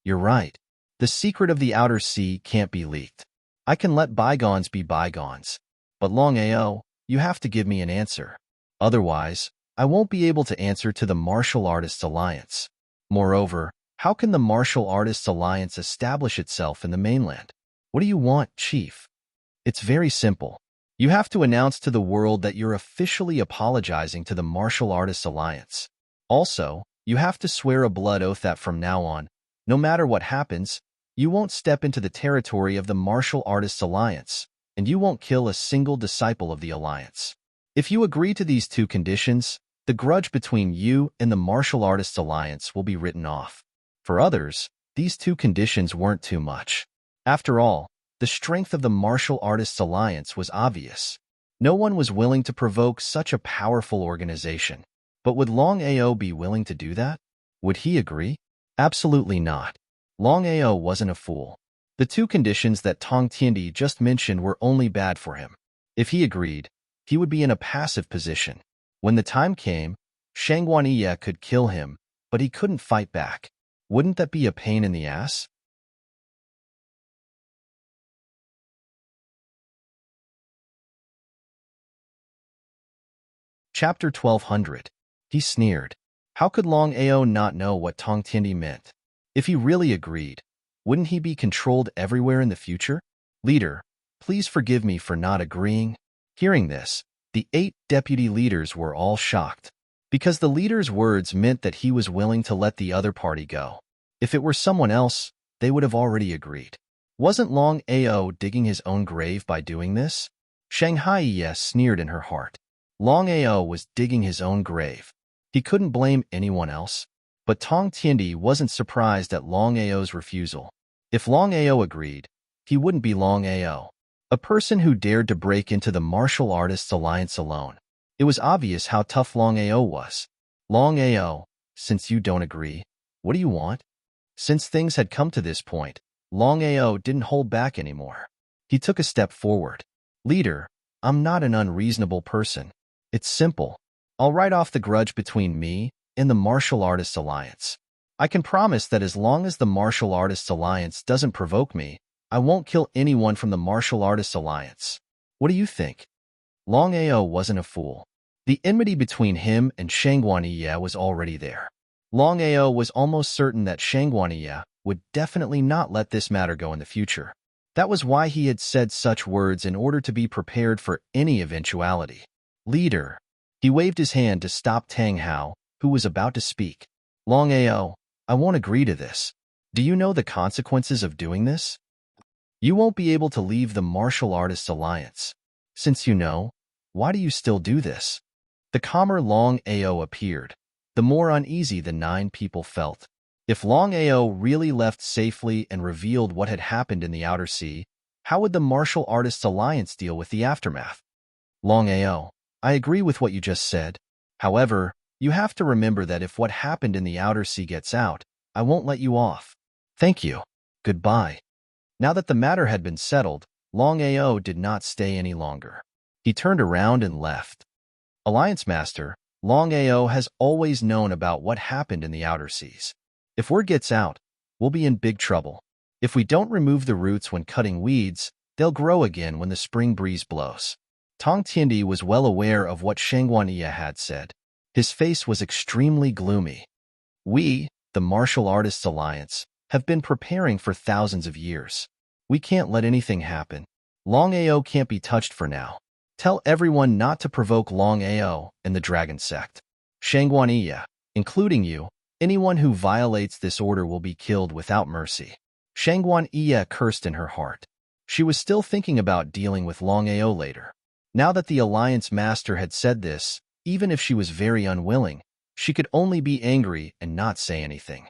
You're right. The secret of the Outer Sea can't be leaked. I can let bygones be bygones. But Longao, you have to give me an answer. Otherwise, I won't be able to answer to the Martial Artists Alliance. Moreover, how can the Martial Artists Alliance establish itself in the mainland? What do you want, Chief? It's very simple. You have to announce to the world that you're officially apologizing to the Martial Artists Alliance. Also, you have to swear a blood oath that from now on, no matter what happens, you won't step into the territory of the Martial Artists Alliance, and you won't kill a single disciple of the Alliance. If you agree to these 2 conditions, the grudge between you and the Martial Artists Alliance will be written off. For others, these 2 conditions weren't too much. After all, the strength of the Martial Artists Alliance was obvious. No one was willing to provoke such a powerful organization. But would Longao be willing to do that? Would he agree? Absolutely not. Longao wasn't a fool. The 2 conditions that Tong Tiandi just mentioned were only bad for him. If he agreed, he would be in a passive position. When the time came, Shangguan Ef could kill him, but he couldn't fight back. Wouldn't that be a pain in the ass? Chapter 1200. He sneered. How could Longao not know what Tong Tiandi meant? If he really agreed, wouldn't he be controlled everywhere in the future? Leader, please forgive me for not agreeing. Hearing this, the 8 deputy leaders were all shocked, because the leader's words meant that he was willing to let the other party go. If it were someone else, they would have already agreed. Wasn't Longao digging his own grave by doing this? Shanghai Yes sneered in her heart. Longao was digging his own grave. He couldn't blame anyone else. But Tong Tiandi wasn't surprised at Longao's refusal. If Longao agreed, he wouldn't be Longao, a person who dared to break into the Martial Artists Alliance alone. It was obvious how tough Longao was. Longao, since you don't agree, what do you want? Since things had come to this point, Longao didn't hold back anymore. He took a step forward. Leader, I'm not an unreasonable person. It's simple. I'll write off the grudge between me and the Martial Artists Alliance. I can promise that as long as the Martial Artists Alliance doesn't provoke me, I won't kill anyone from the Martial Artists Alliance. What do you think? Longao wasn't a fool. The enmity between him and Shangguaniye was already there. Longao was almost certain that Shangguaniye would definitely not let this matter go in the future. That was why he had said such words in order to be prepared for any eventuality. Leader. He waved his hand to stop Tang Hao, who was about to speak. Longao, I won't agree to this. Do you know the consequences of doing this? You won't be able to leave the Martial Artists Alliance. Since you know, why do you still do this? The calmer Longao appeared, the more uneasy the 9 people felt. If Longao really left safely and revealed what had happened in the Outer Sea, how would the Martial Artists Alliance deal with the aftermath? Longao, I agree with what you just said. However, you have to remember that if what happened in the Outer Sea gets out, I won't let you off. Thank you. Goodbye. Now that the matter had been settled, Longao did not stay any longer. He turned around and left. Alliance Master, Longao has always known about what happened in the Outer Seas. If word gets out, we'll be in big trouble. If we don't remove the roots when cutting weeds, they'll grow again when the spring breeze blows. Tong Tiandi was well aware of what Shangguaniye had said. His face was extremely gloomy. We, the Martial Artists Alliance, have been preparing for thousands of years. We can't let anything happen. Longao can't be touched for now. Tell everyone not to provoke Longao and the Dragon Sect. Shangguaniye, including you, anyone who violates this order will be killed without mercy. Shangguaniye cursed in her heart. She was still thinking about dealing with Longao later. Now that the Alliance Master had said this, even if she was very unwilling, she could only be angry and not say anything.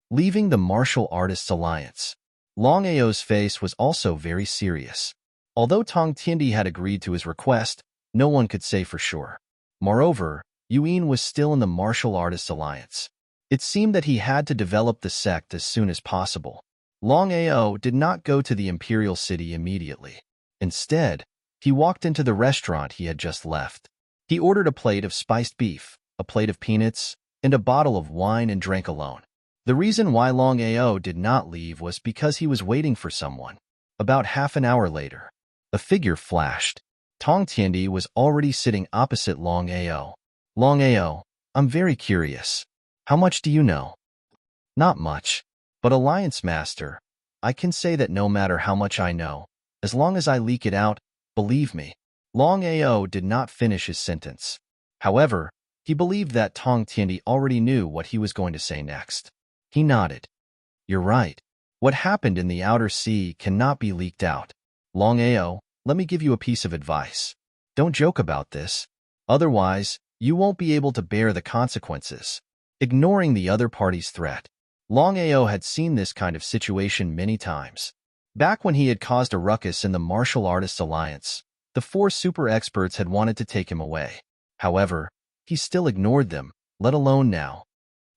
Leaving the Martial Artists Alliance. Longao's face was also very serious. Although Tong Tiandi had agreed to his request, no one could say for sure. Moreover, Yuan was still in the Martial Artists Alliance. It seemed that he had to develop the sect as soon as possible. Longao did not go to the Imperial City immediately. Instead, he walked into the restaurant he had just left. He ordered a plate of spiced beef, a plate of peanuts, and a bottle of wine and drank alone. The reason why Longao did not leave was because he was waiting for someone. About half an hour later, a figure flashed. Tong Tiandi was already sitting opposite Longao. Longao, I'm very curious. How much do you know? Not much. But Alliance Master, I can say that no matter how much I know, as long as I leak it out, believe me. Longao did not finish his sentence. However, he believed that Tong Tiandi already knew what he was going to say next. He nodded. You're right. What happened in the Outer Sea cannot be leaked out. Longao, let me give you a piece of advice. Don't joke about this. Otherwise, you won't be able to bear the consequences. Ignoring the other party's threat. Longao had seen this kind of situation many times. Back when he had caused a ruckus in the Martial Artists Alliance, the 4 super experts had wanted to take him away. However, he still ignored them, let alone now.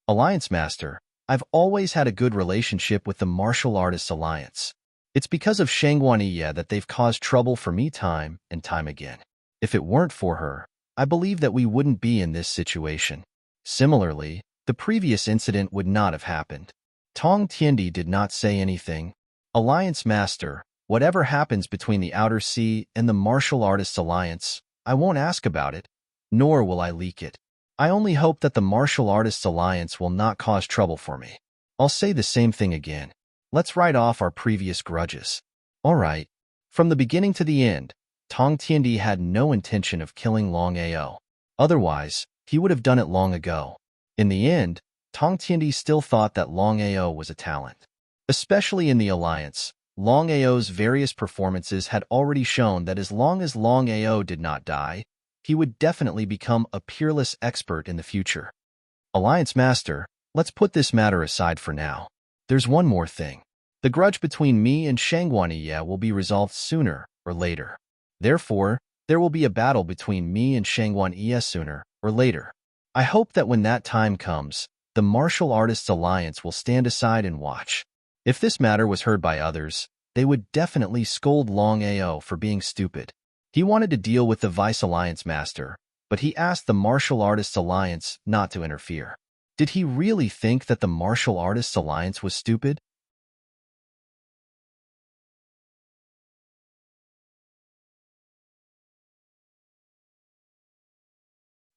Alliance Master, I've always had a good relationship with the Martial Artists Alliance. It's because of Shangguaniye that they've caused trouble for me time and time again. If it weren't for her, I believe that we wouldn't be in this situation. Similarly, the previous incident would not have happened. Tong Tiandi did not say anything. Alliance Master, whatever happens between the Outer Sea and the Martial Artists Alliance, I won't ask about it, nor will I leak it. I only hope that the Martial Artists Alliance will not cause trouble for me. I'll say the same thing again. Let's write off our previous grudges. All right. From the beginning to the end, Tong Tiandi had no intention of killing Longao. Otherwise, he would have done it long ago. In the end, Tong Tiandi still thought that Longao was a talent. Especially in the Alliance, Longao's various performances had already shown that as long as Longao did not die, he would definitely become a peerless expert in the future. Alliance Master, let's put this matter aside for now. There's one more thing. The grudge between me and Shangguaniye will be resolved sooner or later. Therefore, there will be a battle between me and Shangguaniye sooner or later. I hope that when that time comes, the Martial Artists Alliance will stand aside and watch. If this matter was heard by others, they they would definitely scold Longao for being stupid. He wanted to deal with the Vice Alliance Master, but he asked the Martial Artists Alliance not to interfere. Did he really think that the Martial Artists Alliance was stupid?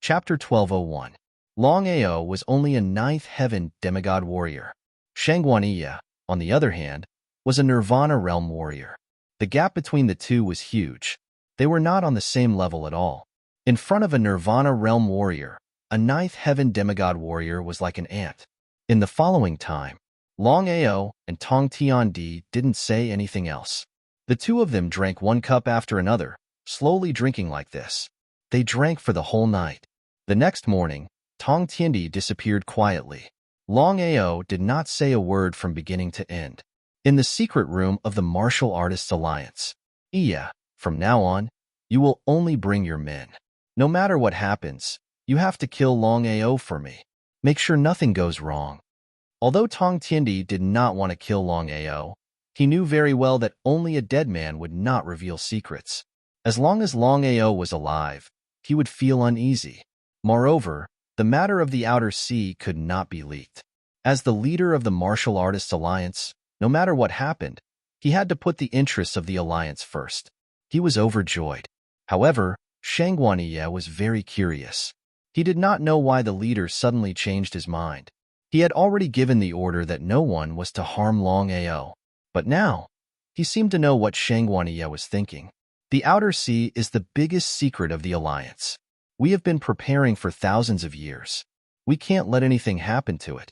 Chapter 1201. Longao was only a ninth heaven demigod warrior. Shangguaniya, on the other hand, was a Nirvana realm warrior. The gap between the two was huge. They were not on the same level at all. In front of a Nirvana realm warrior, a ninth heaven demigod warrior was like an ant. In the following time, Longao and Tong Tiandi didn't say anything else. The two of them drank one cup after another, slowly drinking like this. They drank for the whole night. The next morning, Tong Tiandi disappeared quietly. Longao did not say a word from beginning to end. In the secret room of the Martial Artists Alliance. Iya, from now on, you will only bring your men. No matter what happens, you have to kill Longao for me. Make sure nothing goes wrong. Although Tong Tiandi did not want to kill Longao, he knew very well that only a dead man would not reveal secrets. As long as Longao was alive, he would feel uneasy. Moreover, the matter of the Outer Sea could not be leaked. As the leader of the Martial Artists Alliance, no matter what happened, he had to put the interests of the alliance first. He was overjoyed. However, Shangguaniye was very curious. He did not know why the leader suddenly changed his mind. He had already given the order that no one was to harm Longao. But now, he seemed to know what Shangguaniye was thinking. The Outer Sea is the biggest secret of the alliance. We have been preparing for thousands of years. We can't let anything happen to it.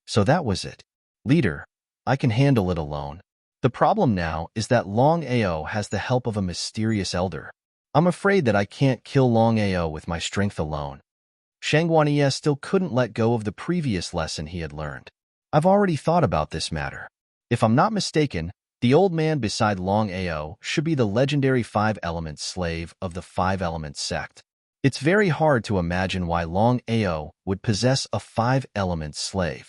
So that was it. Leader, I can handle it alone. The problem now is that Longao has the help of a mysterious elder. I'm afraid that I can't kill Longao with my strength alone. Shangguaniye still couldn't let go of the previous lesson he had learned. I've already thought about this matter. If I'm not mistaken, the old man beside Longao should be the legendary five-element slave of the five-element sect. It's very hard to imagine why Longao would possess a five-element slave.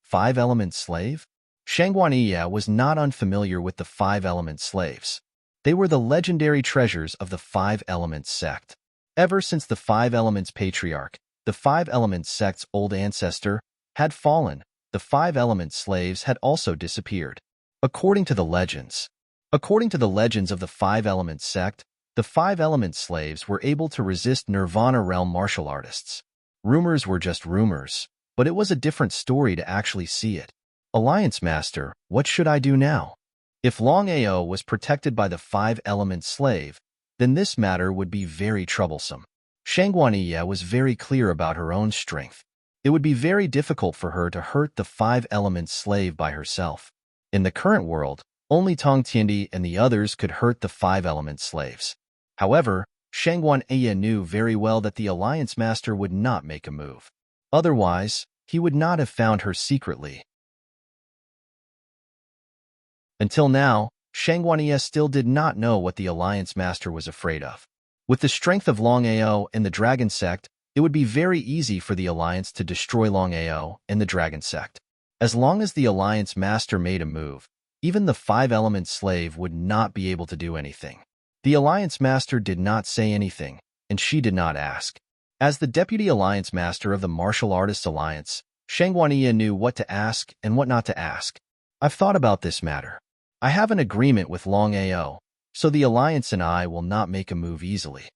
Five-element slave? Shangguaniye was not unfamiliar with the five-element slaves. They were the legendary treasures of the five-element sect. Ever since the five-elements patriarch, the five-element sect's old ancestor, had fallen, the five-element slaves had also disappeared. According to the legends of the five-element sect, the five-element slaves were able to resist Nirvana realm martial artists. Rumors were just rumors, but it was a different story to actually see it. Alliance Master, what should I do now? If Longao was protected by the five-element slave, then this matter would be very troublesome. Shangguaniye was very clear about her own strength. It would be very difficult for her to hurt the five-element slave by herself. In the current world, only Tong Tiandi and the others could hurt the five-element slaves. However, Shangguaniye knew very well that the Alliance Master would not make a move. Otherwise, he would not have found her secretly. Until now, Shangguaniye still did not know what the Alliance Master was afraid of. With the strength of Longao and the Dragon Sect, it would be very easy for the Alliance to destroy Longao and the Dragon Sect. As long as the Alliance Master made a move, even the five-element slave would not be able to do anything. The Alliance Master did not say anything, and she did not ask. As the Deputy Alliance Master of the Martial Artists Alliance, Shangguaniye knew what to ask and what not to ask. I've thought about this matter. I have an agreement with Longao, so the Alliance and I will not make a move easily.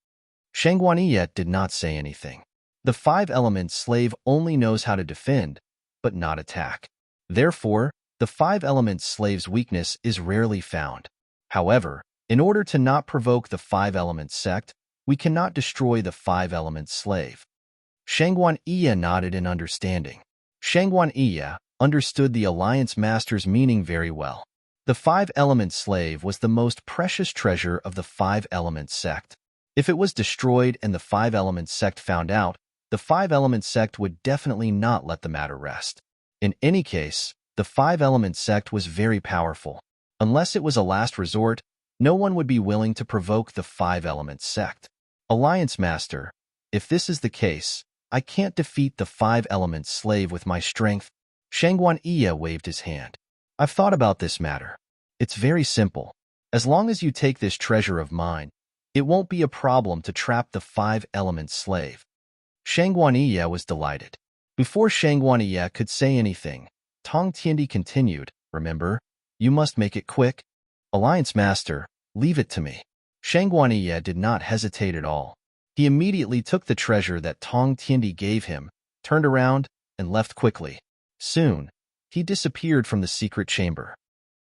Shangguaniye did not say anything. The five-element slave only knows how to defend, but not attack. Therefore, the five-element slave's weakness is rarely found. However, in order to not provoke the five-element sect, we cannot destroy the five-element slave. Shangguaniye nodded in understanding. Shangguaniye understood the Alliance Master's meaning very well. The five-element slave was the most precious treasure of the five-element sect. If it was destroyed and the five-element sect found out, the five-element sect would definitely not let the matter rest. In any case, the five-element sect was very powerful. Unless it was a last resort, no one would be willing to provoke the five-element sect. Alliance Master, if this is the case, I can't defeat the five-element slave with my strength. Shangguaniye waved his hand. I've thought about this matter. It's very simple. As long as you take this treasure of mine, it won't be a problem to trap the five-element slave. Shangguaniye was delighted. Before Shangguaniye could say anything, Tong Tiandi continued, remember, you must make it quick. Alliance Master, leave it to me. Shangguaniye did not hesitate at all. He immediately took the treasure that Tong Tiandi gave him, turned around, and left quickly. Soon, he disappeared from the secret chamber.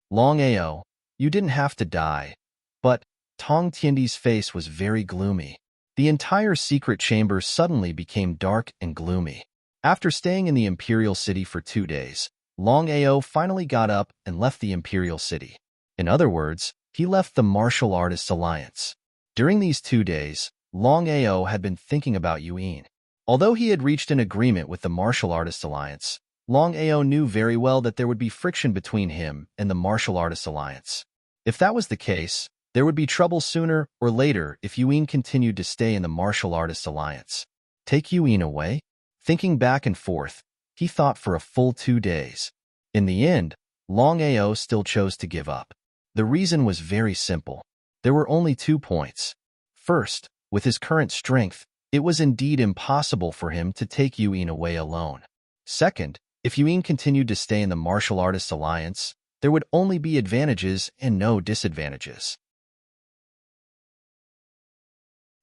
Longao, you didn't have to die. But Tong Tiandi's face was very gloomy. The entire secret chamber suddenly became dark and gloomy. After staying in the Imperial City for 2 days, Longao finally got up and left the Imperial City. In other words, he left the Martial Artists Alliance. During these 2 days, Longao had been thinking about Yuan. Although he had reached an agreement with the Martial Artists Alliance, Longao knew very well that there would be friction between him and the Martial Artists Alliance. If that was the case, there would be trouble sooner or later if Yuan continued to stay in the Martial Artists Alliance. Take Yuan away? Thinking back and forth, he thought for a full 2 days. In the end, Longao still chose to give up. The reason was very simple. There were only 2 points. First, with his current strength, it was indeed impossible for him to take Yuan away alone. Second, if Yuan continued to stay in the Martial Artists Alliance, there would only be advantages and no disadvantages.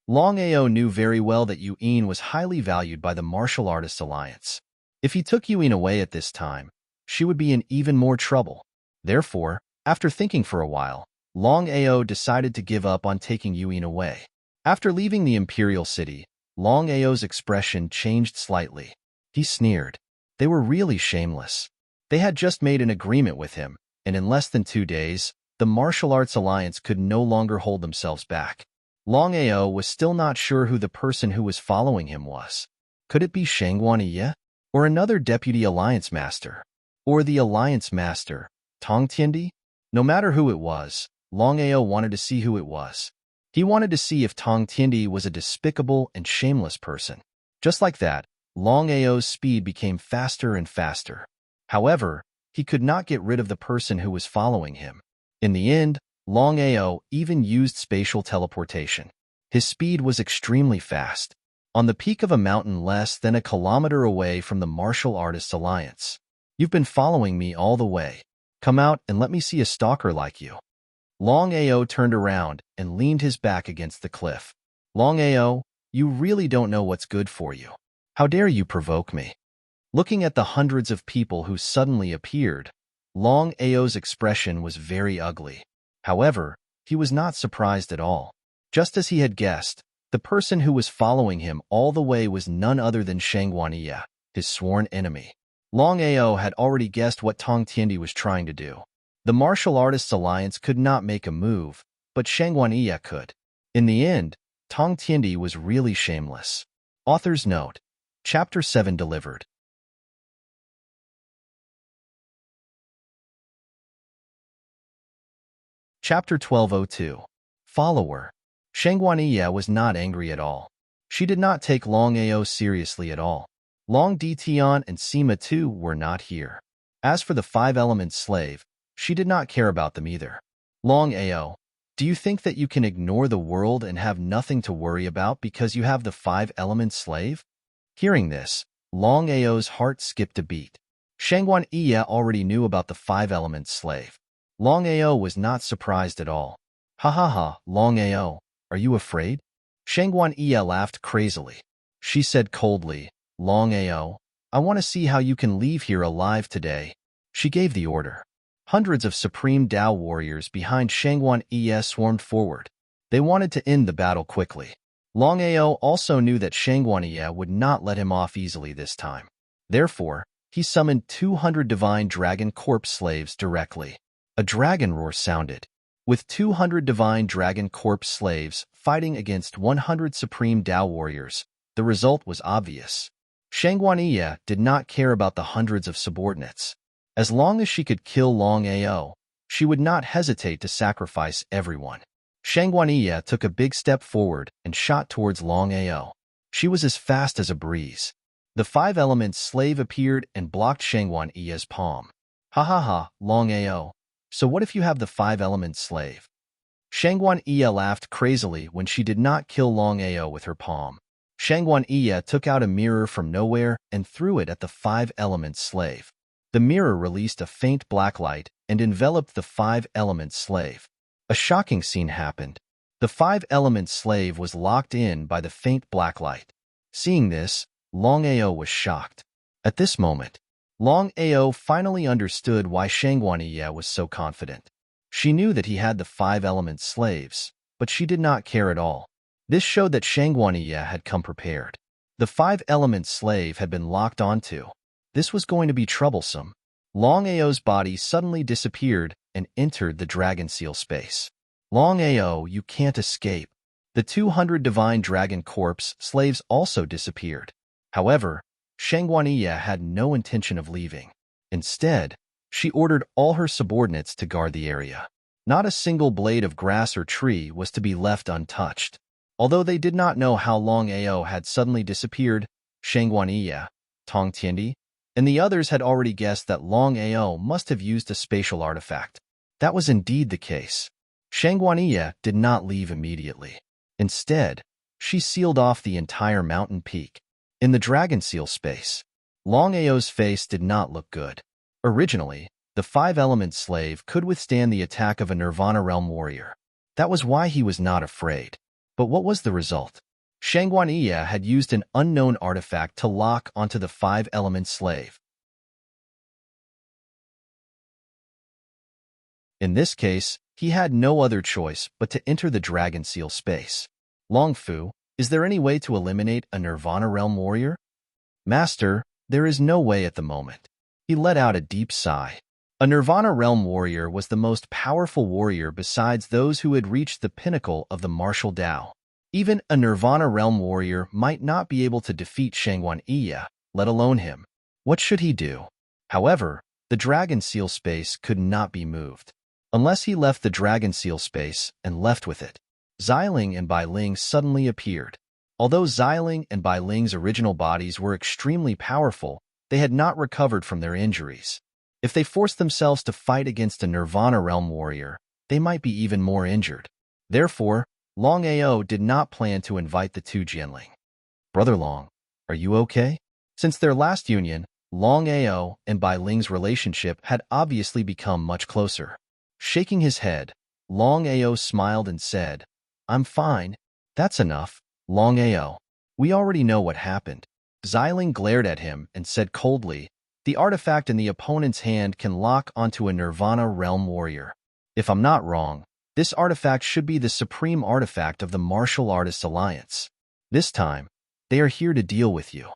Longao knew very well that Yuan was highly valued by the Martial Artists Alliance. If he took Yuan away at this time, she would be in even more trouble. Therefore, after thinking for a while, Longao decided to give up on taking Yuan away. After leaving the Imperial City, Longao's expression changed slightly. He sneered. They were really shameless. They had just made an agreement with him, and in less than 2 days, the Martial Arts Alliance could no longer hold themselves back. Longao was still not sure who the person who was following him was. Could it be Shangguaniye? Or another Deputy Alliance Master? Or the Alliance Master, Tong Tiandi? No matter who it was, Longao wanted to see who it was. He wanted to see if Tong Tiandi was a despicable and shameless person. Just like that, Longao's speed became faster and faster. However, he could not get rid of the person who was following him. In the end, Longao even used spatial teleportation. His speed was extremely fast. On the peak of a mountain less than a kilometer away from the Martial Artists Alliance. You've been following me all the way. Come out and let me see a stalker like you. Longao turned around and leaned his back against the cliff. Longao, you really don't know what's good for you. How dare you provoke me? Looking at the hundreds of people who suddenly appeared, Longao's expression was very ugly. However, he was not surprised at all. Just as he had guessed, the person who was following him all the way was none other than Shangguaniye, his sworn enemy. Longao had already guessed what Tong Tiandi was trying to do. The Martial Artists Alliance could not make a move, but Shangguaniye could. In the end, Tong Tiandi was really shameless. Author's note. Chapter 7 delivered. Chapter 1202. Follower. Shangguaniye was not angry at all. She did not take Longao seriously at all. Long Ditian and Sima too were not here. As for the five-element slave, she did not care about them either. Longao, do you think that you can ignore the world and have nothing to worry about because you have the five-element slave? Hearing this, Longao's heart skipped a beat. Shangguaniye already knew about the five-element slave. Longao was not surprised at all. Ha ha ha, Longao, are you afraid? Shangguaniye laughed crazily. She said coldly, Longao, I want to see how you can leave here alive today. She gave the order. Hundreds of Supreme Tao warriors behind Shangguaniye swarmed forward. They wanted to end the battle quickly. Longao also knew that Shangguaniye would not let him off easily this time. Therefore, he summoned 200 divine dragon corpse slaves directly. A dragon roar sounded. With 200 divine dragon corpse slaves fighting against 100 Supreme Tao warriors, the result was obvious. Shangguaniye did not care about the hundreds of subordinates. As long as she could kill Longao, she would not hesitate to sacrifice everyone. Shangguaniye took a big step forward and shot towards Longao. She was as fast as a breeze. The five-element slave appeared and blocked Shangguaniye's palm. Ha ha ha, Longao. So what if you have the five-element slave? Shangguan Iya laughed crazily when she did not kill Longao with her palm. Shangguan Iya took out a mirror from nowhere and threw it at the five-element slave. The mirror released a faint black light and enveloped the five-element slave. A shocking scene happened. The five-element slave was locked in by the faint black light. Seeing this, Longao was shocked. At this moment, Longao finally understood why Shangguan Iya was so confident. She knew that he had the five-element slaves, but she did not care at all. This showed that Shangguan Iya had come prepared. The five-element slave had been locked onto. This was going to be troublesome. Longao's body suddenly disappeared and entered the dragon seal space. Longao, you can't escape. The 200 divine dragon corpse slaves also disappeared. However, Shangguan Iya had no intention of leaving. Instead, she ordered all her subordinates to guard the area. Not a single blade of grass or tree was to be left untouched. Although they did not know how Longao had suddenly disappeared, Shangguan Iya, Tong Tiandi, and the others had already guessed that Longao must have used a spatial artifact. That was indeed the case. Shangguan Iya did not leave immediately. Instead, she sealed off the entire mountain peak. In the dragon seal space, Longao's face did not look good. Originally, the five-element slave could withstand the attack of a Nirvana realm warrior. That was why he was not afraid. But what was the result? Shangguan Iya had used an unknown artifact to lock onto the five-element slave. In this case, he had no other choice but to enter the dragon seal space. Longfu, is there any way to eliminate a Nirvana realm warrior? Master, there is no way at the moment. He let out a deep sigh. A Nirvana realm warrior was the most powerful warrior besides those who had reached the pinnacle of the martial Tao. Even a Nirvana realm warrior might not be able to defeat Shangguan Iya, let alone him. What should he do? However, the dragon seal space could not be moved. Unless he left the dragon seal space and left with it. Xiling and Bai Ling suddenly appeared. Although Xiling and Bai Ling's original bodies were extremely powerful, they had not recovered from their injuries. If they forced themselves to fight against a Nirvana realm warrior, they might be even more injured. Therefore, Longao did not plan to invite the two Jianling. Brother Long, are you okay? Since their last union, Longao and Bai Ling's relationship had obviously become much closer. Shaking his head, Longao smiled and said, I'm fine. That's enough, Longao. We already know what happened. Xiling glared at him and said coldly, the artifact in the opponent's hand can lock onto a Nirvana realm warrior. If I'm not wrong, this artifact should be the supreme artifact of the Martial Artists Alliance. This time, they are here to deal with you.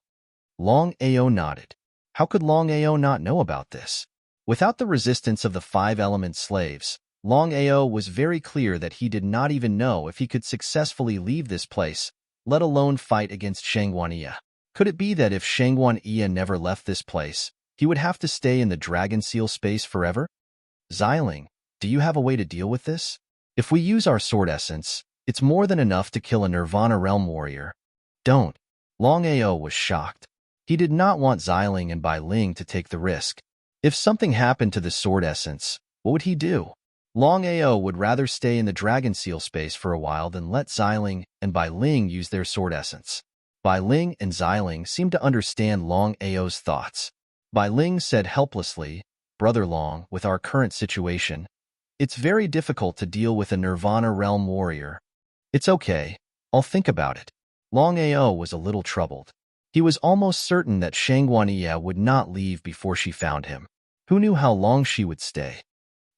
Longao nodded. How could Longao not know about this? Without the resistance of the five-element slaves, Longao was very clear that he did not even know if he could successfully leave this place, let alone fight against Shangguan Iya. Could it be that if Shangguan Iya never left this place, he would have to stay in the dragon seal space forever? Xiling, do you have a way to deal with this? If we use our sword essence, it's more than enough to kill a Nirvana realm warrior. Don't. Longao was shocked. He did not want Xiling and Bai Ling to take the risk. If something happened to the sword essence, what would he do? Longao would rather stay in the dragon seal space for a while than let Xiling and Bai Ling use their sword essence. Bai Ling and Xiling seemed to understand Longao's thoughts. Bai Ling said helplessly, Brother Long, with our current situation, it's very difficult to deal with a Nirvana realm warrior. It's okay, I'll think about it. Longao was a little troubled. He was almost certain that Shangguan Iya would not leave before she found him. Who knew how long she would stay?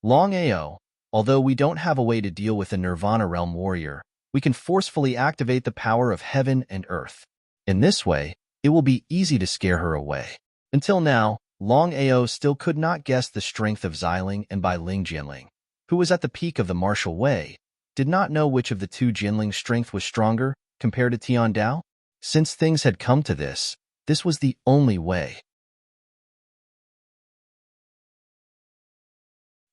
Longao, although we don't have a way to deal with a Nirvana realm warrior, we can forcefully activate the power of heaven and earth. In this way, it will be easy to scare her away. Until now, Longao still could not guess the strength of Xiling and Bai Ling Jianling, who was at the peak of the martial way, did not know which of the two Jianling's strength was stronger compared to Tian Dao. Since things had come to this, this was the only way.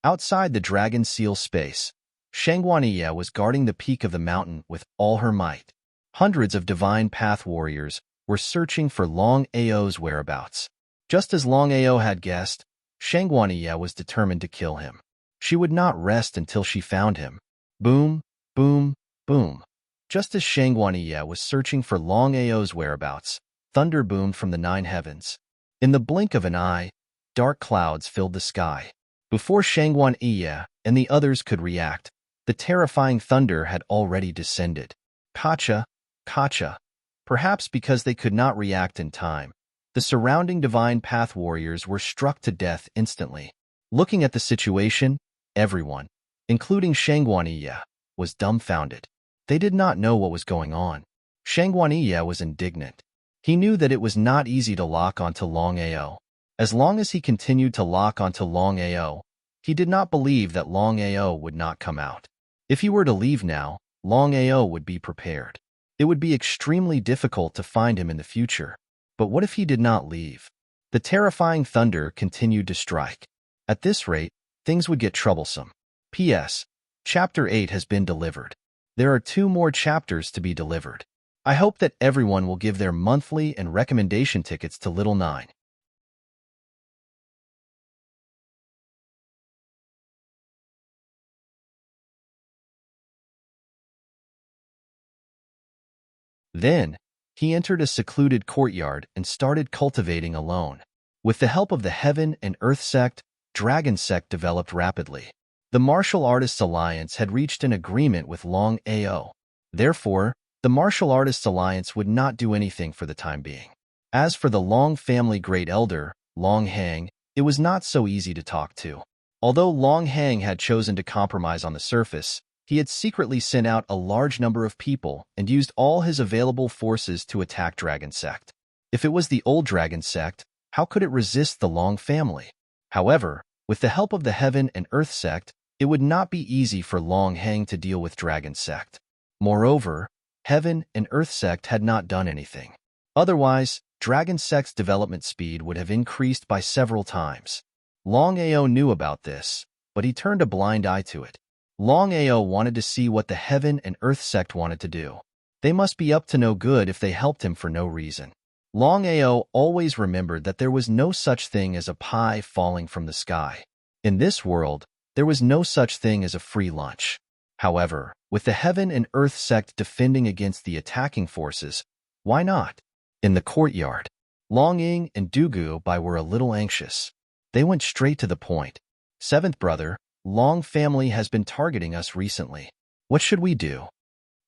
Outside the dragon seal space, Shangguan Iya was guarding the peak of the mountain with all her might. Hundreds of divine path warriors were searching for Longao's whereabouts. Just as Longao had guessed, Shangguan Iya was determined to kill him. She would not rest until she found him. Boom, boom, boom. Just as Shangguaniye was searching for Longao's whereabouts, thunder boomed from the 9 heavens. In the blink of an eye, dark clouds filled the sky. Before Shangguaniye and the others could react, the terrifying thunder had already descended. Kacha, kacha. Perhaps because they could not react in time, the surrounding divine path warriors were struck to death instantly. Looking at the situation, everyone, including Shangguaniye, was dumbfounded. They did not know what was going on. Shangguaniye was indignant. He knew that it was not easy to lock onto Longao. As long as he continued to lock onto Longao, he did not believe that Longao would not come out. If he were to leave now, Longao would be prepared. It would be extremely difficult to find him in the future. But what if he did not leave? The terrifying thunder continued to strike. At this rate, things would get troublesome. P.S. Chapter 8 has been delivered. There are 2 more chapters to be delivered. I hope that everyone will give their monthly and recommendation tickets to Little 9. Then, he entered a secluded courtyard and started cultivating alone. With the help of the Heaven and Earth sect, Dragon sect developed rapidly. The Martial Artists Alliance had reached an agreement with Longao. Therefore, the Martial Artists Alliance would not do anything for the time being. As for the Long family Great Elder, Long Hang, it was not so easy to talk to. Although Long Hang had chosen to compromise on the surface, he had secretly sent out a large number of people and used all his available forces to attack Dragon Sect. If it was the old Dragon Sect, how could it resist the Long family? However, with the help of the Heaven and Earth sect, it would not be easy for Long Hang to deal with Dragon Sect. Moreover, Heaven and Earth sect had not done anything. Otherwise, Dragon Sect's development speed would have increased by several times. Longao knew about this, but he turned a blind eye to it. Longao wanted to see what the Heaven and Earth sect wanted to do. They must be up to no good if they helped him for no reason. Longao always remembered that there was no such thing as a pie falling from the sky. In this world, there was no such thing as a free lunch. However, with the Heaven and Earth sect defending against the attacking forces, why not? In the courtyard, Longing and Dugu Bai were a little anxious. They went straight to the point. 7th brother, Long family has been targeting us recently. What should we do?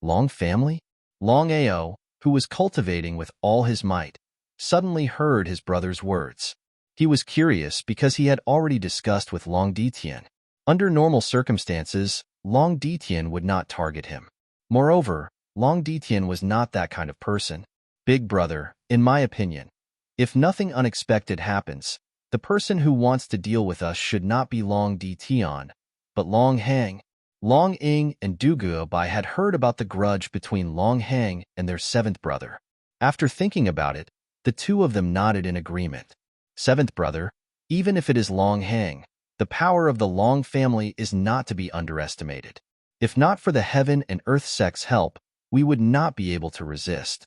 Long family? Longao, who was cultivating with all his might, suddenly heard his brother's words. He was curious because he had already discussed with Long Ditian. Under normal circumstances, Long Ditian would not target him. Moreover, Long Ditian was not that kind of person. Big brother, in my opinion, if nothing unexpected happens, the person who wants to deal with us should not be Long Ditian, but Long Hang. Long Ing and Dugu Bai had heard about the grudge between Long Hang and their 7th brother. After thinking about it, the 2 of them nodded in agreement. 7th brother, even if it is Long Hang, the power of the Long family is not to be underestimated. If not for the Heaven and Earth sect's help, we would not be able to resist.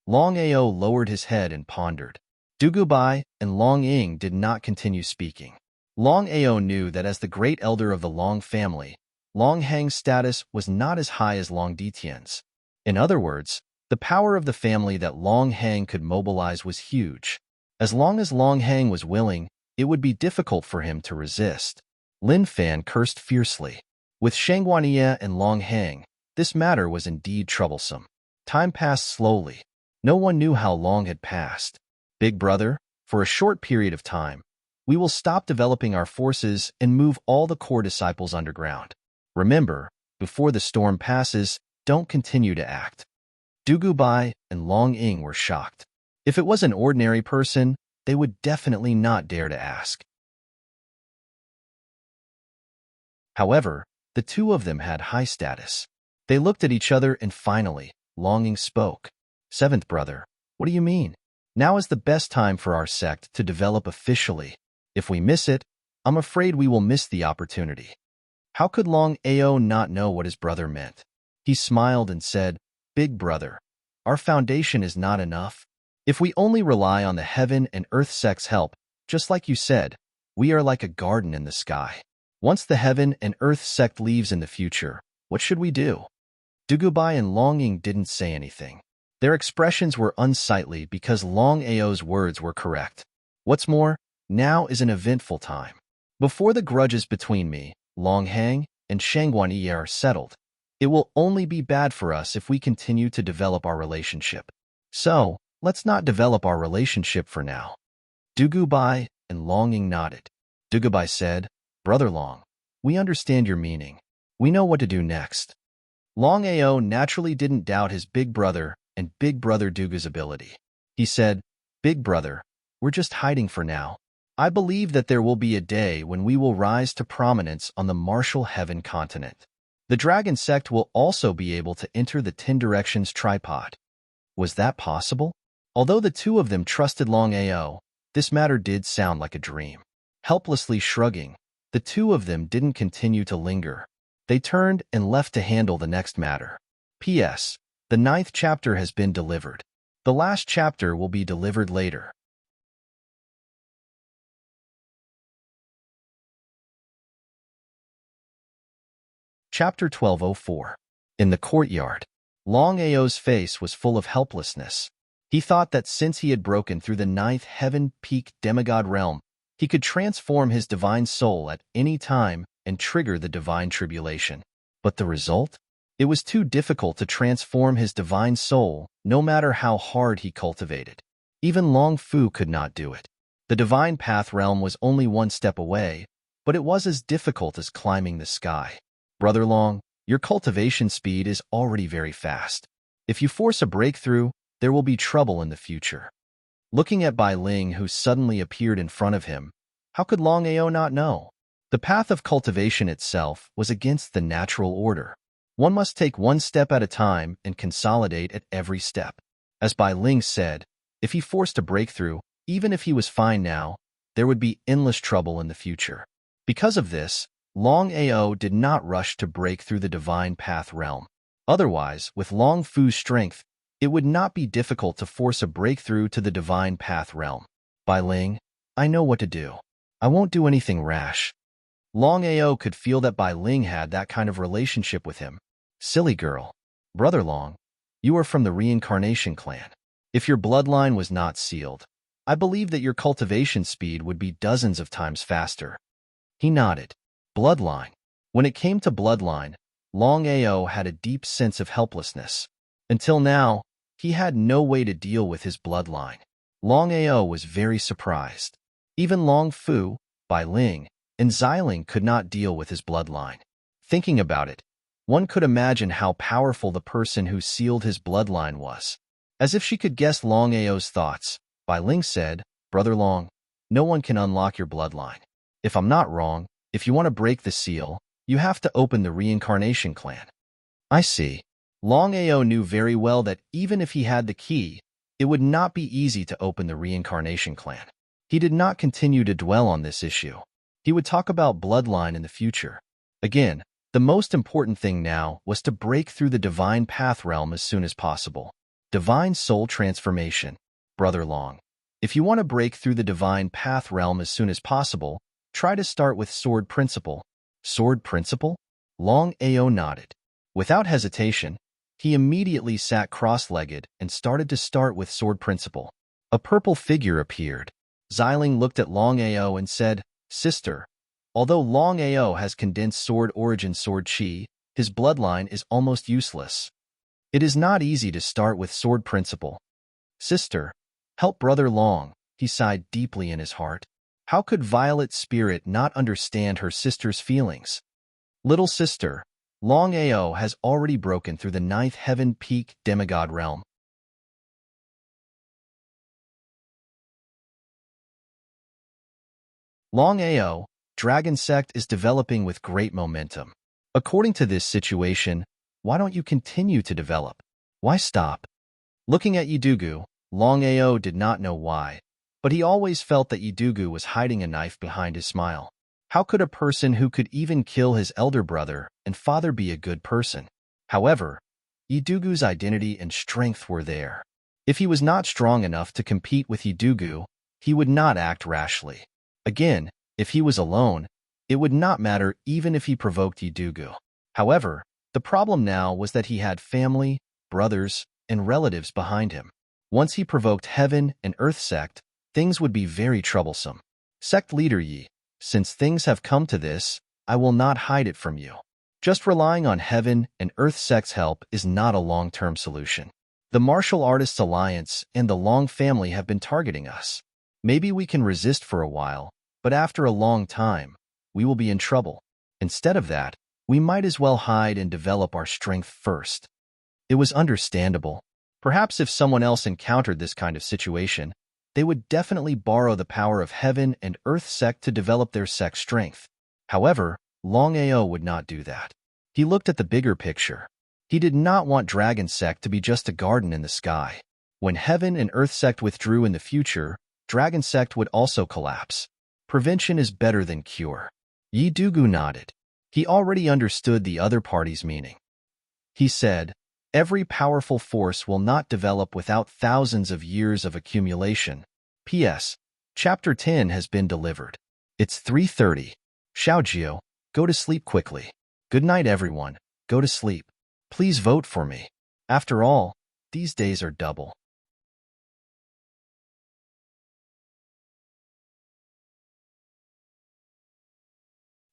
Long Ao lowered his head and pondered. Dugu Bai and Long Ing did not continue speaking. Long Ao knew that as the great elder of the Long family, Long Hang's status was not as high as Long Ditian's. In other words, the power of the family that Long Hang could mobilize was huge. As long as Long Hang was willing, it would be difficult for him to resist. Lin Fan cursed fiercely. With Shangguaniye and Long Hang, this matter was indeed troublesome. Time passed slowly. No one knew how long had passed. Big brother, for a short period of time, we will stop developing our forces and move all the core disciples underground. Remember, before the storm passes, don't continue to act. Dugu Bai and Long Ing were shocked. If it was an ordinary person, they would definitely not dare to ask. However, the 2 of them had high status. They looked at each other and finally, Longing spoke. 7th brother, what do you mean? Now is the best time for our sect to develop officially. If we miss it, I'm afraid we will miss the opportunity. How could Long Ao not know what his brother meant? He smiled and said, Big brother, our foundation is not enough. If we only rely on the Heaven and Earth sect's help, just like you said, we are like a garden in the sky. Once the heaven and earth sect leaves in the future, what should we do? Dugubai and Longing didn't say anything. Their expressions were unsightly because Longao's words were correct. What's more, now is an eventful time. Before the grudges between me, Longhang, and Shangguanyi are settled, it will only be bad for us if we continue to develop our relationship. So, let's not develop our relationship for now. Dugubai and Longing nodded. Dugubai said, Brother Long, we understand your meaning. We know what to do next. Longao naturally didn't doubt his big brother and big brother Dugu's ability. He said, Big brother, we're just hiding for now. I believe that there will be a day when we will rise to prominence on the martial heaven continent. The dragon sect will also be able to enter the 10 directions tripod. Was that possible? Although the two of them trusted Longao, this matter did sound like a dream. Helplessly shrugging, the two of them didn't continue to linger. They turned and left to handle the next matter. P.S. The 9th chapter has been delivered. The last chapter will be delivered later. Chapter 1204. In the courtyard, Longao's face was full of helplessness. He thought that since he had broken through the 9th heaven peak demigod realm, he could transform his divine soul at any time and trigger the divine tribulation. But the result? It was too difficult to transform his divine soul, no matter how hard he cultivated. Even Long Fu could not do it. The divine path realm was only one step away, but it was as difficult as climbing the sky. Brother Long, your cultivation speed is already very fast. If you force a breakthrough, there will be trouble in the future. Looking at Bai Ling, who suddenly appeared in front of him, how could Longao not know? The path of cultivation itself was against the natural order. One must take one step at a time and consolidate at every step. As Bai Ling said, if he forced a breakthrough, even if he was fine now, there would be endless trouble in the future. Because of this, Longao did not rush to break through the divine path realm. Otherwise, with Long Fu's strength, it would not be difficult to force a breakthrough to the divine path realm. Bai Ling, I know what to do. I won't do anything rash. Longao could feel that Bai Ling had that kind of relationship with him. Silly girl. Brother Long, you are from the reincarnation clan. If your bloodline was not sealed, I believe that your cultivation speed would be dozens of times faster. He nodded. Bloodline. When it came to bloodline, Longao had a deep sense of helplessness. Until now, he had no way to deal with his bloodline. Longao was very surprised. Even Long Fu, Bai Ling, and Xiling could not deal with his bloodline. Thinking about it, one could imagine how powerful the person who sealed his bloodline was. As if she could guess Longao's thoughts, Bai Ling said, Brother Long, no one can unlock your bloodline. If I'm not wrong, if you want to break the seal, you have to open the reincarnation clan. I see. Longao knew very well that even if he had the key, it would not be easy to open the reincarnation clan. He did not continue to dwell on this issue. He would talk about bloodline in the future. Again, the most important thing now was to break through the divine path realm as soon as possible. Divine soul transformation. Brother Long, if you want to break through the divine path realm as soon as possible, try to start with sword principle. Sword principle? Longao nodded. Without hesitation, he immediately sat cross-legged and started to start with sword principle. A purple figure appeared. Xiling looked at Longao and said, Sister, although Longao has condensed sword origin sword chi, his bloodline is almost useless. It is not easy to start with sword principle. Sister, help Brother Long, he sighed deeply in his heart. How could Violet's spirit not understand her sister's feelings? Little sister, Longao has already broken through the 9th heaven peak demigod realm. Longao, Dragon Sect is developing with great momentum. According to this situation, why don't you continue to develop? Why stop? Looking at Yidugu, Longao did not know why, but he always felt that Yidugu was hiding a knife behind his smile. How could a person who could even kill his elder brother and father be a good person? However, Yidugu's identity and strength were there. If he was not strong enough to compete with Yidugu, he would not act rashly. Again, if he was alone, It would not matter even if he provoked Yidugu. However, the problem now was that he had family, brothers, and relatives behind him. Once he provoked Heaven and Earth Sect, things would be very troublesome. Sect leader Yi, since things have come to this, I will not hide it from you. Just relying on Heaven and Earth Sect's help is not a long-term solution. The Martial Artists Alliance and the Long family have been targeting us. Maybe we can resist for a while, but after a long time, we will be in trouble. Instead of that, we might as well hide and develop our strength first. It was understandable. Perhaps if someone else encountered this kind of situation, they would definitely borrow the power of Heaven and Earth Sect to develop their sect strength. However, Longao would not do that. He looked at the bigger picture. He did not want Dragon Sect to be just a garden in the sky. When Heaven and Earth Sect withdrew in the future, Dragon Sect would also collapse. Prevention is better than cure. Yidugu nodded. He already understood the other party's meaning. He said, every powerful force will not develop without thousands of years of accumulation. P.S. Chapter 10 has been delivered. It's 3:30. Xiaojio, go to sleep quickly. Good night, everyone. Go to sleep. Please vote for me. After all, these days are double.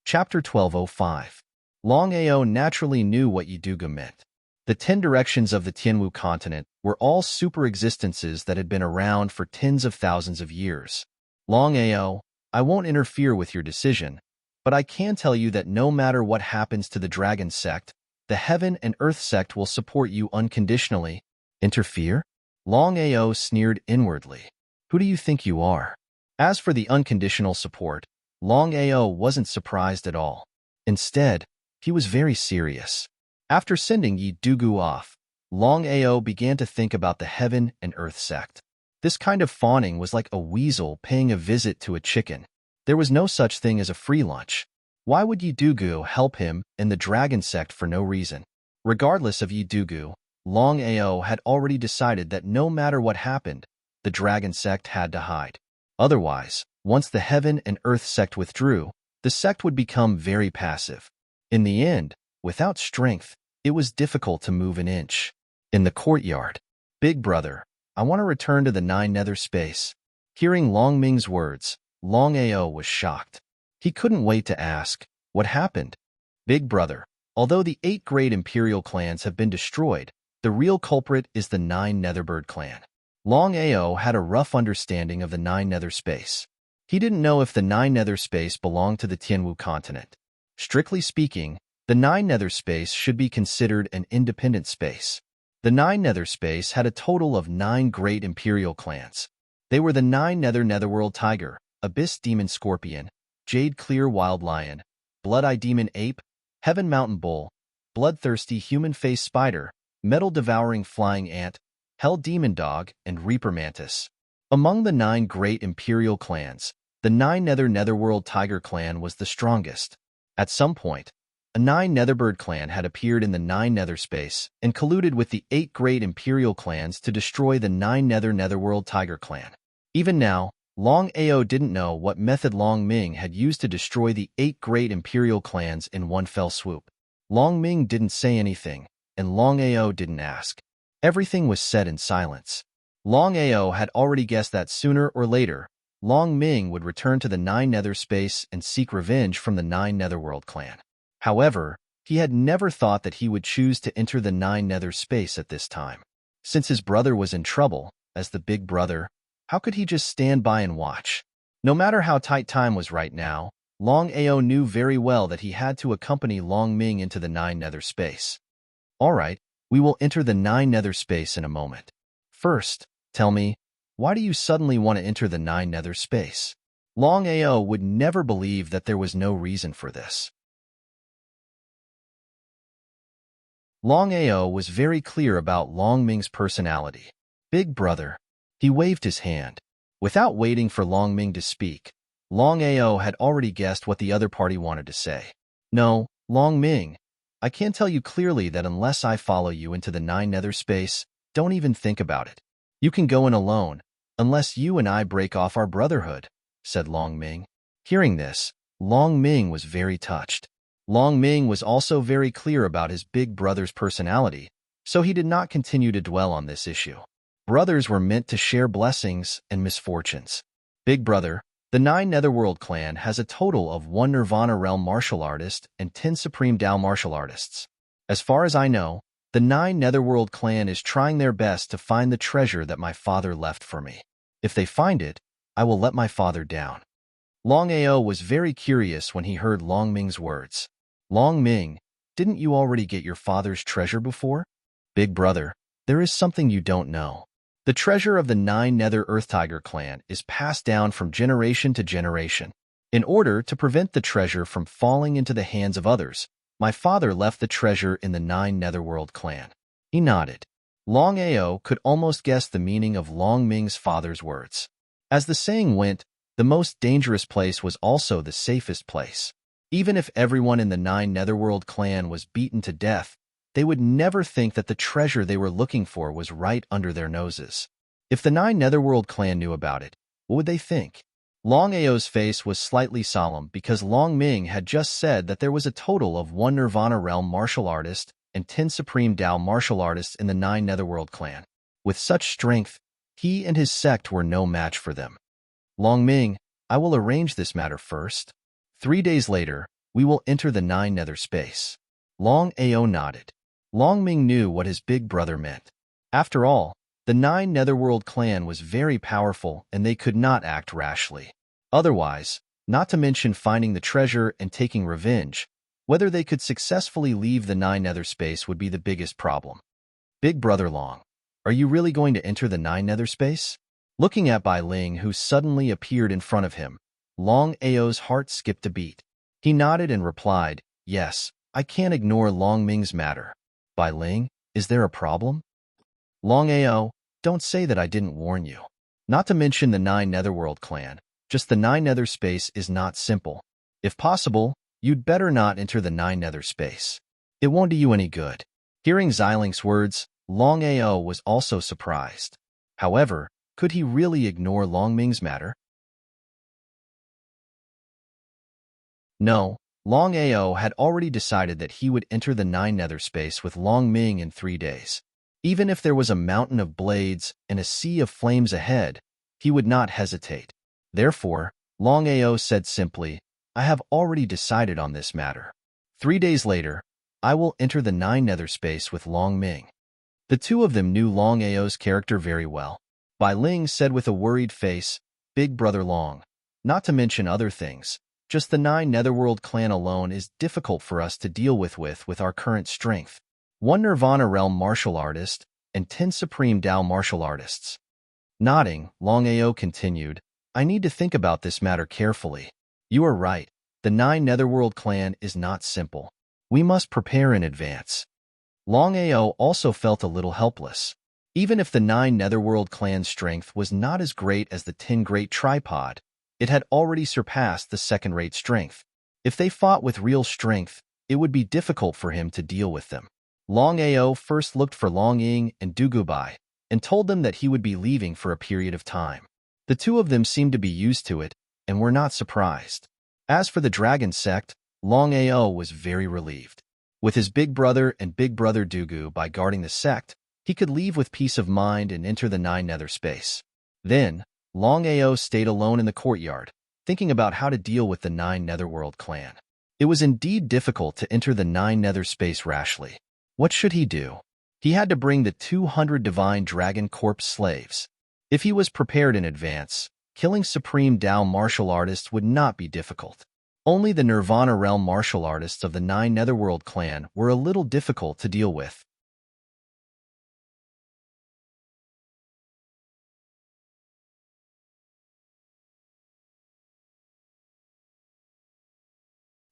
Chapter 12:05. Longao naturally knew what Yidugu meant. The 10 directions of the Tianwu continent were all super existences that had been around for tens of thousands of years. Longao, I won't interfere with your decision, but I can tell you that no matter what happens to the Dragon Sect, the Heaven and Earth Sect will support you unconditionally. Interfere? Longao sneered inwardly. Who do you think you are? As for the unconditional support, Longao wasn't surprised at all. Instead, he was very serious. After sending Yidugu off, Longao began to think about the Heaven and Earth Sect. This kind of fawning was like a weasel paying a visit to a chicken. There was no such thing as a free lunch. Why would Yidugu help him and the Dragon Sect for no reason? Regardless of Yidugu, Longao had already decided that no matter what happened, the Dragon Sect had to hide. Otherwise, once the Heaven and Earth Sect withdrew, the sect would become very passive. In the end, without strength, it was difficult to move an inch. In the courtyard, Big Brother, I want to return to the 9 nether space. Hearing Longming's words, Longao was shocked. He couldn't wait to ask, what happened? Big Brother, although the 8 great imperial clans have been destroyed, the real culprit is the 9 Netherbird clan. Longao had a rough understanding of the 9 nether space. He didn't know if the 9 nether space belonged to the Tianwu continent. Strictly speaking, the 9 nether space should be considered an independent space. The 9 nether space had a total of 9 great imperial clans. They were the 9 netherworld tiger, abyss demon scorpion, jade clear wild lion, blood-eye demon ape, heaven mountain bull, bloodthirsty human face spider, metal devouring flying ant, hell demon dog, and reaper mantis. Among the 9 great imperial clans, the 9 netherworld tiger clan was the strongest. At some point, a 9 Netherbird clan had appeared in the 9 nether space and colluded with the 8 great imperial clans to destroy the 9 netherworld tiger clan. Even now, Longao didn't know what method Longming had used to destroy the 8 great imperial clans in one fell swoop. Longming didn't say anything, and Longao didn't ask. Everything was said in silence. Longao had already guessed that sooner or later, Longming would return to the 9 nether space and seek revenge from the 9 netherworld clan. However, he had never thought that he would choose to enter the 9 nether space at this time. Since his brother was in trouble, as the big brother, how could he just stand by and watch? No matter how tight time was right now, Longao knew very well that he had to accompany Longming into the 9 nether space. All right, we will enter the 9 nether space in a moment. First, tell me, why do you suddenly want to enter the 9 nether space? Longao would never believe that there was no reason for this. Longao was very clear about Longming's personality. Big brother. He waved his hand. Without waiting for Longming to speak, Longao had already guessed what the other party wanted to say. No, Longming, I can tell you clearly that unless I follow you into the 9 nether space, don't even think about it. You can go in alone, unless you and I break off our brotherhood, said Longming. Hearing this, Long Ming was very touched. Long Ming was also very clear about his big brother's personality, so he did not continue to dwell on this issue. Brothers were meant to share blessings and misfortunes. Big Brother, the 9 Netherworld clan has a total of 1 Nirvana Realm martial artist and 10 Supreme Tao martial artists. As far as I know, the 9 Netherworld clan is trying their best to find the treasure that my father left for me. If they find it, I will let my father down. Longao was very curious when he heard Long Ming's words. Long Ming, didn't you already get your father's treasure before? Big Brother, there is something you don't know. The treasure of the 9 Nether Earth Tiger clan is passed down from generation to generation. In order to prevent the treasure from falling into the hands of others, my father left the treasure in the 9 Netherworld clan. He nodded. Long Ao could almost guess the meaning of Long Ming's father's words. As the saying went, the most dangerous place was also the safest place. Even if everyone in the 9 Netherworld clan was beaten to death, they would never think that the treasure they were looking for was right under their noses. If the 9 Netherworld clan knew about it, what would they think? Long Ao's face was slightly solemn because Long Ming had just said that there was a total of 1 Nirvana Realm martial artist and 10 Supreme Tao martial artists in the 9 Netherworld clan. With such strength, he and his sect were no match for them. Long Ming, I will arrange this matter first. 3 days later, we will enter the 9 Nether space. Long Ao nodded. Long Ming knew what his big brother meant. After all, the 9 Netherworld clan was very powerful and they could not act rashly. Otherwise, not to mention finding the treasure and taking revenge, whether they could successfully leave the 9 Nether space would be the biggest problem. Big Brother Long, are you really going to enter the 9 Nether space? Looking at Bai Ling, who suddenly appeared in front of him, Long Ao's heart skipped a beat. He nodded and replied, yes, I can't ignore Long Ming's matter. Bai Ling, is there a problem? Long Ao, don't say that I didn't warn you. Not to mention the 9 Netherworld clan, just the 9 Nether space is not simple. If possible, you'd better not enter the 9 Nether space. It won't do you any good. Hearing Xilinx's words, Long Ao was also surprised. However, could he really ignore Long Ming's matter? No, Long Ao had already decided that he would enter the 9 Nether space with Long Ming in 3 days. Even if there was a mountain of blades and a sea of flames ahead, he would not hesitate. Therefore, Long Ao said simply, I have already decided on this matter. 3 days later, I will enter the 9 Nether space with Long Ming. The two of them knew Long Ao's character very well. Bai Ling said with a worried face, Big Brother Long, not to mention other things, just the 9 Netherworld clan alone is difficult for us to deal with our current strength. 1 Nirvana Realm martial artist and 10 Supreme Tao martial artists. Nodding, Long Ao continued, I need to think about this matter carefully. You are right, the 9 Netherworld clan is not simple. We must prepare in advance. Long Ao also felt a little helpless. Even if the 9 Netherworld clan's strength was not as great as the 10 Great Tripod, it had already surpassed the second-rate strength. If they fought with real strength, it would be difficult for him to deal with them. Long Ao first looked for Long Ying and Dugubai and told them that he would be leaving for a period of time. The two of them seemed to be used to it and were not surprised. As for the Dragon sect, Long Ao was very relieved. With his big brother and big brother Dugubai guarding the sect, he could leave with peace of mind and enter the 9 Nether space. Then, Long Ao stayed alone in the courtyard, thinking about how to deal with the 9 Netherworld clan. It was indeed difficult to enter the 9 Nether space rashly. What should he do? He had to bring the 200 Divine Dragon Corpse slaves. If he was prepared in advance, killing Supreme Tao martial artists would not be difficult. Only the Nirvana Realm martial artists of the 9 Netherworld clan were a little difficult to deal with.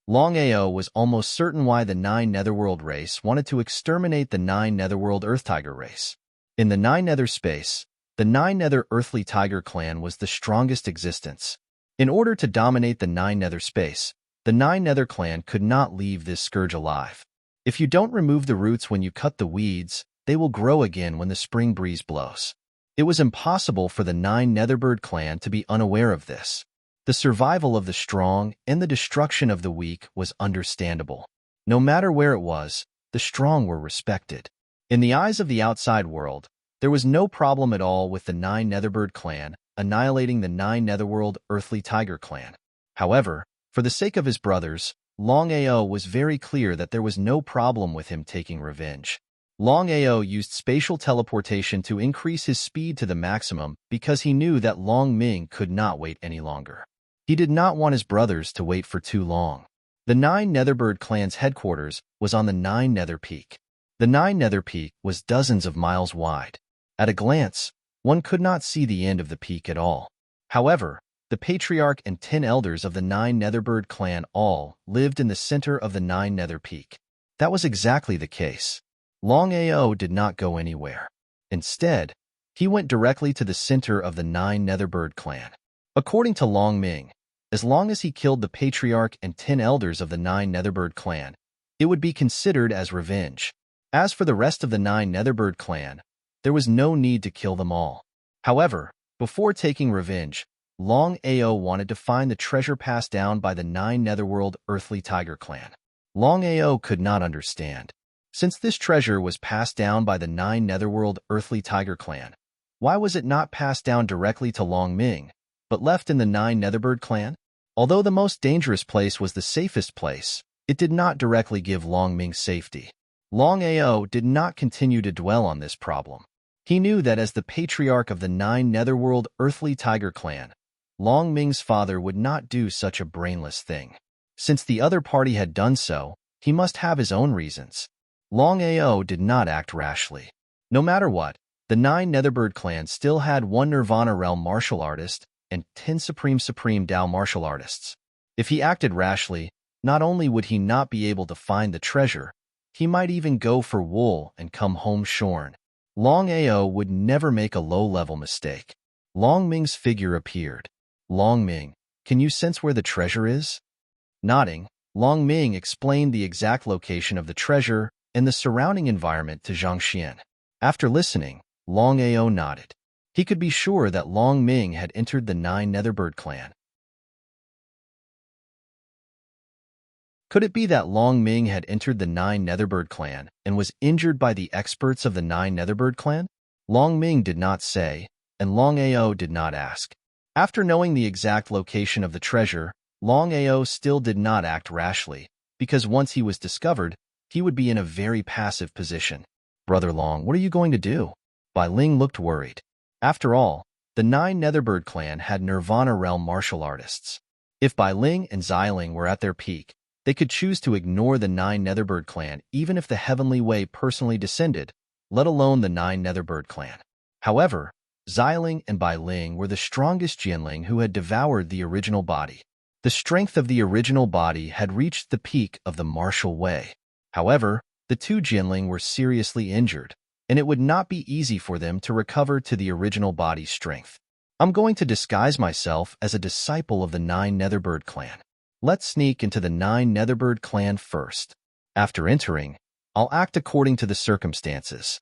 Long Ao was almost certain why the 9 Netherworld race wanted to exterminate the 9 Netherworld Earth Tiger race. In the 9 Nether space, the 9 Nether Earthly Tiger clan was the strongest existence. In order to dominate the 9 Nether space, the 9 Nether clan could not leave this scourge alive. If you don't remove the roots when you cut the weeds, they will grow again when the spring breeze blows. It was impossible for the 9 Netherbird clan to be unaware of this. The survival of the strong and the destruction of the weak was understandable. No matter where it was, the strong were respected. In the eyes of the outside world, there was no problem at all with the 9 Netherbird clan annihilating the 9 Netherworld Earthly Tiger clan. However, for the sake of his brothers, Longao was very clear that there was no problem with him taking revenge. Longao used spatial teleportation to increase his speed to the maximum because he knew that Long Ming could not wait any longer. He did not want his brothers to wait for too long. The 9 Netherbird clan's headquarters was on the 9 Nether Peak. The 9 Nether Peak was dozens of miles wide. At a glance, one could not see the end of the peak at all. However, the patriarch and 10 elders of the 9 Netherbird clan all lived in the center of the 9 Nether Peak. That was exactly the case. Longao did not go anywhere. Instead, he went directly to the center of the 9 Netherbird clan. According to Long Ming, as long as he killed the patriarch and 10 elders of the 9 Netherbird clan, it would be considered as revenge. As for the rest of the 9 Netherbird clan, there was no need to kill them all. However, before taking revenge, Longao wanted to find the treasure passed down by the 9 Netherworld Earthly Tiger clan. Longao could not understand. Since this treasure was passed down by the 9 Netherworld Earthly Tiger clan, why was it not passed down directly to Long Ming, but left in the 9 Netherbird clan? Although the most dangerous place was the safest place, it did not directly give Long Ming safety. Longao did not continue to dwell on this problem. He knew that as the patriarch of the 9 Netherworld Earthly Tiger clan, Long Ming's father would not do such a brainless thing. Since the other party had done so, he must have his own reasons. Longao did not act rashly. No matter what, the 9 Netherbird clan still had 1 Nirvana Realm martial artist and 10 Supreme Dao martial artists. If he acted rashly, not only would he not be able to find the treasure, he might even go for wool and come home shorn. Longao would never make a low-level mistake. Long Ming's figure appeared. Long Ming, can you sense where the treasure is? Nodding, Long Ming explained the exact location of the treasure and the surrounding environment to Zhang Xian. After listening, Longao nodded. He could be sure that Long Ming had entered the 9 Netherbird clan. Could it be that Long Ming had entered the 9 Netherbird clan and was injured by the experts of the 9 Netherbird clan? Long Ming did not say, and Longao did not ask. After knowing the exact location of the treasure, Longao still did not act rashly, because once he was discovered, he would be in a very passive position. Brother Long, what are you going to do? Bai Ling looked worried. After all, the 9 Netherbird clan had Nirvana Realm martial artists. If Bai Ling and Xiling were at their peak, they could choose to ignore the 9 Netherbird clan even if the Heavenly Way personally descended, let alone the 9 Netherbird clan. However, Xiling and Bai Ling were the strongest Jianling who had devoured the original body. The strength of the original body had reached the peak of the martial way. However, the 2 Jianling were seriously injured, and it would not be easy for them to recover to the original body's strength. I'm going to disguise myself as a disciple of the 9 Netherbird clan. Let's sneak into the 9 Netherbird clan first. After entering, I'll act according to the circumstances.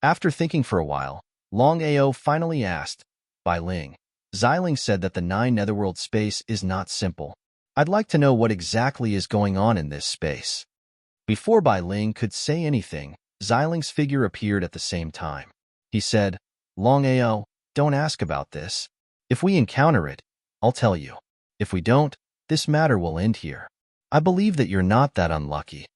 After thinking for a while, Longao finally asked, Bai Ling. Xiling said that the 9 Netherworld space is not simple. I'd like to know what exactly is going on in this space. Before Bai Ling could say anything, Xiling's figure appeared at the same time. He said, Longao, don't ask about this. If we encounter it, I'll tell you. If we don't, this matter will end here. I believe that you're not that unlucky.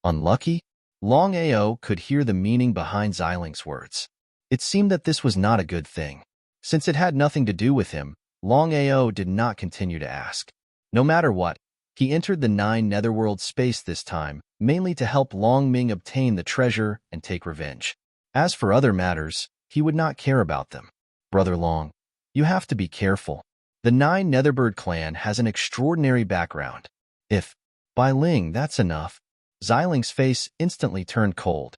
Unlucky? Longao could hear the meaning behind Xiling's words. It seemed that this was not a good thing. Since it had nothing to do with him, Longao did not continue to ask. No matter what, he entered the 9 Netherworld space this time, mainly to help Long Ming obtain the treasure and take revenge. As for other matters, he would not care about them. Brother Long, you have to be careful. The 9 Netherbird clan has an extraordinary background. If, Bai Ling, that's enough. Xiling's face instantly turned cold.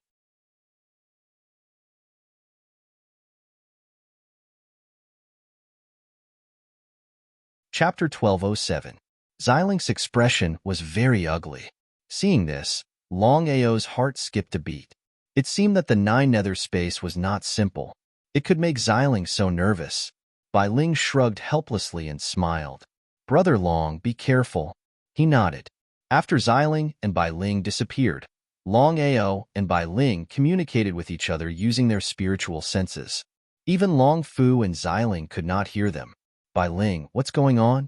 Chapter 1207. Xiling's expression was very ugly. Seeing this, Longao's heart skipped a beat. It seemed that the 9 Nether space was not simple. It could make Xiling so nervous. Bai Ling shrugged helplessly and smiled. Brother Long, be careful. He nodded. After Xiling and Bai Ling disappeared, Longao and Bai Ling communicated with each other using their spiritual senses. Even Long Fu and Xiling could not hear them. Bai Ling, what's going on?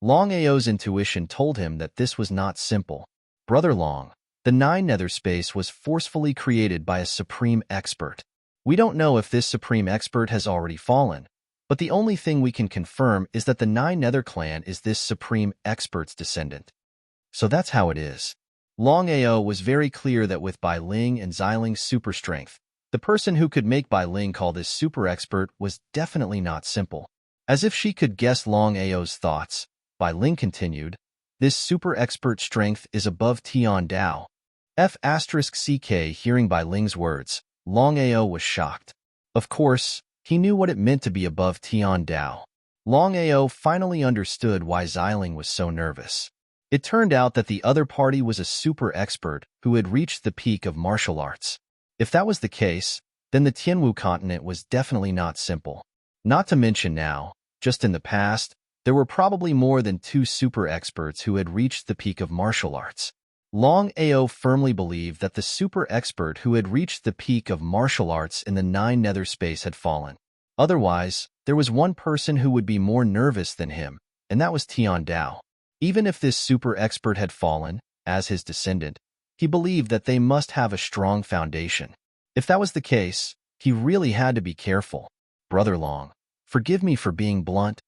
Longao's intuition told him that this was not simple. Brother Long, the Nine Nether Space was forcefully created by a supreme expert. We don't know if this supreme expert has already fallen, but the only thing we can confirm is that the Nine Nether clan is this supreme expert's descendant. So that's how it is. Longao was very clear that with Bai Ling and Xiling's super strength, the person who could make Bai Ling call this super expert was definitely not simple. As if she could guess Longao's thoughts, Bai Ling continued, this super expert strength is above Tian Dao. F***ck hearing Bai Ling's words, Longao was shocked. Of course, he knew what it meant to be above Tian Dao. Longao finally understood why Xiling was so nervous. It turned out that the other party was a super expert who had reached the peak of martial arts. If that was the case, then the Tianwu continent was definitely not simple. Not to mention now, just in the past, there were probably more than 2 super experts who had reached the peak of martial arts. Longao firmly believed that the super expert who had reached the peak of martial arts in the Nine Nether Space had fallen. Otherwise, there was one person who would be more nervous than him, and that was Tian Dao. Even if this super expert had fallen, as his descendant, he believed that they must have a strong foundation. If that was the case, he really had to be careful. Brother Long, forgive me for being blunt.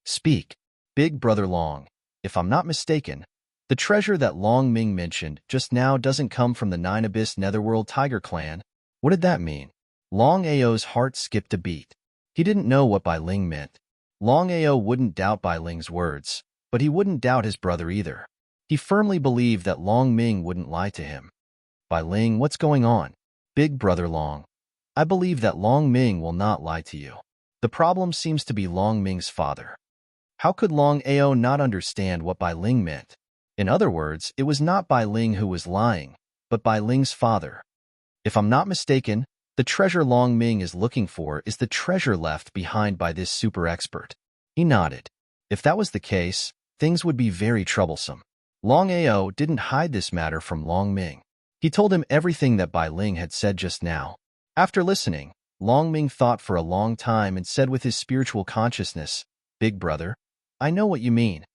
Speak. Big Brother Long, if I'm not mistaken, the treasure that Long Ming mentioned just now doesn't come from the Nine Abyss Netherworld Tiger Clan. What did that mean? Longao's heart skipped a beat. He didn't know what Bai Ling meant. Longao wouldn't doubt Bai Ling's words, but he wouldn't doubt his brother either. He firmly believed that Long Ming wouldn't lie to him. Bai Ling, what's going on? Big Brother Long, I believe that Long Ming will not lie to you. The problem seems to be Long Ming's father. How could Longao not understand what Bai Ling meant? In other words, it was not Bai Ling who was lying, but Bai Ling's father. If I'm not mistaken, the treasure Long Ming is looking for is the treasure left behind by this super expert. He nodded. If that was the case, things would be very troublesome. Longao didn't hide this matter from Long Ming. He told him everything that Bai Ling had said just now. After listening, Long Ming thought for a long time and said with his spiritual consciousness, Big Brother, I know what you mean.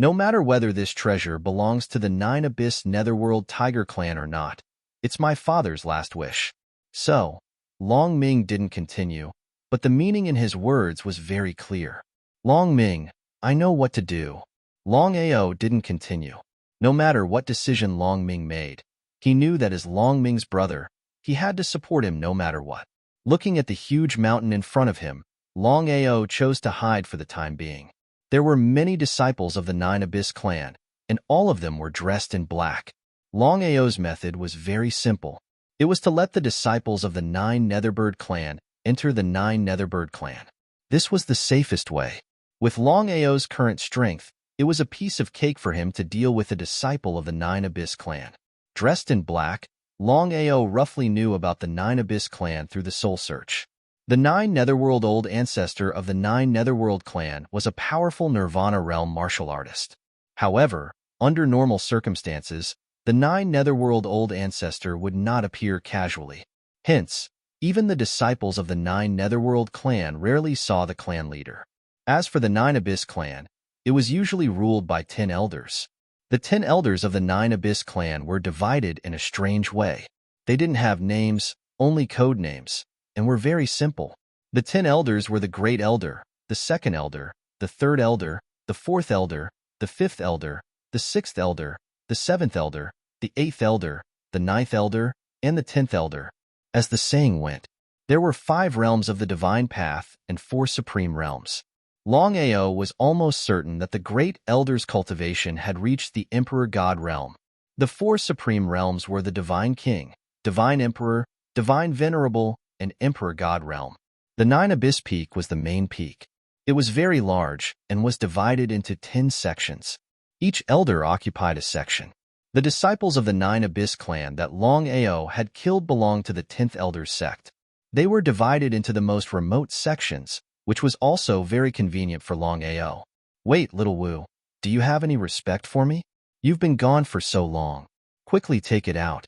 No matter whether this treasure belongs to the Nine Abyss Netherworld Tiger Clan or not, it's my father's last wish. So, Long Ming didn't continue, but the meaning in his words was very clear. Long Ming, I know what to do. Longao didn't continue. No matter what decision Long Ming made, he knew that as Long Ming's brother, he had to support him no matter what. Looking at the huge mountain in front of him, Longao chose to hide for the time being. There were many disciples of the Nine Abyss clan, and all of them were dressed in black. Longao's method was very simple. It was to let the disciples of the Nine Netherbird clan enter the Nine Netherbird clan. This was the safest way. With Longao's current strength, it was a piece of cake for him to deal with a disciple of the Nine Abyss clan. Dressed in black, Longao roughly knew about the Nine Abyss clan through the Soul Search. The Nine Netherworld old ancestor of the Nine Netherworld clan was a powerful Nirvana realm martial artist. However, under normal circumstances, the Nine Netherworld old ancestor would not appear casually. Hence, even the disciples of the Nine Netherworld clan rarely saw the clan leader. As for the Nine Abyss clan, it was usually ruled by 10 elders. The 10 elders of the Nine Abyss clan were divided in a strange way. They didn't have names, only code names, and were very simple. The 10 elders were the Great Elder, the Second Elder, the Third Elder, the Fourth Elder, the Fifth Elder, the Sixth Elder, the Seventh Elder, the Eighth Elder, the Ninth Elder, and the 10th Elder. As the saying went, there were 5 realms of the Divine Path and 4 supreme realms. Longao was almost certain that the Great Elder's cultivation had reached the Emperor God realm. The 4 supreme realms were the Divine King, Divine Emperor, Divine Venerable, and Emperor God realm. The Nine Abyss Peak was the main peak. It was very large and was divided into 10 sections. Each elder occupied a section. The disciples of the Nine Abyss clan that Longao had killed belonged to the 10th Elder's sect. They were divided into the most remote sections, which was also very convenient for Longao. Wait, little Wu, do you have any respect for me? You've been gone for so long. Quickly take it out.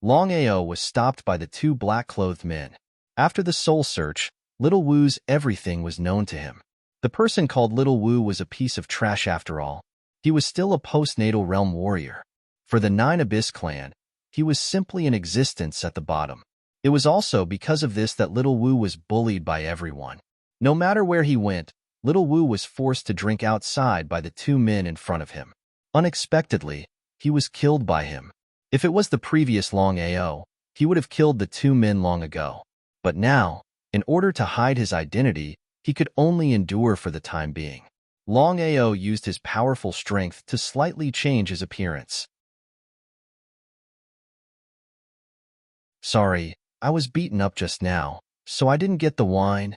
Longao was stopped by the two black-clothed men. After the soul search, little Wu's everything was known to him. The person called Little Wu was a piece of trash after all. He was still a postnatal realm warrior. For the Nine Abyss clan, he was simply an existence at the bottom. It was also because of this that Little Wu was bullied by everyone. No matter where he went, Little Wu was forced to drink outside by the two men in front of him. Unexpectedly, he was killed by him. If it was the previous Longao, he would have killed the two men long ago. But now, in order to hide his identity, he could only endure for the time being. Longao used his powerful strength to slightly change his appearance. Sorry, I was beaten up just now, so I didn't get the wine.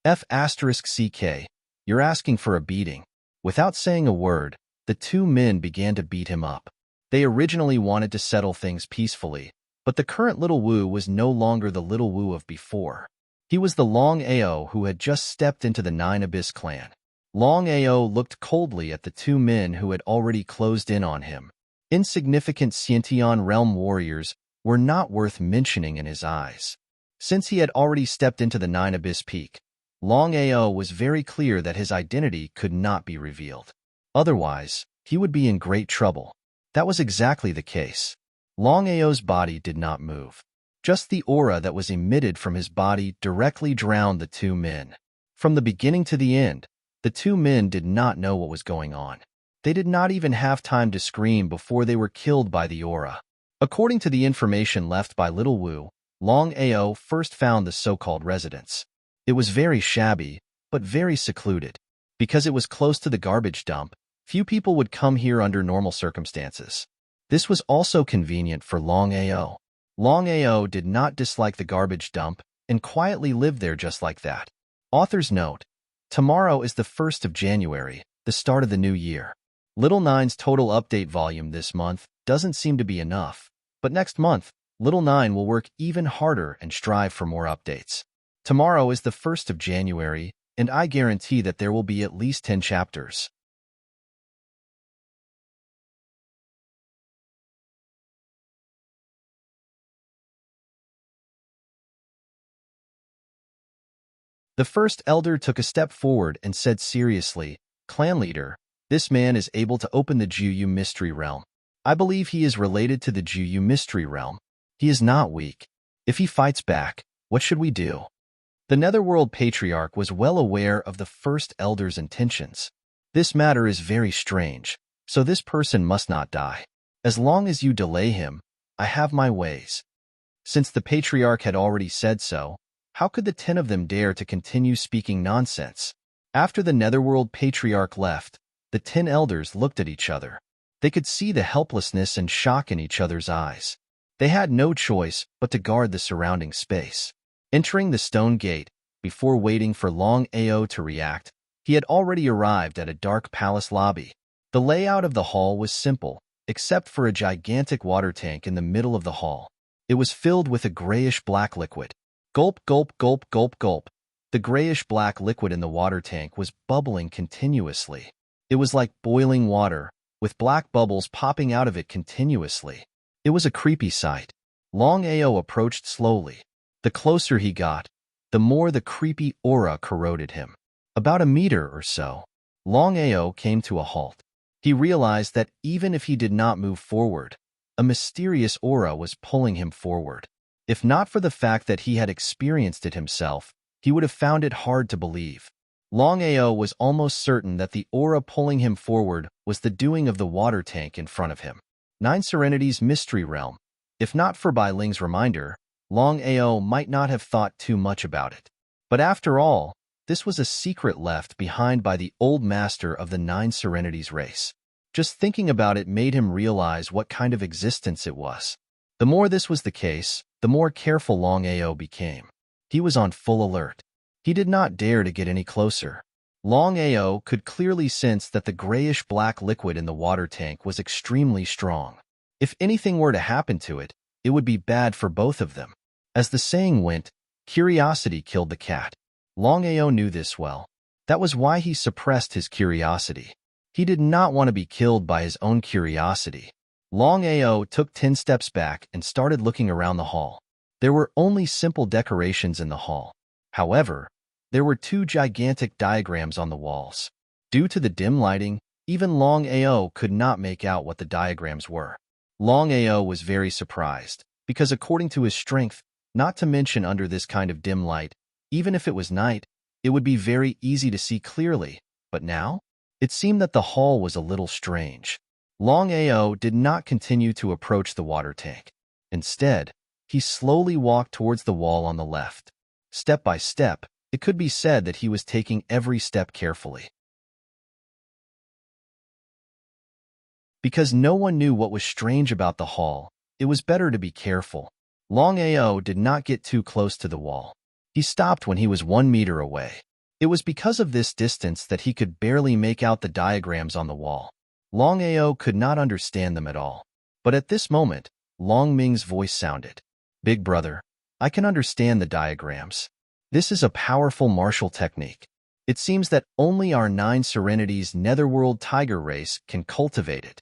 F***CK, you're asking for a beating. Without saying a word, the two men began to beat him up. They originally wanted to settle things peacefully, but the current Little Wu was no longer the Little Wu of before. He was the Longao who had just stepped into the Nine Abyss clan. Longao looked coldly at the two men who had already closed in on him. Insignificant Xiantian realm warriors were not worth mentioning in his eyes. Since he had already stepped into the Nine Abyss peak, Longao was very clear that his identity could not be revealed. Otherwise, he would be in great trouble. That was exactly the case. Longao's body did not move. Just the aura that was emitted from his body directly drowned the two men. From the beginning to the end, the two men did not know what was going on. They did not even have time to scream before they were killed by the aura. According to the information left by Little Wu, Longao first found the so-called residence. It was very shabby, but very secluded. Because it was close to the garbage dump, few people would come here under normal circumstances. This was also convenient for Longao. Longao did not dislike the garbage dump and quietly lived there just like that. Author's note: tomorrow is the 1st of January, the start of the new year. Little Nine's total update volume this month doesn't seem to be enough, but next month, Little Nine will work even harder and strive for more updates. Tomorrow is the 1st of January, and I guarantee that there will be at least 10 chapters. The first elder took a step forward and said seriously, "Clan leader, this man is able to open the Juyu mystery realm. I believe he is related to the Juyu mystery realm. He is not weak. If he fights back, what should we do?" The Netherworld Patriarch was well aware of the first elder's intentions. This matter is very strange, so this person must not die. As long as you delay him, I have my ways. Since the Patriarch had already said so, how could the 10 of them dare to continue speaking nonsense? After the Netherworld Patriarch left, the 10 elders looked at each other. They could see the helplessness and shock in each other's eyes. They had no choice but to guard the surrounding space. Entering the stone gate, before waiting for Longao to react, he had already arrived at a dark palace lobby. The layout of the hall was simple, except for a gigantic water tank in the middle of the hall. It was filled with a grayish-black liquid. Gulp, gulp, gulp, gulp, gulp. The grayish-black liquid in the water tank was bubbling continuously. It was like boiling water, with black bubbles popping out of it continuously. It was a creepy sight. Longao approached slowly. The closer he got, the more the creepy aura corroded him. About a meter or so, Longao came to a halt. He realized that even if he did not move forward, a mysterious aura was pulling him forward. If not for the fact that he had experienced it himself, he would have found it hard to believe. Longao was almost certain that the aura pulling him forward was the doing of the water tank in front of him. Nine Serenity's mystery realm. If not for Bai Ling's reminder, Longao might not have thought too much about it. But after all, this was a secret left behind by the old master of the Nine Serenities race. Just thinking about it made him realize what kind of existence it was. The more this was the case, the more careful Longao became. He was on full alert. He did not dare to get any closer. Longao could clearly sense that the grayish-black liquid in the water tank was extremely strong. If anything were to happen to it, it would be bad for both of them. As the saying went, curiosity killed the cat. Longao knew this well. That was why he suppressed his curiosity. He did not want to be killed by his own curiosity. Longao took 10 steps back and started looking around the hall. There were only simple decorations in the hall. However, there were 2 gigantic diagrams on the walls. Due to the dim lighting, even Longao could not make out what the diagrams were. Longao was very surprised, because according to his strength, not to mention under this kind of dim light, even if it was night, it would be very easy to see clearly. But now, it seemed that the hall was a little strange. Longao did not continue to approach the water tank. Instead, he slowly walked towards the wall on the left. Step by step, it could be said that he was taking every step carefully. Because no one knew what was strange about the hall, it was better to be careful. Longao did not get too close to the wall. He stopped when he was 1 meter away. It was because of this distance that he could barely make out the diagrams on the wall. Longao could not understand them at all. But at this moment, Longming's voice sounded. "Big brother, I can understand the diagrams. This is a powerful martial technique. It seems that only our 9 Serenities netherworld tiger race can cultivate it."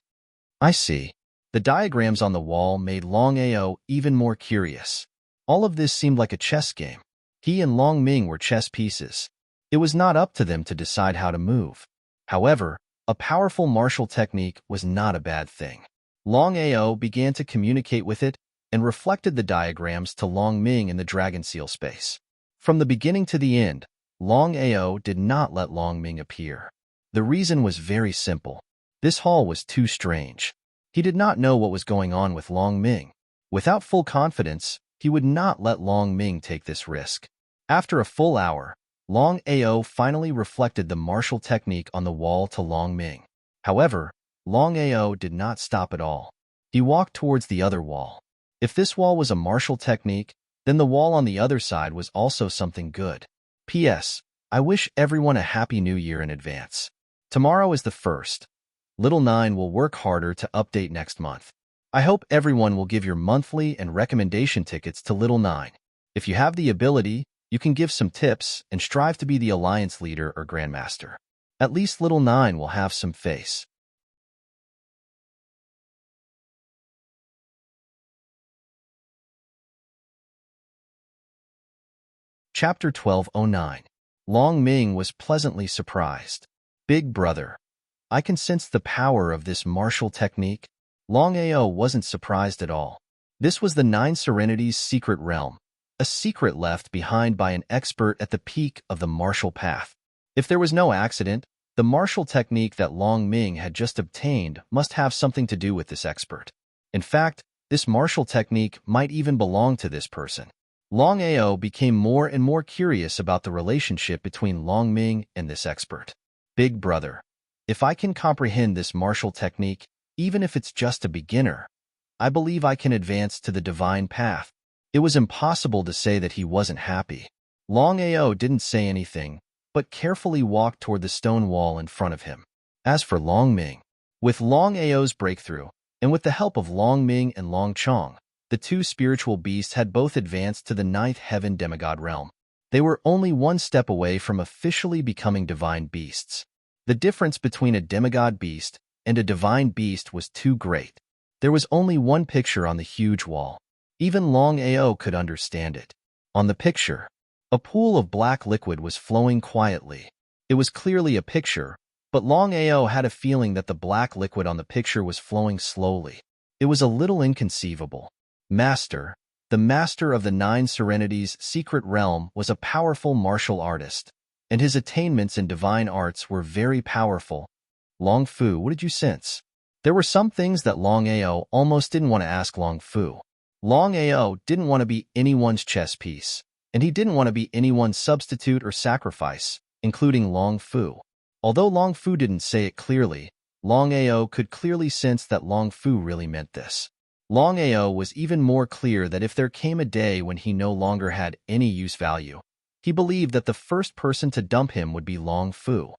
"I see." The diagrams on the wall made Longao even more curious. All of this seemed like a chess game. He and Longming were chess pieces. It was not up to them to decide how to move. However, a powerful martial technique was not a bad thing. Longao began to communicate with it and reflected the diagrams to Longming in the dragon seal space. From the beginning to the end, Longao did not let Longming appear. The reason was very simple. This hall was too strange. He did not know what was going on with Longming. Without full confidence, he would not let Longming take this risk. After a full hour, Longao finally reflected the martial technique on the wall to Longming. However, Longao did not stop at all. He walked towards the other wall. If this wall was a martial technique, then the wall on the other side was also something good. P.S. I wish everyone a Happy New Year in advance. Tomorrow is the 1st. Little 9 will work harder to update next month. I hope everyone will give your monthly and recommendation tickets to Little 9. If you have the ability, you can give some tips and strive to be the alliance leader or grandmaster. At least Little 9 will have some face. Chapter 1209. Longming was pleasantly surprised. "Big brother, I can sense the power of this martial technique." Longao wasn't surprised at all. This was the 9 Serenities' secret realm, a secret left behind by an expert at the peak of the martial path. If there was no accident, the martial technique that Longming had just obtained must have something to do with this expert. In fact, this martial technique might even belong to this person. Longao became more and more curious about the relationship between Longming and this expert. "Big brother, if I can comprehend this martial technique, even if it's just a beginner, I believe I can advance to the divine path." It was impossible to say that he wasn't happy. Longao didn't say anything, but carefully walked toward the stone wall in front of him. As for Longming, with Longao's breakthrough, and with the help of Longming and Longchong, the 2 spiritual beasts had both advanced to the 9th heaven demigod realm. They were only 1 step away from officially becoming divine beasts. The difference between a demigod beast and a divine beast was too great. There was only 1 picture on the huge wall. Even Longao could understand it. On the picture, a pool of black liquid was flowing quietly. It was clearly a picture, but Longao had a feeling that the black liquid on the picture was flowing slowly. It was a little inconceivable. Master, the master of the 9 Serenities' secret realm, was a powerful martial artist, and his attainments in divine arts were very powerful. "Long Fu, what did you sense?" There were some things that Longao almost didn't want to ask Long Fu. Longao didn't want to be anyone's chess piece, and he didn't want to be anyone's substitute or sacrifice, including Long Fu. Although Long Fu didn't say it clearly, Longao could clearly sense that Long Fu really meant this. Longao was even more clear that if there came a day when he no longer had any use value, he believed that the first person to dump him would be Long Fu.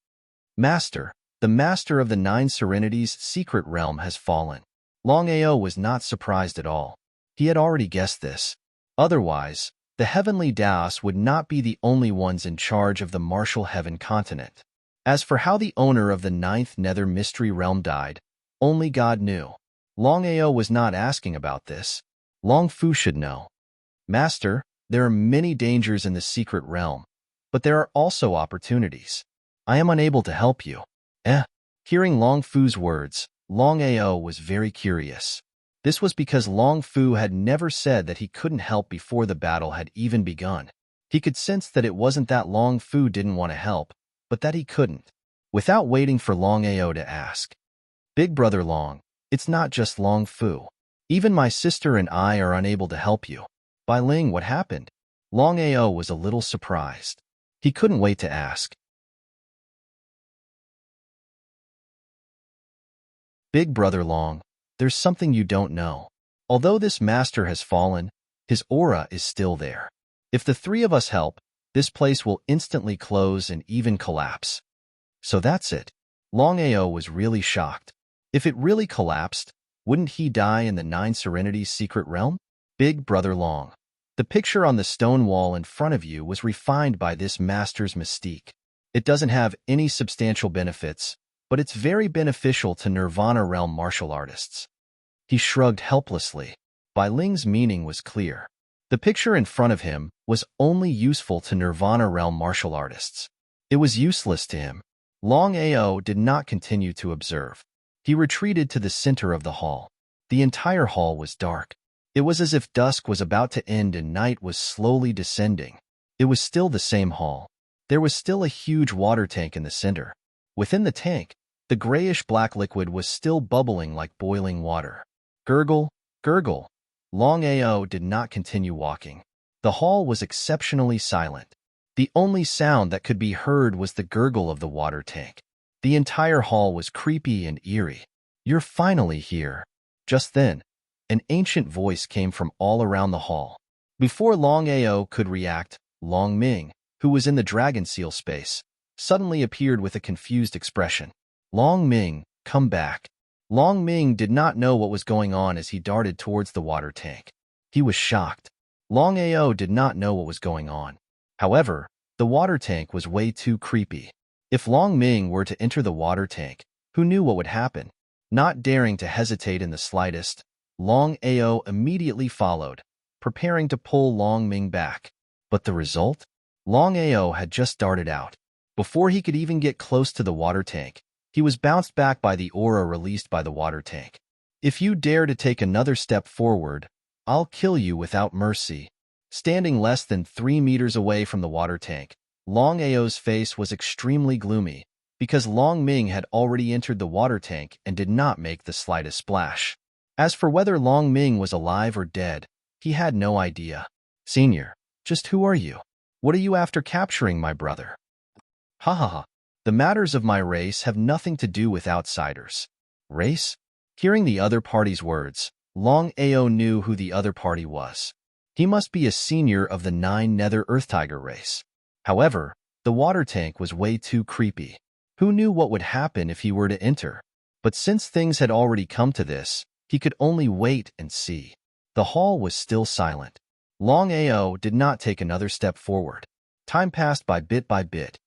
"Master, the master of the 9 Serenities' secret realm has fallen." Longao was not surprised at all. He had already guessed this. Otherwise, The heavenly Daos would not be the only ones in charge of the martial heaven continent. As for how the owner of the ninth nether mystery realm died, only God knew. Longao was not asking about this. Long Fu should know. Master, there are many dangers in the secret realm, but there are also opportunities. I am unable to help you. Hearing Long Fu's words, Longao was very curious. This was because Long Fu had never said that he couldn't help before the battle had even begun. He could sense that it wasn't that Long Fu didn't want to help, but that he couldn't. Without waiting for Longao to ask, Big Brother Long, it's not just Long Fu. Even my sister and I are unable to help you. Bai Ling, what happened? Longao was a little surprised. He couldn't wait to ask. Big Brother Long, there's something you don't know. Although this master has fallen, his aura is still there. If the three of us help, this place will instantly close and even collapse. So that's it. Longao was really shocked. If it really collapsed, wouldn't he die in the Nine Serenities secret realm? Big Brother Long. The picture on the stone wall in front of you was refined by this master's mystique. It doesn't have any substantial benefits, but it's very beneficial to Nirvana realm martial artists. He shrugged helplessly. Bai Ling's meaning was clear. The picture in front of him was only useful to Nirvana realm martial artists. It was useless to him. Longao did not continue to observe. He retreated to the center of the hall. The entire hall was dark. It was as if dusk was about to end and night was slowly descending. It was still the same hall. There was still a huge water tank in the center. Within the tank, the grayish-black liquid was still bubbling like boiling water. Gurgle, gurgle. Longao did not continue walking. The hall was exceptionally silent. The only sound that could be heard was the gurgle of the water tank. The entire hall was creepy and eerie. You're finally here. Just then, an ancient voice came from all around the hall. Before Longao could react, Long Ming, who was in the dragon seal space, suddenly appeared with a confused expression. Long Ming, come back. Long Ming did not know what was going on as he darted towards the water tank. He was shocked. Longao did not know what was going on. However, the water tank was way too creepy. If Long Ming were to enter the water tank, who knew what would happen? Not daring to hesitate in the slightest, Longao immediately followed, preparing to pull Long Ming back. But the result? Longao had just darted out. Before he could even get close to the water tank, he was bounced back by the aura released by the water tank. If you dare to take another step forward, I'll kill you without mercy. Standing less than 3 meters away from the water tank, Longao's face was extremely gloomy, because Long Ming had already entered the water tank and did not make the slightest splash. As for whether Long Ming was alive or dead, he had no idea. Senior, just who are you? What are you after capturing my brother? Ha ha ha. The matters of my race have nothing to do with outsiders. Race? Hearing the other party's words, Longao knew who the other party was. He must be a senior of the 9 Nether Earth Tiger race. However, the water tank was way too creepy. Who knew what would happen if he were to enter? But since things had already come to this, he could only wait and see. The hall was still silent. Longao did not take another step forward. Time passed by bit by bit.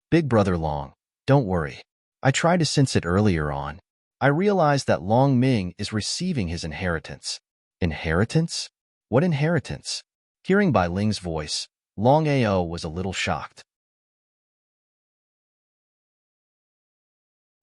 Big Brother Long, don't worry. I tried to sense it earlier on. I realized that Long Ming is receiving his inheritance. Inheritance? What inheritance? Hearing Bai Ling's voice, Longao was a little shocked.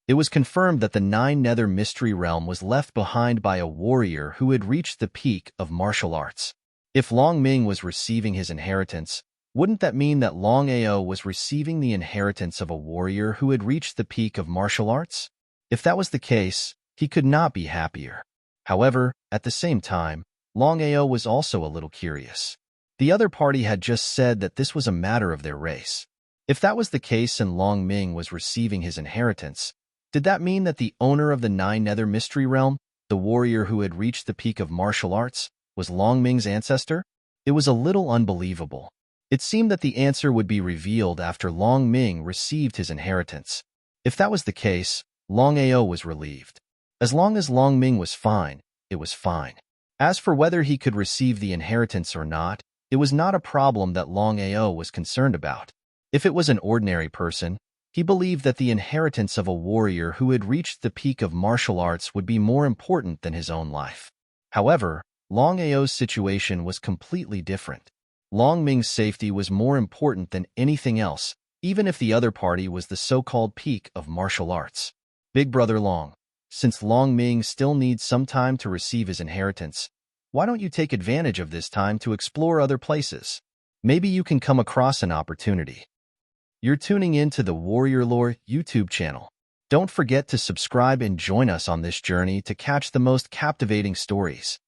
It was confirmed that the 9 Nether Mystery Realm was left behind by a warrior who had reached the peak of martial arts. If Long Ming was receiving his inheritance, wouldn't that mean that Longao was receiving the inheritance of a warrior who had reached the peak of martial arts? If that was the case, he could not be happier. However, at the same time, Longao was also a little curious. The other party had just said that this was a matter of their race. If that was the case and Long Ming was receiving his inheritance, did that mean that the owner of the 9 Nether Mystery Realm, the warrior who had reached the peak of martial arts, was Long Ming's ancestor? It was a little unbelievable. It seemed that the answer would be revealed after Long Ming received his inheritance. If that was the case, Longao was relieved. As long as Long Ming was fine, it was fine. As for whether he could receive the inheritance or not, It was not a problem that Longao was concerned about. If it was an ordinary person, he believed that the inheritance of a warrior who had reached the peak of martial arts would be more important than his own life. However, Longao's situation was completely different. Long Ming's safety was more important than anything else, even if the other party was the so-called peak of martial arts. Big Brother Long, since Long Ming still needs some time to receive his inheritance, why don't you take advantage of this time to explore other places? Maybe you can come across an opportunity. You're tuning in to the Warrior Lore YouTube channel. Don't forget to subscribe and join us on this journey to catch the most captivating stories.